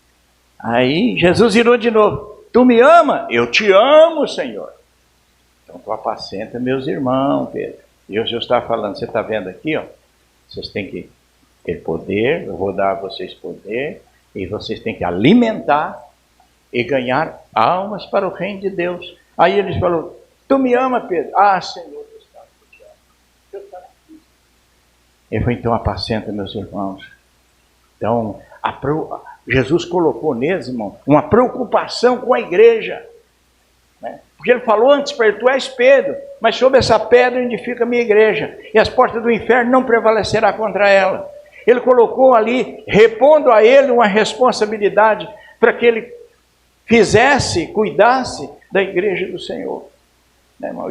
Aí Jesus virou de novo, tu me ama? Eu te amo, Senhor. Então tu apacenta meus irmãos, Pedro. E Jesus está falando, você está vendo aqui, ó, vocês têm que ter poder, eu vou dar a vocês poder, e vocês têm que alimentar e ganhar almas para o reino de Deus. Aí eles falaram, tu me ama, Pedro? Ah, Senhor, Deus está aqui. Deus está aqui. Ele falou, então apacenta meus irmãos. Então, Jesus colocou neles, irmão, uma preocupação com a igreja. Né? Porque ele falou antes para ele, tu és Pedro, mas sobre essa pedra edifica a minha igreja, e as portas do inferno não prevalecerá contra ela. Ele colocou ali, repondo a ele uma responsabilidade para que ele fizesse, cuidasse da igreja do Senhor. Né, irmão?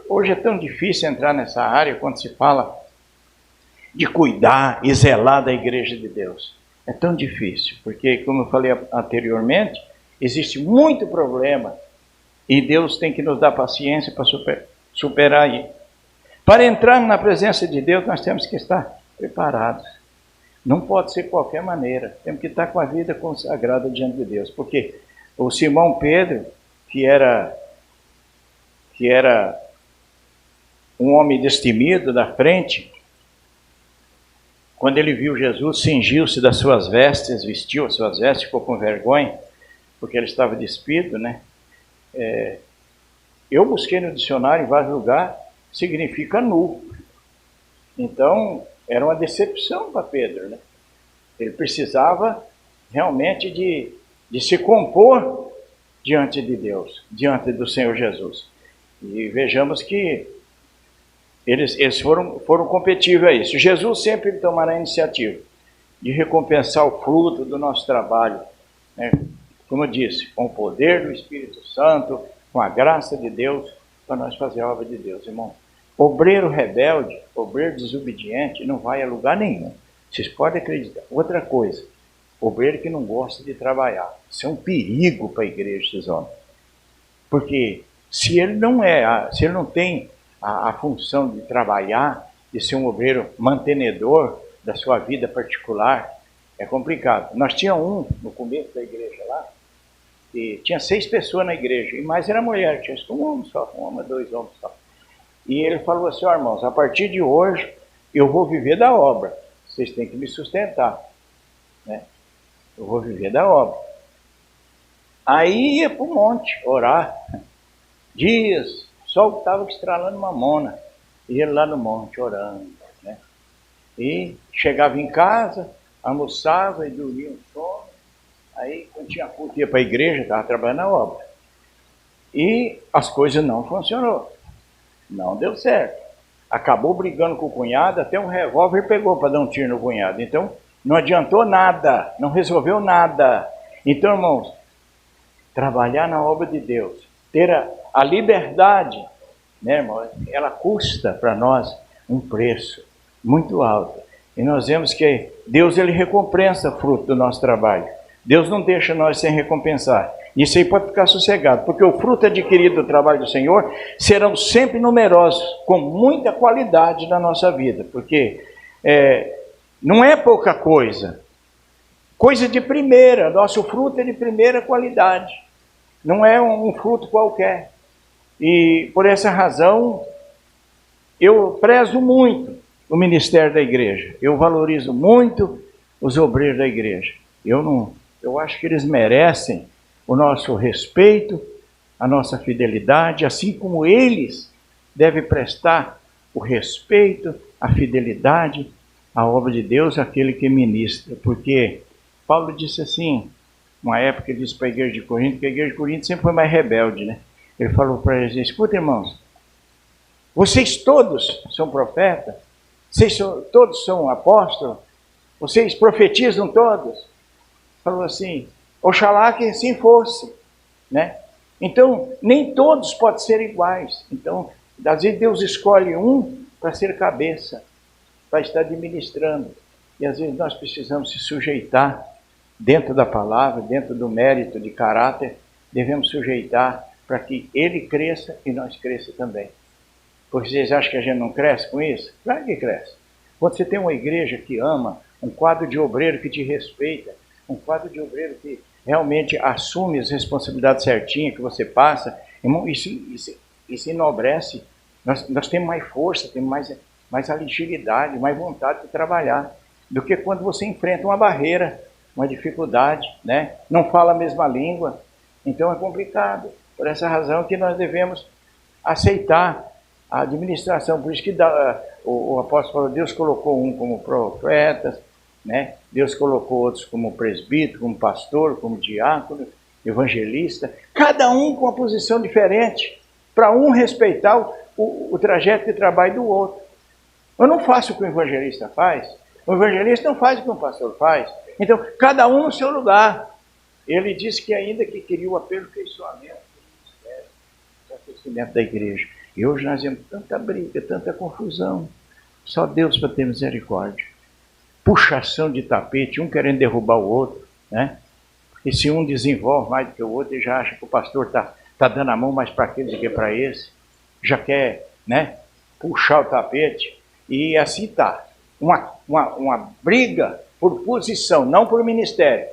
Hoje é tão difícil entrar nessa área quando se fala de cuidar e zelar da igreja de Deus. É tão difícil, porque, como eu falei anteriormente, existe muito problema e Deus tem que nos dar paciência para superar aí. Para entrar na presença de Deus, nós temos que estar preparados. Não pode ser de qualquer maneira. Temos que estar com a vida consagrada diante de Deus. Porque o Simão Pedro, que era um homem destemido da frente, quando ele viu Jesus, cingiu-se das suas vestes, vestiu as suas vestes, ficou com vergonha, porque ele estava despido, né? Eu busquei no dicionário em vários lugares, significa nu. Então, era uma decepção para Pedro, né? Ele precisava realmente de se compor diante de Deus, diante do Senhor Jesus. E vejamos que Eles foram competitivos a isso. Jesus sempre tomará a iniciativa de recompensar o fruto do nosso trabalho, né? Como eu disse, com o poder do Espírito Santo, com a graça de Deus, para nós fazer a obra de Deus, irmão. Obreiro rebelde, obreiro desobediente, não vai a lugar nenhum. Vocês podem acreditar. Outra coisa, obreiro que não gosta de trabalhar. Isso é um perigo para a igreja, esses homens. Porque se ele não tem a função de trabalhar, de ser um obreiro mantenedor da sua vida particular, é complicado. Nós tínhamos no começo da igreja lá, e tinha 6 pessoas na igreja, e mais era mulher, tinha um homem só, 2 homens só. E ele falou assim: ó, irmãos, a partir de hoje eu vou viver da obra, vocês têm que me sustentar, né? Eu vou viver da obra. Aí ia para o monte orar, dias, o sol estava estralando mamona, e ele lá no monte orando, né? E chegava em casa, almoçava e dormia um sono. Aí, quando tinha culto, ia para a igreja, estava trabalhando na obra. E as coisas não funcionou. Não deu certo. Acabou brigando com o cunhado, até um revólver pegou para dar um tiro no cunhado. Então, não adiantou nada, não resolveu nada. Então, irmãos, trabalhar na obra de Deus, ter a liberdade, né, irmão, ela custa para nós um preço muito alto. E nós vemos que Deus, ele recompensa o fruto do nosso trabalho. Deus não deixa nós sem recompensar. Isso aí pode ficar sossegado, porque o fruto adquirido do trabalho do Senhor serão sempre numerosos, com muita qualidade na nossa vida, porque não é pouca coisa. Coisa de primeira, nosso fruto é de primeira qualidade. Não é um fruto qualquer. E por essa razão, eu prezo muito o ministério da igreja. Eu valorizo muito os obreiros da igreja. Eu acho que eles merecem o nosso respeito, a nossa fidelidade, assim como eles devem prestar o respeito, a fidelidade à obra de Deus, àquele que ministra. Porque Paulo disse assim, uma época ele disse para a igreja de Corinto, que a igreja de Corinto sempre foi mais rebelde, né? Ele falou para eles: escuta, irmãos, vocês todos são profetas, todos são apóstolos, vocês profetizam todos. Falou assim: oxalá que assim fosse, né? Então, nem todos podem ser iguais. Então, às vezes Deus escolhe um para ser cabeça, para estar administrando. E às vezes nós precisamos se sujeitar dentro da palavra, dentro do mérito de caráter, devemos sujeitar para que ele cresça e nós cresça também. Porque vocês acham que a gente não cresce com isso? Claro que cresce. Quando você tem uma igreja que ama, um quadro de obreiro que te respeita, um quadro de obreiro que realmente assume as responsabilidades certinhas que você passa, irmão, isso enobrece. Nós temos mais força, temos mais agilidade, mais vontade de trabalhar, do que quando você enfrenta uma barreira, uma dificuldade, né? Não fala a mesma língua, então é complicado. Por essa razão que nós devemos aceitar a administração. Por isso que o apóstolo falou: Deus colocou um como profeta, né? Deus colocou outros como presbítero, como pastor, como diácono, evangelista, cada um com uma posição diferente, para um respeitar o trajeto de trabalho do outro. Eu não faço o que o evangelista faz, o evangelista não faz o que o pastor faz. Então, cada um no seu lugar. Ele disse que ainda que queria o aperfeiçoamento do ministério, o crescimento da igreja. E hoje nós vemos tanta briga, tanta confusão. Só Deus para ter misericórdia. Puxação de tapete, um querendo derrubar o outro, né? Porque se um desenvolve mais do que o outro, ele já acha que o pastor tá dando a mão mais para aquele do que para esse. Já quer, né, puxar o tapete. E assim está. Uma briga por posição, não por ministério.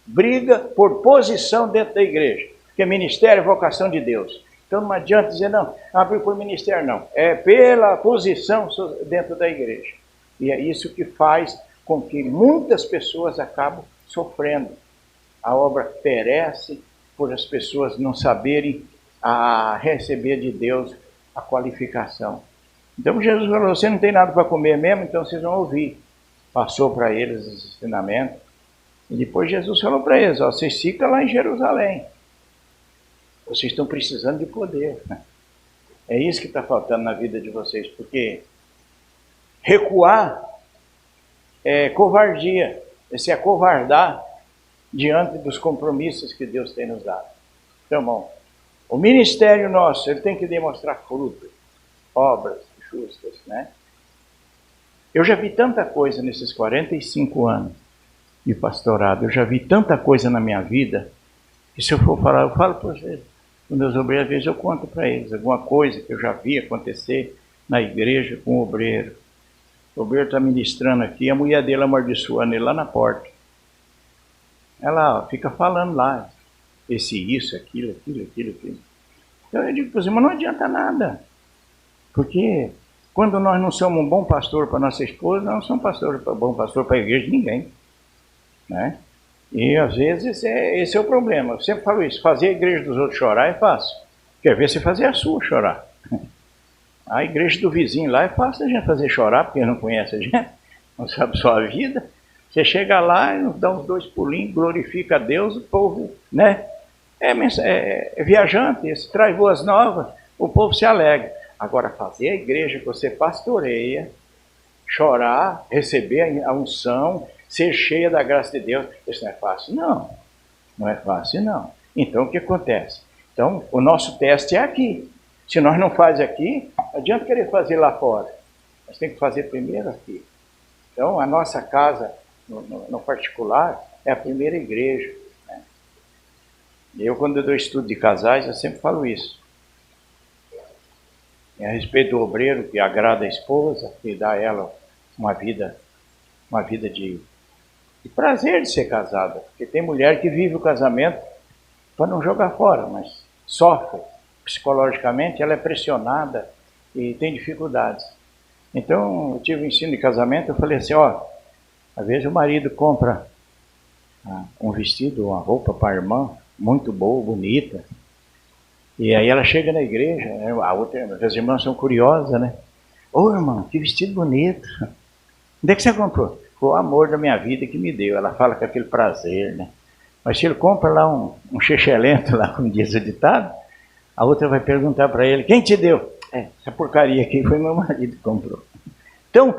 Briga por posição dentro da igreja. Porque ministério é vocação de Deus. Então não adianta dizer: não briga por ministério, não. É pela posição dentro da igreja. E é isso que faz com que muitas pessoas acabam sofrendo. A obra perece por as pessoas não saberem receber de Deus a qualificação. Então Jesus falou: você não tem nada para comer mesmo, então vocês vão ouvir. Passou para eles esse ensinamento. E depois Jesus falou para eles: ó, vocês ficam lá em Jerusalém. Vocês estão precisando de poder, né? É isso que está faltando na vida de vocês, porque recuar é covardia, é se acovardar diante dos compromissos que Deus tem nos dado. Então, irmão, o ministério nosso, ele tem que demonstrar fruto, obras justas, né? Eu já vi tanta coisa nesses 45 anos de pastorado, eu já vi tanta coisa na minha vida, que se eu for falar, eu falo para vocês, os meus obreiros, às vezes eu conto para eles alguma coisa que eu já vi acontecer na igreja com o obreiro. O obreiro está ministrando aqui, a mulher dele amaldiçoando ele lá na porta. Ela fica falando lá, isso, aquilo. Então eu digo para os irmãos, não adianta nada. Porque quando nós não somos um bom pastor para nossa esposa, nós não somos bom pastor para a igreja de ninguém. Né? E às vezes esse é o problema. Eu sempre falo isso, fazer a igreja dos outros chorar é fácil. Quer ver você fazer a sua chorar. A igreja do vizinho lá é fácil a gente fazer chorar, porque não conhece a gente, não sabe sua vida. Você chega lá e dá uns 2 pulinhos, glorifica a Deus, o povo, né? É viajante, se traz boas novas, o povo se alegra. Agora, fazer a igreja que você pastoreia, chorar, receber a unção, ser cheia da graça de Deus, isso não é fácil, não. Não é fácil, não. Então, o que acontece? Então, o nosso teste é aqui. Se nós não fazemos aqui, não adianta querer fazer lá fora. Nós temos que fazer primeiro aqui. Então, a nossa casa, no particular, é a primeira igreja. Né? Eu, quando eu dou estudo de casais, eu sempre falo isso. A respeito do obreiro que agrada a esposa, que dá a ela uma vida de prazer de ser casada. Porque tem mulher que vive o casamento para não jogar fora, mas sofre psicologicamente, ela é pressionada e tem dificuldades. Então, eu tive um ensino de casamento, eu falei assim, às vezes o marido compra um vestido, uma roupa para a irmã, muito boa, bonita, e aí ela chega na igreja, as irmãs são curiosas, né? Ô irmão, que vestido bonito. Onde é que você comprou? Foi o amor da minha vida que me deu. Ela fala com aquele prazer, né? Mas se ele compra lá um xexelento, lá como diz o ditado, a outra vai perguntar para ele, quem te deu? Essa porcaria aqui foi meu marido que comprou. Então,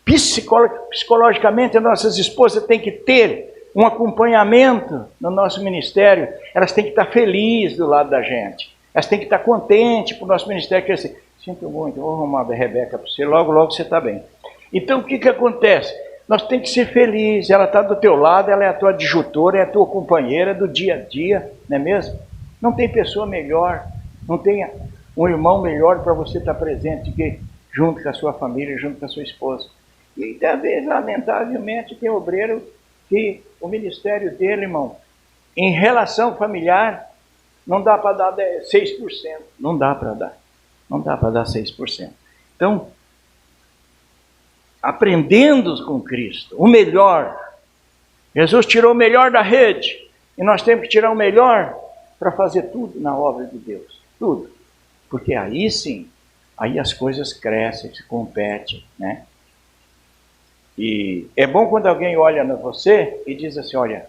psicologicamente, as nossas esposas têm que ter um acompanhamento no nosso ministério. Elas têm que estar felizes do lado da gente. Elas têm que estar contentes para o nosso ministério crescer. Sinto muito, vou arrumar a Rebeca para você, logo você está bem. Então, o que acontece? Nós temos que ser felizes, ela está do teu lado, ela é a tua adjutora, é a tua companheira do dia a dia, não é mesmo? Não tem pessoa melhor, não tem um irmão melhor para você estar presente que junto com a sua família, junto com a sua esposa. E, talvez, lamentavelmente, tem obreiro que o ministério dele, irmão, em relação familiar, não dá para dar 6%. Não dá para dar. Não dá para dar 6%. Então, aprendendo com Cristo, o melhor. Jesus tirou o melhor da rede. E nós temos que tirar o melhor para fazer tudo na obra de Deus. Tudo. Porque aí sim, aí as coisas crescem, se competem, né? E é bom quando alguém olha em você e diz assim, olha,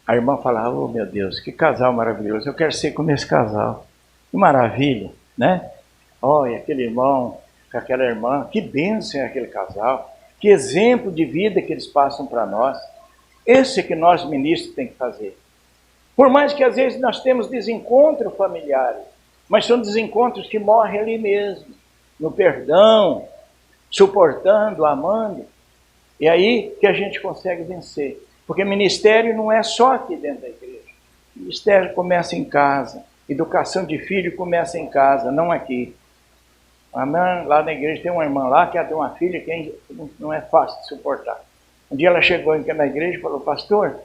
a irmã fala, oh meu Deus, que casal maravilhoso, eu quero ser como esse casal. Que maravilha, né? Olha, aquele irmão com aquela irmã, que bênção é aquele casal, que exemplo de vida que eles passam para nós. Esse é que nós ministros tem que fazer. Por mais que às vezes nós temos desencontros familiares, mas são desencontros que morrem ali mesmo, no perdão, suportando, amando. E aí que a gente consegue vencer. Porque ministério não é só aqui dentro da igreja. Ministério começa em casa. Educação de filho começa em casa, não aqui. Lá na igreja tem uma irmã lá que ela tem uma filha que não é fácil de suportar. Um dia ela chegou na igreja e falou, pastor,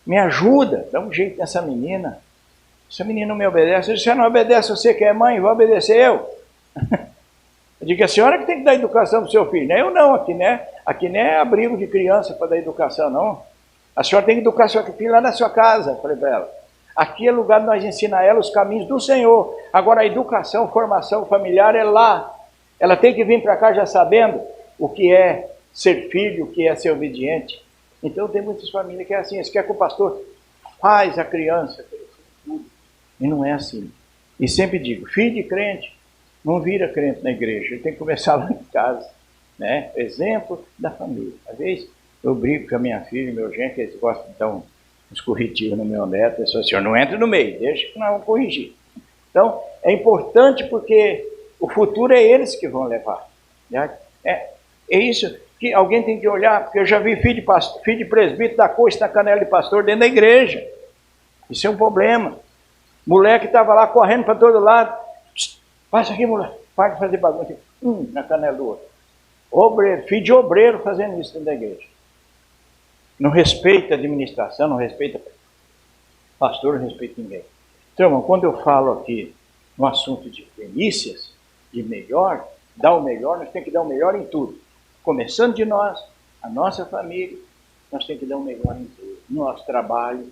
me ajuda, dá um jeito nessa menina. Essa menina não me obedece. Se você não obedece, você que é mãe, vai obedecer eu. Eu digo, a senhora que tem que dar educação para o seu filho. Eu não, aqui não é abrigo de criança para dar educação, não. A senhora tem que educar seu filho lá na sua casa, falei para ela. Aqui é lugar de nós ensinar ela os caminhos do Senhor. Agora a educação, formação familiar é lá. Ela tem que vir para cá já sabendo o que é ser filho, o que é ser obediente. Então tem muitas famílias que é assim, eles querem que o pastor faz a criança. E não é assim. E sempre digo, filho de crente não vira crente na igreja, ele tem que começar lá em casa, né? Exemplo da família. Às vezes eu brigo com a minha filha e meu genro, que eles gostam de dar uns corretivos no meu neto, eu sou assim, não entra no meio, deixa que nós vamos corrigir. Então, é importante porque o futuro é eles que vão levar. Né? É isso que alguém tem que olhar, porque eu já vi filho de presbítero dar coice na canela de pastor dentro da igreja. Isso é um problema. Moleque estava lá correndo para todo lado. Passa aqui, moleque. Para de fazer bagunça. Na canela do outro. Obreiro, filho de obreiro fazendo isso dentro da igreja. Não respeita a administração, não respeita pastor, não respeita ninguém. Então, irmão, quando eu falo aqui no assunto de primícias, de melhor, dar o melhor, nós temos que dar o melhor em tudo. Começando de nós, a nossa família, nós temos que dar o melhor em tudo. No nosso trabalho,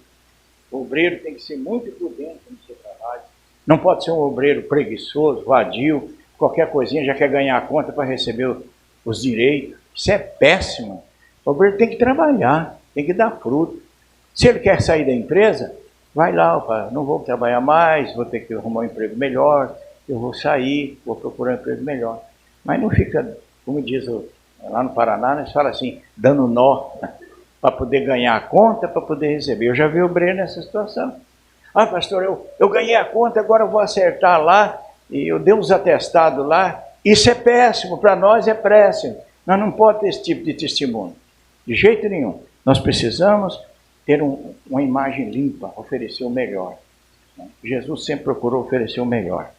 o obreiro tem que ser muito prudente no seu trabalho. Não pode ser um obreiro preguiçoso, vadio, qualquer coisinha já quer ganhar a conta para receber os direitos. Isso é péssimo. O obreiro tem que trabalhar, tem que dar fruto. Se ele quer sair da empresa, vai lá, opa, não vou trabalhar mais, vou ter que arrumar um emprego melhor, eu vou sair, vou procurar um emprego melhor. Mas não fica, como diz lá no Paraná, nós falamos assim, dando nó para poder ganhar a conta, para poder receber. Eu já vi o obreiro nessa situação. Ah, pastor, eu ganhei a conta, agora eu vou acertar lá, e eu dei uns atestados lá. Isso é péssimo, para nós é péssimo. Nós não podemos ter esse tipo de testemunho. De jeito nenhum. Nós precisamos ter uma imagem limpa, oferecer o melhor. Jesus sempre procurou oferecer o melhor.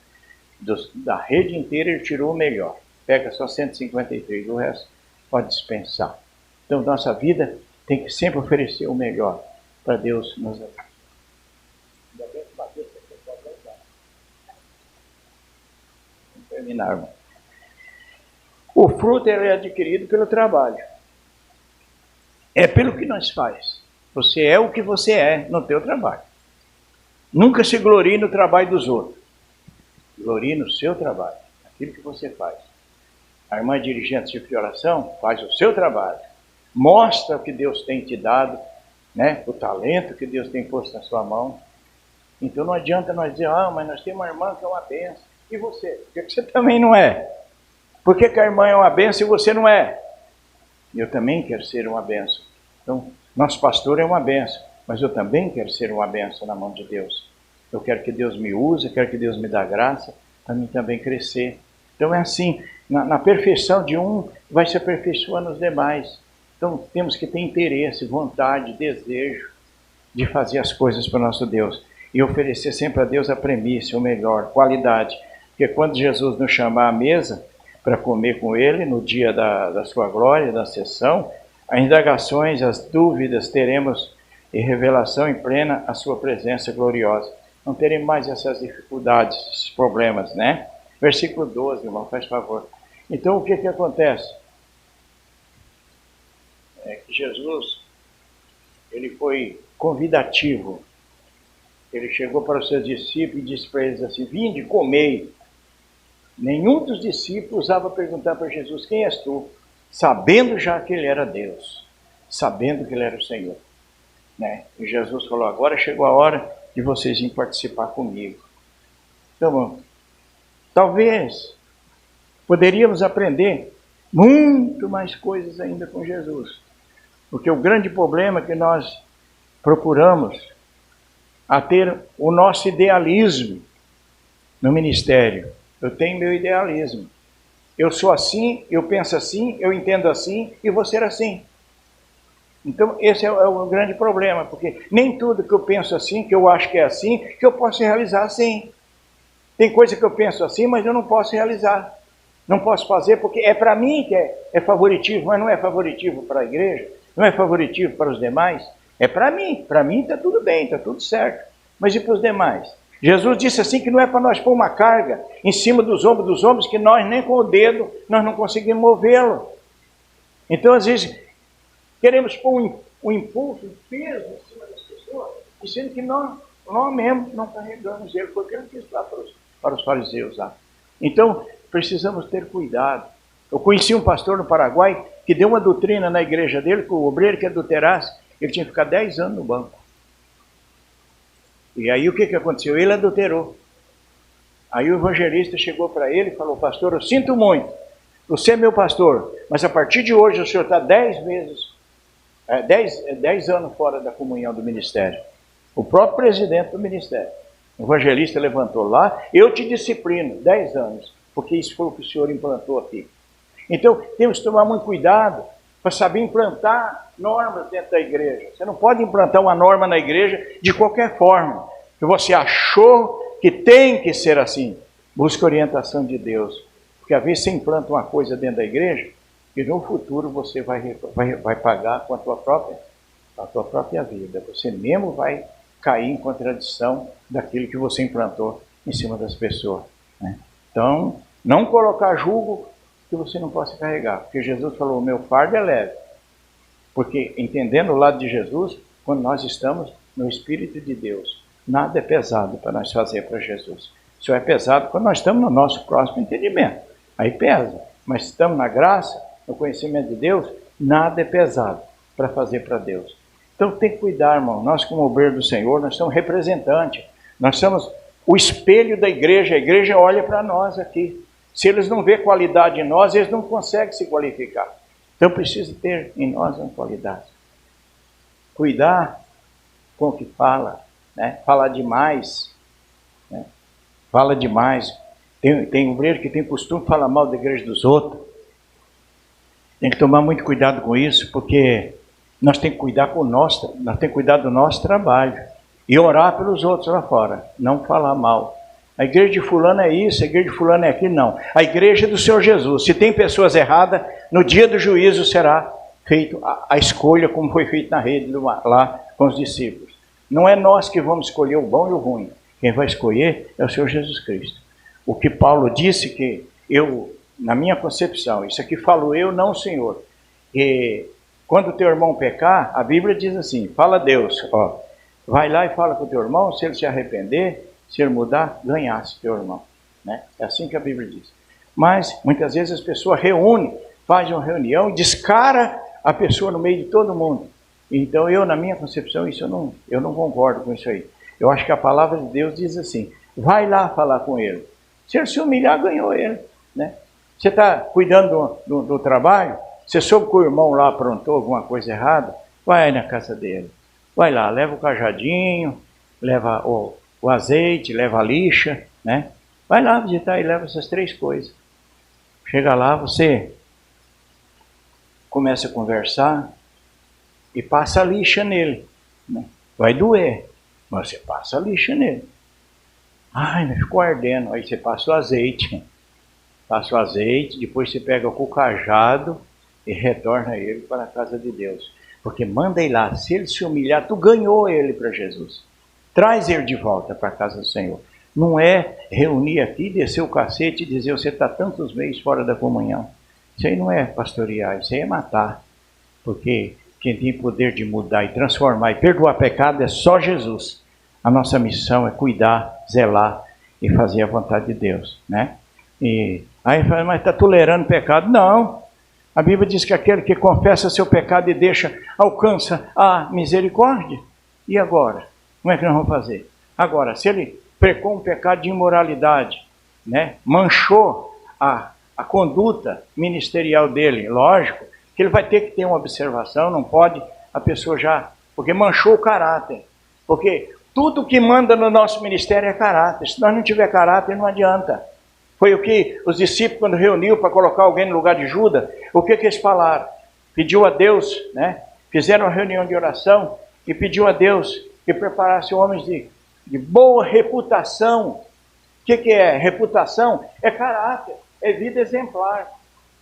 Da rede inteira ele tirou o melhor. Pega só 153, o resto pode dispensar. Então nossa vida tem que sempre oferecer o melhor para Deus nos ajudar. Vamos terminar, irmão. O fruto é adquirido pelo trabalho. É pelo que nós faz. Você é o que você é no teu trabalho. Nunca se glorie no trabalho dos outros. Glorie no seu trabalho, aquilo que você faz. A irmã dirigente de oração faz o seu trabalho. Mostra o que Deus tem te dado, né? O talento que Deus tem posto na sua mão. Então não adianta nós dizer, mas nós temos uma irmã que é uma bênção. E você? Por que você também não é? Por que a irmã é uma bênção e você não é? Eu também quero ser uma bênção. Então, nosso pastor é uma bênção, mas eu também quero ser uma bênção na mão de Deus. Eu quero que Deus me use, eu quero que Deus me dê graça, para mim também crescer. Então é assim, na perfeição de um, vai se aperfeiçoando os demais. Então temos que ter interesse, vontade, desejo de fazer as coisas para o nosso Deus. E oferecer sempre a Deus a premissa, o melhor, qualidade. Porque quando Jesus nos chamar à mesa para comer com Ele, no dia da sua glória, da sessão, as indagações, as dúvidas, teremos e revelação em plena a sua presença gloriosa. Não teremos mais essas dificuldades, esses problemas, né? Versículo 12, irmão, faz favor. Então, o que acontece? É que Jesus, ele foi convidativo. Ele chegou para os seus discípulos e disse para eles assim, vinde, comei. Nenhum dos discípulos ousava perguntar para Jesus, quem és tu? Sabendo já que ele era Deus, sabendo que ele era o Senhor. Né? E Jesus falou, agora chegou a hora de vocês irem participar comigo. Então, talvez poderíamos aprender muito mais coisas ainda com Jesus. Porque o grande problema é que nós procuramos a ter o nosso idealismo no ministério. Eu tenho meu idealismo. Eu sou assim, eu penso assim, eu entendo assim e vou ser assim. Então esse é o grande problema, porque nem tudo que eu penso assim, que eu acho que é assim, que eu posso realizar assim. Tem coisa que eu penso assim, mas eu não posso realizar. Não posso fazer porque é para mim que é favoritivo, mas não é favoritivo para a igreja, não é favoritivo para os demais. É para mim está tudo bem, está tudo certo. Mas e para os demais? Jesus disse assim que não é para nós pôr uma carga em cima dos ombros que nós nem com o dedo nós não conseguimos movê-lo. Então às vezes queremos pôr um impulso, um peso em cima das pessoas, sendo que nós mesmos não carregamos ele, porque ele quis lá para os fariseus lá. Então precisamos ter cuidado. Eu conheci um pastor no Paraguai que deu uma doutrina na igreja dele, que o obreiro que adulterasse, ele tinha que ficar 10 anos no banco. E aí o que aconteceu? Ele adulterou. Aí o evangelista chegou para ele e falou: pastor, eu sinto muito, você é meu pastor, mas a partir de hoje o senhor está 10 anos fora da comunhão do ministério. O próprio presidente do ministério. O evangelista levantou lá: eu te disciplino 10 anos, porque isso foi o que o senhor implantou aqui. Então temos que tomar muito cuidado para saber implantar normas dentro da igreja. Você não pode implantar uma norma na igreja de qualquer forma, que você achou que tem que ser assim. Busque orientação de Deus, porque às vezes você implanta uma coisa dentro da igreja e no futuro você vai pagar com a tua própria vida. Você mesmo vai cair em contradição daquilo que você implantou em cima das pessoas, né? Então, não colocar jugo que você não possa carregar, porque Jesus falou: o meu fardo é leve. Porque, entendendo o lado de Jesus, quando nós estamos no Espírito de Deus, nada é pesado para nós fazer para Jesus. Só é pesado quando nós estamos no nosso próximo entendimento. Aí pesa. Mas se estamos na graça, no conhecimento de Deus, nada é pesado para fazer para Deus. Então tem que cuidar, irmão. Nós, como obreiro do Senhor, nós somos representantes. Nós somos o espelho da igreja. A igreja olha para nós aqui. Se eles não vêem qualidade em nós, eles não conseguem se qualificar. Então precisa ter em nós uma qualidade. Cuidar com o que fala, né? Fala demais, né? Fala demais. Tem obreiro que tem costume de falar mal da igreja dos outros. Tem que tomar muito cuidado com isso, porque nós temos que cuidar nós temos que cuidar do nosso trabalho e orar pelos outros lá fora, não falar mal. A igreja de fulano é isso, a igreja de fulano é aquilo, não. A igreja é do Senhor Jesus. Se tem pessoas erradas, no dia do juízo será feita a escolha, como foi feito na rede lá com os discípulos. Não é nós que vamos escolher o bom e o ruim. Quem vai escolher é o Senhor Jesus Cristo. O que Paulo disse, que eu, na minha concepção, isso aqui falo eu, não o Senhor. E quando o teu irmão pecar, a Bíblia diz assim: fala a Deus, ó, vai lá e fala com o teu irmão, se ele se arrepender, se ele mudar, ganhasse teu irmão, né? É assim que a Bíblia diz. Mas muitas vezes as pessoas reúnem, fazem uma reunião e descara a pessoa no meio de todo mundo. Então eu, na minha concepção, eu não concordo com isso aí. Eu acho que a palavra de Deus diz assim: vai lá falar com ele. Se ele se humilhar, ganhou ele, né? Você está cuidando do trabalho, você soube que o irmão lá aprontou alguma coisa errada, vai aí na casa dele. Vai lá, leva o cajadinho, leva o azeite, leva a lixa, né? Vai lá visitar e leva essas 3 coisas. Chega lá, você começa a conversar e passa a lixa nele, né? Vai doer, mas você passa a lixa nele. Ai, mas ficou ardendo. Aí você passa o azeite. Passa o azeite, depois você pega o cajado e retorna ele para a casa de Deus. Porque manda ele lá, se ele se humilhar, tu ganhou ele para Jesus. Traz ele de volta para a casa do Senhor. Não é reunir aqui, descer o cacete e dizer: você está tantos meses fora da comunhão. Isso aí não é pastorear, isso aí é matar. Porque quem tem poder de mudar e transformar e perdoar pecado é só Jesus. A nossa missão é cuidar, zelar e fazer a vontade de Deus, né? E aí fala: mas está tolerando pecado? Não. A Bíblia diz que aquele que confessa seu pecado e deixa, alcança a misericórdia. E agora? Como é que nós vamos fazer? Agora, se ele pecou um pecado de imoralidade, né? Manchou a conduta ministerial dele, lógico que ele vai ter que ter uma observação, não pode a pessoa já, porque manchou o caráter. Porque tudo que manda no nosso ministério é caráter. Se nós não tiver caráter, não adianta. Foi o que os discípulos, quando reuniu para colocar alguém no lugar de Judas, o que eles falaram? Pediu a Deus, né? Fizeram uma reunião de oração e pediu a Deus que preparasse homens de boa reputação. O que é reputação? É caráter, é vida exemplar.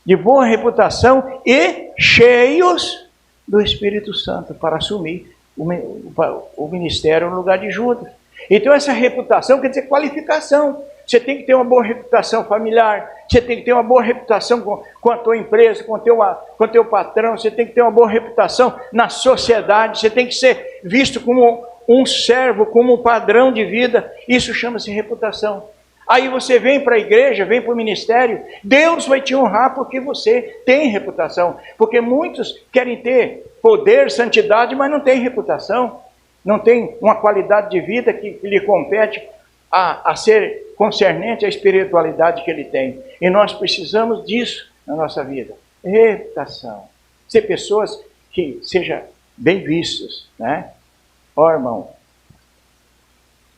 De boa reputação e cheios do Espírito Santo para assumir o ministério no lugar de Judas. Então essa reputação quer dizer qualificação. Você tem que ter uma boa reputação familiar, você tem que ter uma boa reputação com a tua empresa, com o teu patrão, você tem que ter uma boa reputação na sociedade, você tem que ser visto como um servo, como um padrão de vida. Isso chama-se reputação. Aí você vem para a igreja, vem para o ministério, Deus vai te honrar porque você tem reputação. Porque muitos querem ter poder, santidade, mas não tem reputação. Não tem uma qualidade de vida que lhe compete a ser concernente à espiritualidade que ele tem. E nós precisamos disso na nossa vida. Reputação. Ser pessoas que sejam bem vistas, né? Ó, irmão,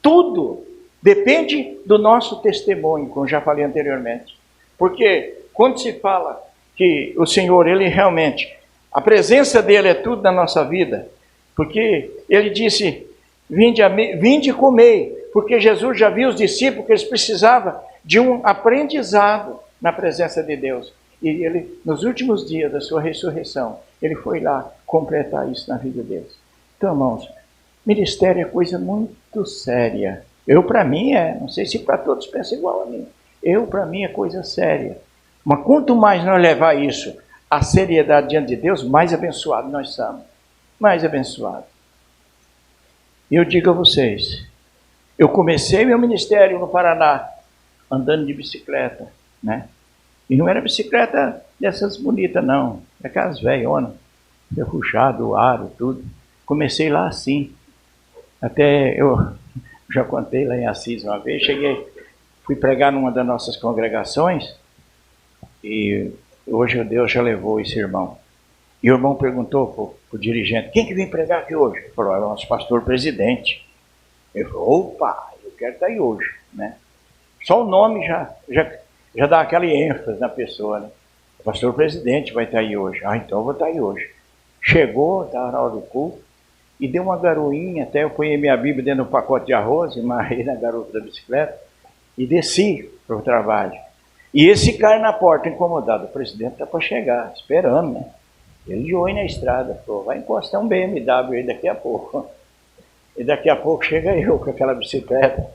tudo depende do nosso testemunho, como já falei anteriormente. Porque quando se fala que o Senhor, ele realmente, a presença dele é tudo na nossa vida, porque ele disse, vinde e comei, porque Jesus já viu os discípulos que eles precisavam de um aprendizado na presença de Deus. E ele, nos últimos dias da sua ressurreição, ele foi lá completar isso na vida deles. Então, irmãos, ministério é coisa muito séria. Para mim, não sei se para todos pensam igual a mim. Para mim, é coisa séria. Mas quanto mais nós levar isso à seriedade diante de Deus, mais abençoados nós somos. Mais abençoados. E eu digo a vocês, eu comecei meu ministério no Paraná, andando de bicicleta, né? E não era bicicleta dessas bonitas, não. É aquelas velhonas, ferrujado, aro, tudo. Comecei lá assim. Até eu já contei lá em Assis uma vez, fui pregar numa das nossas congregações, e hoje Deus já levou esse irmão. E o irmão perguntou para o dirigente, quem que vem pregar aqui hoje? Ele falou, é o nosso pastor presidente. Ele falou, opa, eu quero estar aí hoje, né? Só o nome já dá aquela ênfase na pessoa, né? O pastor presidente vai estar aí hoje. Ah, então eu vou estar aí hoje. Chegou, estava na hora do culto, e deu uma garoinha, até eu ponhei minha Bíblia dentro de um pacote de arroz, e amarrei na garupa da bicicleta, e desci para o trabalho. E esse cara na porta, incomodado, o presidente está para chegar, esperando, né? Ele de olho na estrada, falou, vai encostar um BMW aí daqui a pouco. E daqui a pouco chega eu com aquela bicicleta,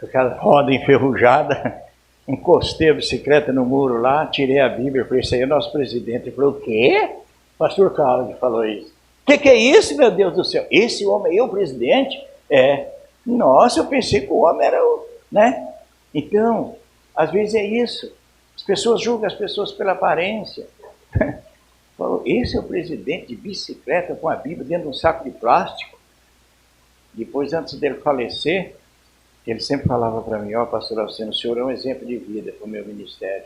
com aquela roda enferrujada, encostei a bicicleta no muro lá, tirei a Bíblia, falei, isso aí é o nosso presidente. Ele falou, o quê? O pastor Carlos falou isso. O que é isso, meu Deus do céu? Esse homem é o presidente? É. Nossa, eu pensei que o homem era o... né? Então, às vezes é isso. As pessoas julgam as pessoas pela aparência. Falou, esse é o presidente de bicicleta com a Bíblia dentro de um saco de plástico. Depois, antes dele falecer, ele sempre falava para mim, ó, pastor Alcino, o senhor é um exemplo de vida para o meu ministério.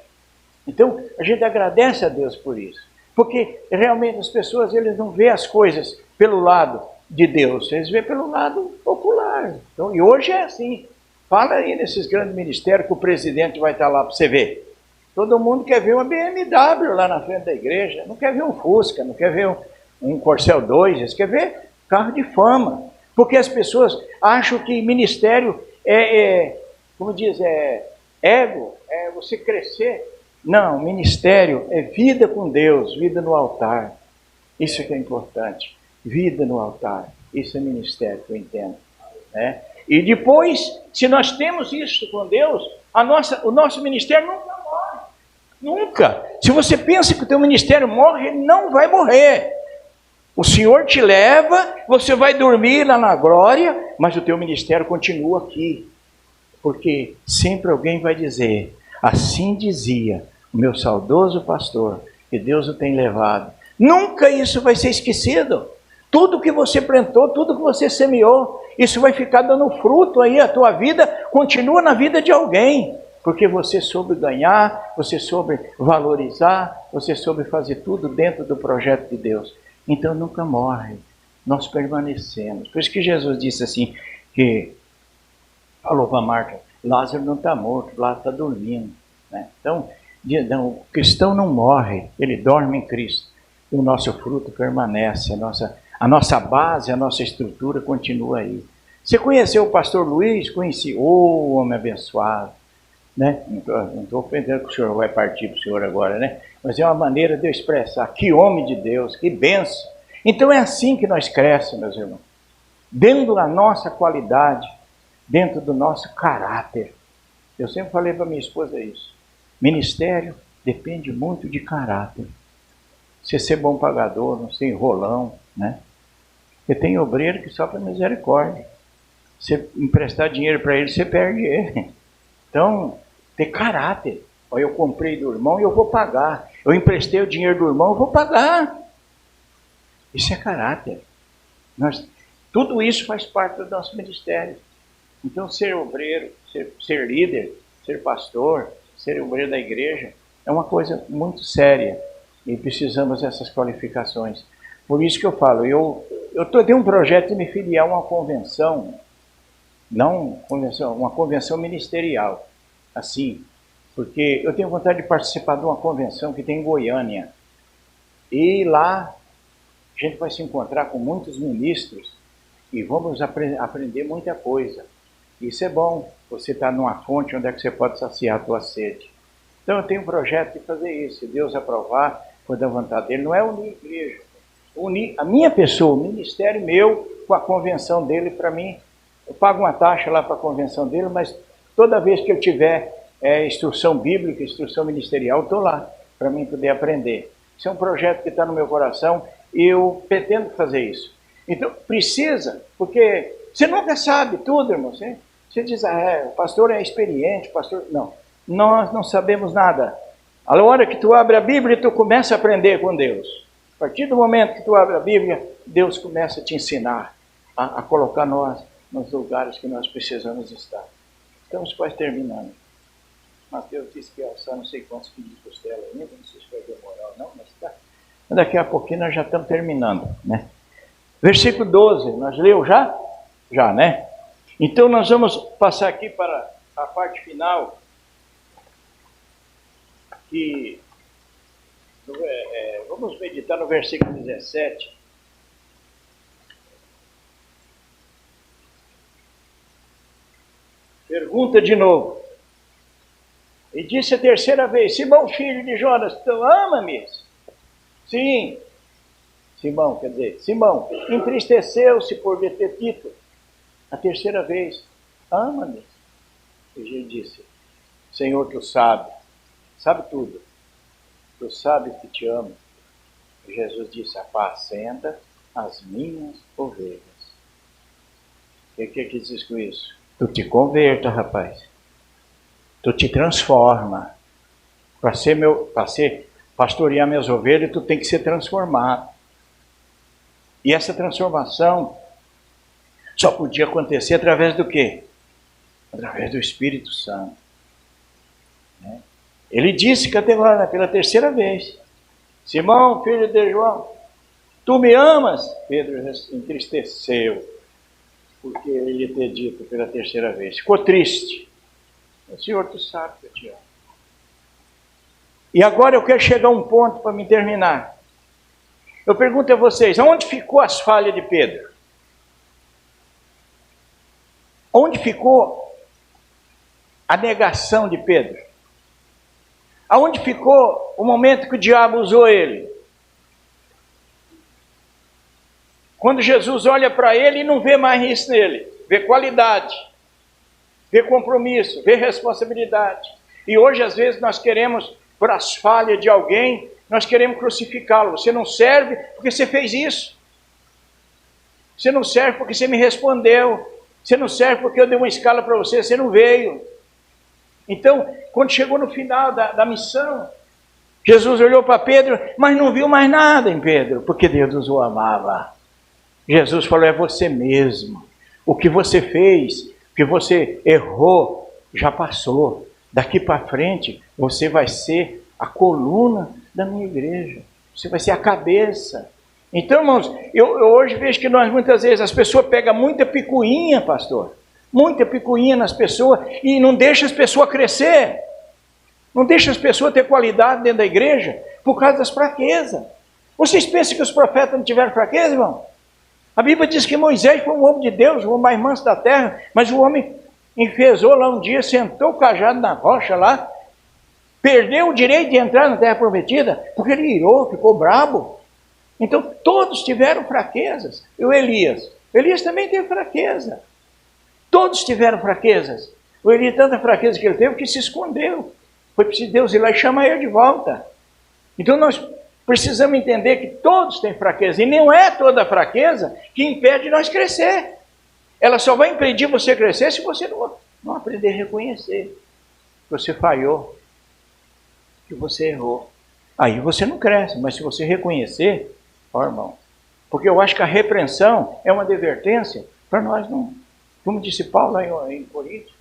Então, a gente agradece a Deus por isso. Porque realmente as pessoas, eles não veem as coisas pelo lado de Deus, eles veem pelo lado popular. Então, e hoje é assim. Fala aí nesses grandes ministérios que o presidente vai estar lá para você ver. Todo mundo quer ver uma BMW lá na frente da igreja, não quer ver um Fusca, não quer ver um Corcel 2, eles querem ver carro de fama. Porque as pessoas acham que ministério como diz, ego, é você crescer. Não, ministério é vida com Deus, vida no altar. Isso que é importante, vida no altar. Isso é ministério que eu entendo, né? E depois, se nós temos isso com Deus, o nosso ministério nunca morre. Nunca. Se você pensa que o teu ministério morre, ele não vai morrer. O Senhor te leva, você vai dormir lá na glória, mas o teu ministério continua aqui. Porque sempre alguém vai dizer, assim dizia o meu saudoso pastor, que Deus o tem levado. Nunca isso vai ser esquecido. Tudo que você plantou, tudo que você semeou, isso vai ficar dando fruto aí, a tua vida continua na vida de alguém. Porque você soube ganhar, você soube valorizar, você soube fazer tudo dentro do projeto de Deus. Então nunca morre, nós permanecemos. Por isso que Jesus disse assim, que falou para Marta, Lázaro não está morto, Lázaro está dormindo, né? Então, o cristão não morre, ele dorme em Cristo. E o nosso fruto permanece, a nossa base, a nossa estrutura continua aí. Você conheceu o pastor Luiz? Conheci, homem abençoado, né? Não estou pensando que o senhor vai partir para o senhor agora, né? Mas é uma maneira de eu expressar, que homem de Deus, que bênção. Então é assim que nós crescemos, meus irmãos. Dentro da nossa qualidade, dentro do nosso caráter. Eu sempre falei para minha esposa isso. Ministério depende muito de caráter. Você ser bom pagador, não ser enrolão, né? Porque tem obreiro que sofre misericórdia. Você emprestar dinheiro para ele, você perde ele. Então, ter caráter. Olha, eu comprei do irmão e eu vou pagar. Eu emprestei o dinheiro do irmão, eu vou pagar. Isso é caráter. Tudo isso faz parte do nosso ministério. Então, ser obreiro, ser líder, ser pastor, ser obreiro da igreja, é uma coisa muito séria e precisamos dessas qualificações. Por isso que eu falo, eu tenho um projeto de me filiar a uma convenção, não convenção, uma convenção ministerial, assim, porque eu tenho vontade de participar de uma convenção que tem em Goiânia. E lá a gente vai se encontrar com muitos ministros e vamos aprender muita coisa. Isso é bom, você está numa fonte onde é que você pode saciar a tua sede. Então eu tenho um projeto de fazer isso, se Deus aprovar, for da vontade dele, não é unir a igreja, unir a minha pessoa, o ministério meu, com a convenção dele. Para mim, eu pago uma taxa lá para a convenção dele, mas toda vez que eu tiver instrução bíblica, instrução ministerial, estou lá, para mim poder aprender. Isso é um projeto que está no meu coração e eu pretendo fazer isso. Então, precisa, porque você nunca sabe tudo, irmão. Você diz, o pastor é experiente, o pastor... Não, nós não sabemos nada. A hora que tu abre a Bíblia, tu começa a aprender com Deus. A partir do momento que tu abre a Bíblia, Deus começa a te ensinar a colocar nós nos lugares que nós precisamos estar. Estamos quase terminando. Mateus disse que ia alçar não sei quantos quilos de costela ainda, não sei se vai demorar ou não, mas tá. Daqui a pouquinho nós já estamos terminando, né? Versículo 12, nós leu já? Já, né? Então nós vamos passar aqui para a parte final, que vamos meditar no versículo 17. Pergunta de novo. E disse a terceira vez, Simão, filho de Jonas, tu ama-me? Sim. Simão, quer dizer, Simão, entristeceu-se por ver ter Tito. A terceira vez, ama-me? E ele disse, Senhor, tu sabe tudo. Tu sabes que te amo. E Jesus disse, apacenta as minhas ovelhas. O que diz com isso? Tu te converta, rapaz. Tu te transforma. Para pastorear minhas ovelhas, tu tem que ser transformado. E essa transformação só podia acontecer através do quê? Através do Espírito Santo. Né? Ele disse categoricamente pela terceira vez, Simão, filho de João, tu me amas? Pedro entristeceu, porque ele lhe ter dito pela terceira vez. Ficou triste. Senhor, tu sabe que eu te amo. E agora eu quero chegar a um ponto para me terminar. Eu pergunto a vocês, aonde ficou as falhas de Pedro? Onde ficou a negação de Pedro? Aonde ficou o momento que o diabo usou ele? Quando Jesus olha para ele e não vê mais isso nele, vê qualidade, vê compromisso, vê responsabilidade. E hoje, às vezes, nós queremos, por as falhas de alguém, nós queremos crucificá-lo. Você não serve porque você fez isso. Você não serve porque você me respondeu. Você não serve porque eu dei uma escala para você, você não veio. Então, quando chegou no final da missão, Jesus olhou para Pedro, mas não viu mais nada em Pedro, porque Deus o amava. Jesus falou, é você mesmo. O que você fez, o que você errou, já passou. Daqui para frente, você vai ser a coluna da minha igreja. Você vai ser a cabeça. Então, irmãos, eu hoje vejo que nós muitas vezes, as pessoas pegam muita picuinha, pastor. Muita picuinha nas pessoas e não deixa as pessoas crescer. Não deixa as pessoas ter qualidade dentro da igreja por causa das fraquezas. Vocês pensam que os profetas não tiveram fraqueza, irmão? A Bíblia diz que Moisés foi um homem de Deus, o homem mais manso da terra, mas o homem enfezou lá um dia, sentou o cajado na rocha lá, perdeu o direito de entrar na terra prometida, porque ele irou, ficou brabo. Então todos tiveram fraquezas. E o Elias também teve fraqueza. Todos tiveram fraquezas. O Elias, tanta fraqueza que ele teve, que se escondeu. Foi preciso Deus ir lá e chamar ele de volta. Então nós precisamos entender que todos têm fraqueza. E não é toda fraqueza que impede nós crescer. Ela só vai impedir você crescer se você não aprender a reconhecer que você falhou, que você errou. Aí você não cresce, mas se você reconhecer, ó irmão, porque eu acho que a repreensão é uma advertência para nós Como disse Paulo lá em Coríntios,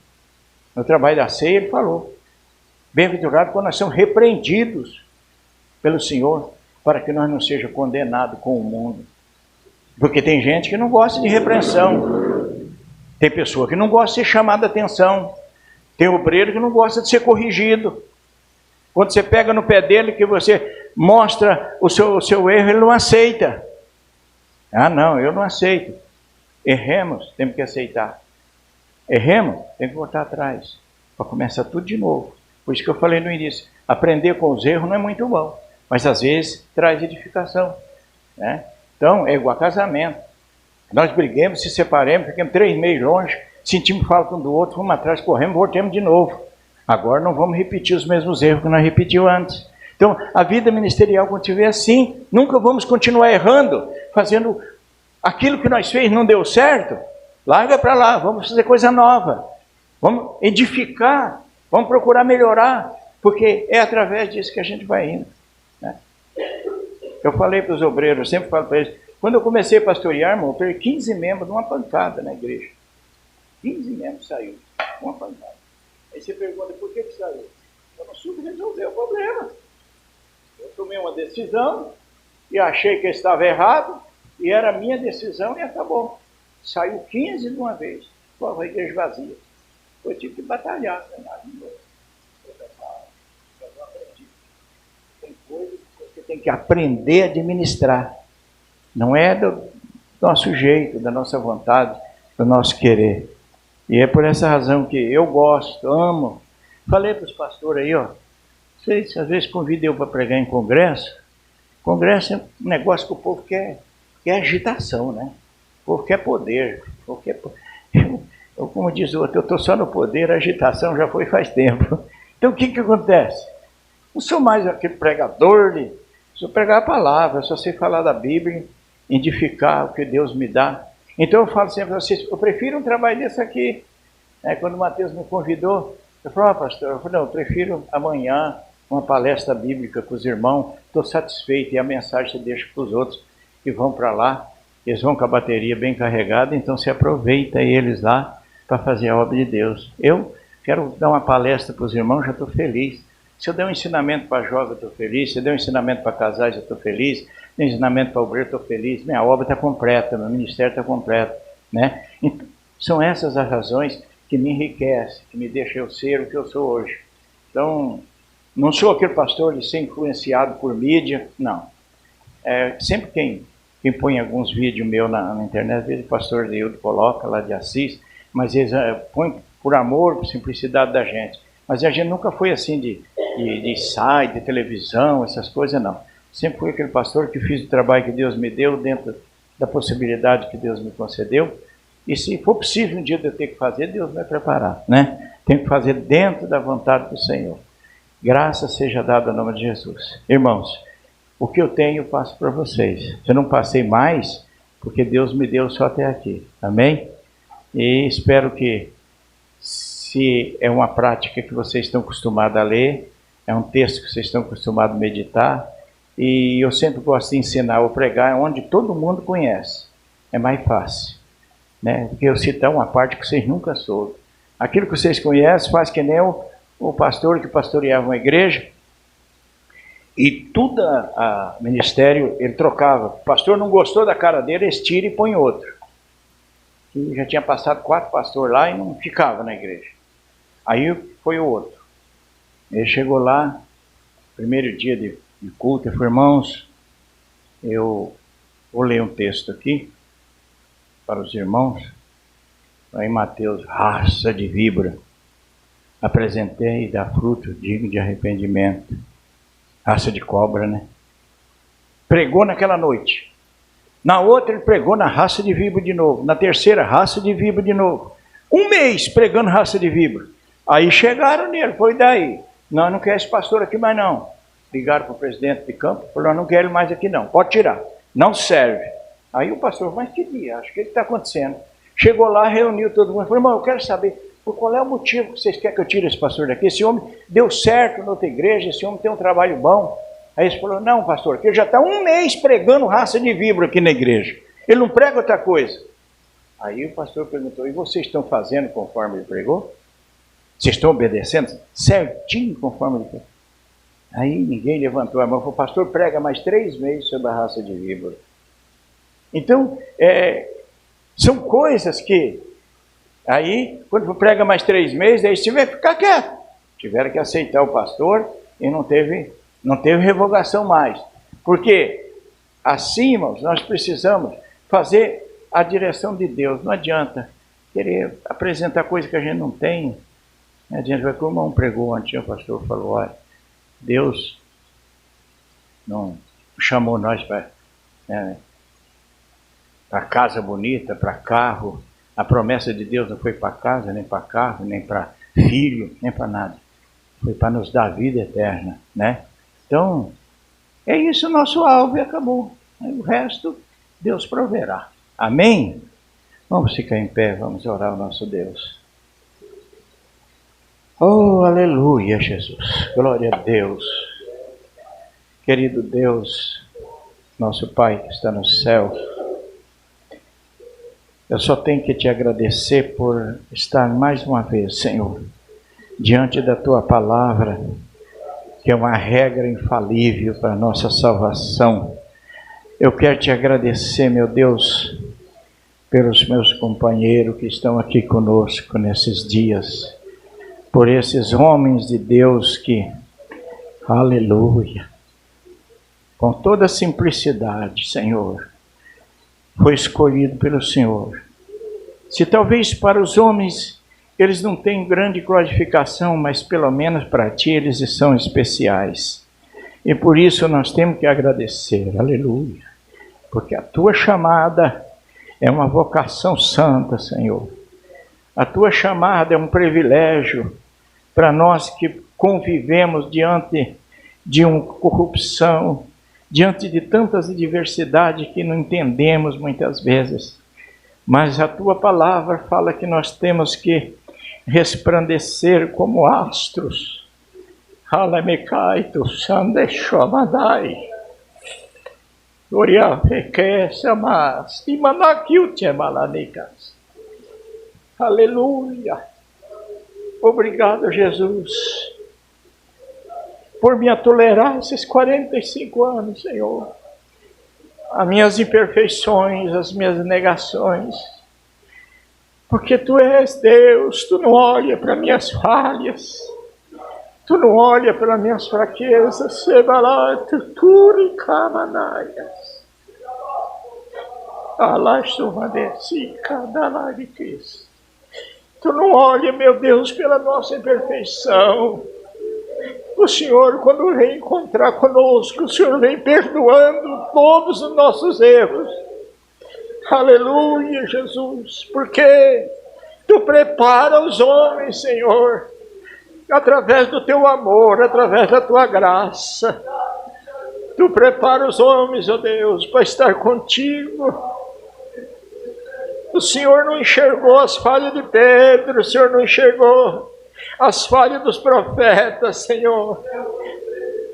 no trabalho da ceia, ele falou: bem-aventurado quando nós somos repreendidos pelo Senhor, para que nós não sejamos condenados com o mundo. Porque tem gente que não gosta de repreensão, tem pessoa que não gosta de ser chamada a atenção, tem obreiro que não gosta de ser corrigido. Quando você pega no pé dele, que você mostra o seu erro, ele não aceita. Ah, não, eu não aceito. Erremos, temos que aceitar. Erremos, tem que voltar atrás, para começar tudo de novo. Por isso que eu falei no início, aprender com os erros não é muito bom, mas às vezes traz edificação, né? Então, é igual a casamento. Nós briguemos, se separemos, ficamos 3 meses longe, sentimos falta um do outro, fomos atrás, corremos, voltemos de novo. Agora não vamos repetir os mesmos erros que nós repetimos antes. Então, a vida ministerial, quando estiver assim, nunca vamos continuar errando, fazendo aquilo que nós fez não deu certo. Larga para lá, vamos fazer coisa nova. Vamos edificar, vamos procurar melhorar, porque é através disso que a gente vai indo, né? Eu falei para os obreiros, eu sempre falo para eles, quando eu comecei a pastorear, irmão, eu perdi 15 membros numa pancada na igreja. 15 membros saiu, uma pancada. Aí você pergunta, por que saiu? Eu não soube resolver o problema. Eu tomei uma decisão e achei que eu estava errado, e era a minha decisão e acabou. Saiu 15 de uma vez, a igreja vazia. Eu tive que batalhar, de novo. Tem coisas que você tem que aprender a administrar. Não é do nosso jeito, da nossa vontade, do nosso querer. E é por essa razão que eu gosto, amo. Falei para os pastores aí, ó. Vocês às vezes convidam eu para pregar em congresso. Congresso é um negócio que o povo quer agitação, né? O povo quer poder. O povo quer... Eu, como diz o outro, eu estou só no poder, a agitação já foi faz tempo. Então o que acontece? Não sou mais aquele pregador, sou pregar a palavra, só sei falar da Bíblia, edificar o que Deus me dá. Então eu falo sempre para vocês, eu prefiro um trabalho desse aqui. Quando o Mateus me convidou, eu falei, pastor, eu falei, não, eu prefiro amanhã uma palestra bíblica com os irmãos, estou satisfeito, e a mensagem você deixa para os outros que vão para lá, eles vão com a bateria bem carregada, então você aproveita eles lá para fazer a obra de Deus. Eu quero dar uma palestra para os irmãos, já estou feliz. Se eu der um ensinamento para jovens, eu estou feliz. Se eu der um ensinamento para casais, eu estou feliz. Se eu der um ensinamento para obreiro, eu estou feliz. Minha obra está completa, meu ministério está completo, né? Então, são essas as razões que me enriquecem, que me deixam eu ser o que eu sou hoje. Então, não sou aquele pastor de ser influenciado por mídia, não. Sempre quem põe alguns vídeos meus na internet, às vezes o pastor Deildo coloca lá de Assis, mas eles põem por amor, por simplicidade da gente. Mas a gente nunca foi assim de site, de televisão, essas coisas, não. Sempre fui aquele pastor que fiz o trabalho que Deus me deu, dentro da possibilidade que Deus me concedeu. E se for possível um dia eu ter que fazer, Deus vai preparar, né? Tem que fazer dentro da vontade do Senhor. Graças seja dada ao nome de Jesus. Irmãos, o que eu tenho eu passo para vocês. Eu não passei mais, porque Deus me deu só até aqui. Amém? E espero que, se é uma prática que vocês estão acostumados a ler, é um texto que vocês estão acostumados a meditar, e eu sempre gosto de ensinar ou pregar onde todo mundo conhece. É mais fácil, né? Porque eu citar uma parte que vocês nunca soube. Aquilo que vocês conhecem faz que nem o pastor que pastoreava uma igreja, e tudo a ministério ele trocava. O pastor não gostou da cara dele, eles tiram e põe outro. E já tinha passado 4 pastores lá e não ficava na igreja. Aí foi o outro. Ele chegou lá, primeiro dia de culto, ele falou, irmãos, eu vou ler um texto aqui para os irmãos. Aí Mateus, raça de víbora, apresentei e dá fruto digno de arrependimento. Raça de cobra, né? Pregou naquela noite. Na outra ele pregou na raça de víbora de novo. Na terceira, raça de víbora de novo. 1 mês pregando raça de víbora. Aí chegaram nele, foi daí. Nós não queremos esse pastor aqui mais não. Ligaram para o presidente de campo, falou, nós não queremos mais aqui não, pode tirar. Não serve. Aí o pastor, mas que dia? Acho que está acontecendo. Chegou lá, reuniu todo mundo, falou, irmão, eu quero saber por qual é o motivo que vocês querem que eu tire esse pastor daqui. Esse homem deu certo na outra igreja, esse homem tem um trabalho bom. Aí ele falou, não pastor, que ele já está 1 mês pregando raça de víbora aqui na igreja. Ele não prega outra coisa. Aí o pastor perguntou, e vocês estão fazendo conforme ele pregou? Vocês estão obedecendo certinho conforme ele pregou? Aí ninguém levantou a mão e falou, pastor, prega mais 3 meses sobre a raça de víbora. Então, são coisas que, aí, quando prega mais 3 meses, aí você vai ficar quieto. Tiveram que aceitar o pastor e não teve revogação mais. Porque, assim, irmãos, nós precisamos fazer a direção de Deus. Não adianta querer apresentar coisa que a gente não tem. A gente vai, como um pregou ontem, o pastor falou, olha, Deus não chamou nós para casa bonita, para carro. A promessa de Deus não foi para casa, nem para carro, nem para filho, nem para nada. Foi para nos dar vida eterna, né? Então, é isso o nosso alvo e acabou. Aí o resto, Deus proverá. Amém? Vamos ficar em pé, vamos orar ao nosso Deus. Oh, aleluia, Jesus. Glória a Deus. Querido Deus, nosso Pai que está no céu, eu só tenho que te agradecer por estar mais uma vez, Senhor, diante da Tua palavra, que é uma regra infalível para a nossa salvação. Eu quero te agradecer, meu Deus, pelos meus companheiros que estão aqui conosco nesses dias, por esses homens de Deus que, aleluia, com toda simplicidade, Senhor, foi escolhido pelo Senhor. Se talvez para os homens eles não têm grande qualificação, mas pelo menos para Ti eles são especiais. E por isso nós temos que agradecer, aleluia, porque a Tua chamada é uma vocação santa, Senhor. A Tua chamada é um privilégio para nós que convivemos diante de uma corrupção, diante de tantas adversidades que não entendemos muitas vezes. Mas a Tua palavra fala que nós temos que resplandecer como astros. Halamekaito sandeshomadai. Gloria pequesa mas imanakiute malanikas. Aleluia. Obrigado, Jesus, por me tolerar esses 45 anos, Senhor. As minhas imperfeições, as minhas negações. Porque Tu és Deus, Tu não olha para minhas falhas. Tu não olha para minhas fraquezas. Sebalaturi kamanaias. Alastuvadesica dalariquis. Tu não olha, meu Deus, pela nossa imperfeição. O Senhor, quando vem encontrar conosco, o Senhor vem perdoando todos os nossos erros. Aleluia, Jesus, porque Tu prepara os homens, Senhor, através do Teu amor, através da Tua graça. Tu prepara os homens, ó Deus, para estar contigo. O Senhor não enxergou as falhas de Pedro, o Senhor não enxergou as falhas dos profetas, Senhor.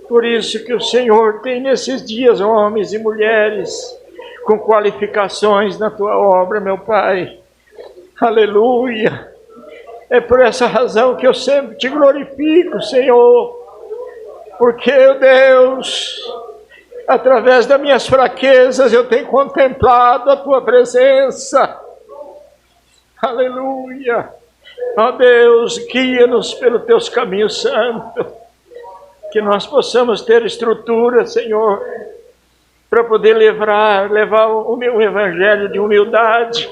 Por isso que o Senhor tem nesses dias homens e mulheres com qualificações na Tua obra, meu Pai. Aleluia. É por essa razão que eu sempre Te glorifico, Senhor. Porque, Deus, através das minhas fraquezas eu tenho contemplado a Tua presença. Aleluia. Ó Deus, guia-nos pelos Teus caminhos santos. Que nós possamos ter estrutura, Senhor, para poder levar o meu evangelho de humildade,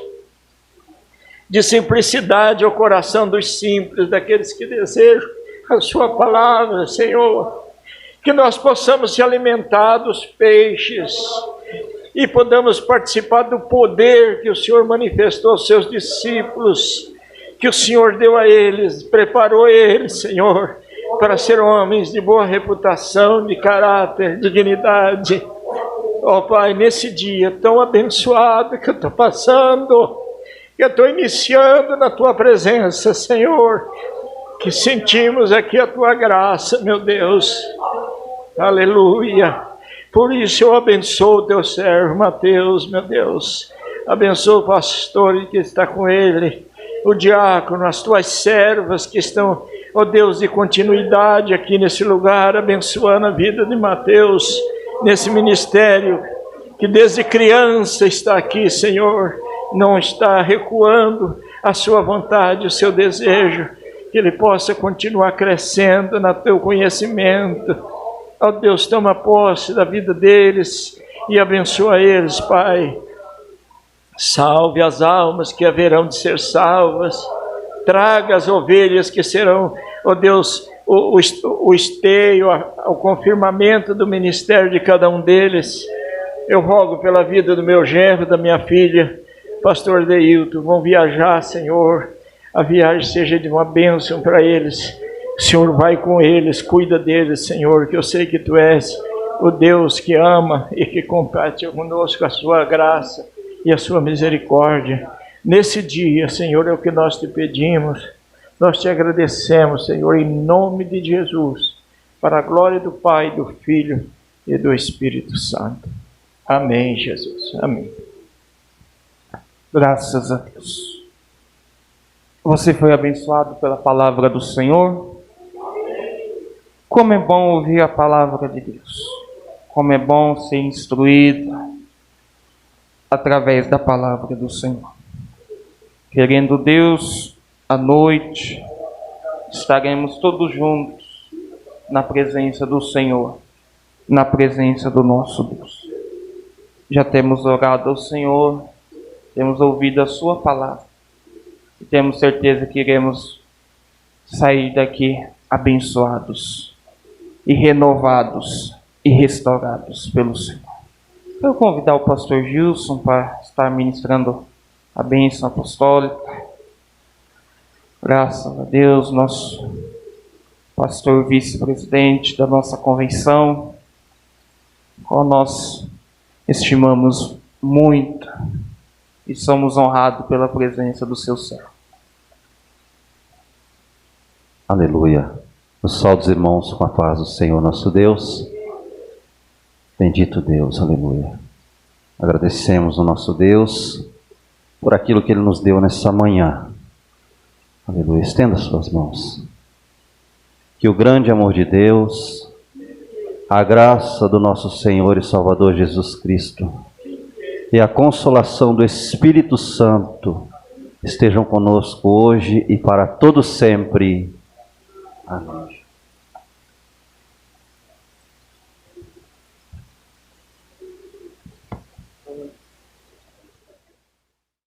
de simplicidade ao coração dos simples, daqueles que desejam a Sua palavra, Senhor. Que nós possamos se alimentar dos peixes e podamos participar do poder que o Senhor manifestou aos Seus discípulos, que o Senhor deu a eles, preparou eles, Senhor, para ser homens de boa reputação, de caráter, de dignidade. Ó Pai, nesse dia tão abençoado que eu estou passando, que eu estou iniciando na Tua presença, Senhor, que sentimos aqui a Tua graça, meu Deus. Aleluia. Por isso eu abençoo o Teu servo Mateus, meu Deus. Abençoa o pastor que está com ele, o diácono, as tuas servas que estão, ó Deus, de continuidade aqui nesse lugar, abençoando a vida de Mateus, nesse ministério, que desde criança está aqui, Senhor, não está recuando a sua vontade, o seu desejo, que ele possa continuar crescendo no teu conhecimento. Ó Deus, toma posse da vida deles e abençoa eles, Pai. Salve as almas que haverão de ser salvas, traga as ovelhas que serão, ó Deus, o esteio, o confirmamento do ministério de cada um deles. Eu rogo pela vida do meu genro, da minha filha, pastor Deilton, vão viajar, Senhor, a viagem seja de uma bênção para eles. O Senhor vai com eles, cuida deles, Senhor, que eu sei que Tu és o Deus que ama e que comparte conosco a Sua graça e a Sua misericórdia. Nesse dia, Senhor, é o que nós Te pedimos. Nós Te agradecemos, Senhor, em nome de Jesus, para a glória do Pai, do Filho e do Espírito Santo. Amém, Jesus. Amém. Graças a Deus. Você foi abençoado pela palavra do Senhor? Como é bom ouvir a palavra de Deus. Como é bom ser instruído através da palavra do Senhor. Querendo Deus, à noite, estaremos todos juntos na presença do Senhor, na presença do nosso Deus. Já temos orado ao Senhor, temos ouvido a Sua palavra e temos certeza que iremos sair daqui abençoados e renovados e restaurados pelo Senhor. Eu vou convidar o pastor Gilson para estar ministrando a bênção apostólica. Graças a Deus, nosso pastor vice-presidente da nossa convenção, qual nós estimamos muito e somos honrados pela presença do seu servo. Aleluia. Eu saúdo os irmãos com a paz do Senhor nosso Deus. Bendito Deus, aleluia. Agradecemos o nosso Deus por aquilo que Ele nos deu nessa manhã. Aleluia. Estenda suas mãos. Que o grande amor de Deus, a graça do nosso Senhor e Salvador Jesus Cristo e a consolação do Espírito Santo estejam conosco hoje e para todo sempre. Amém.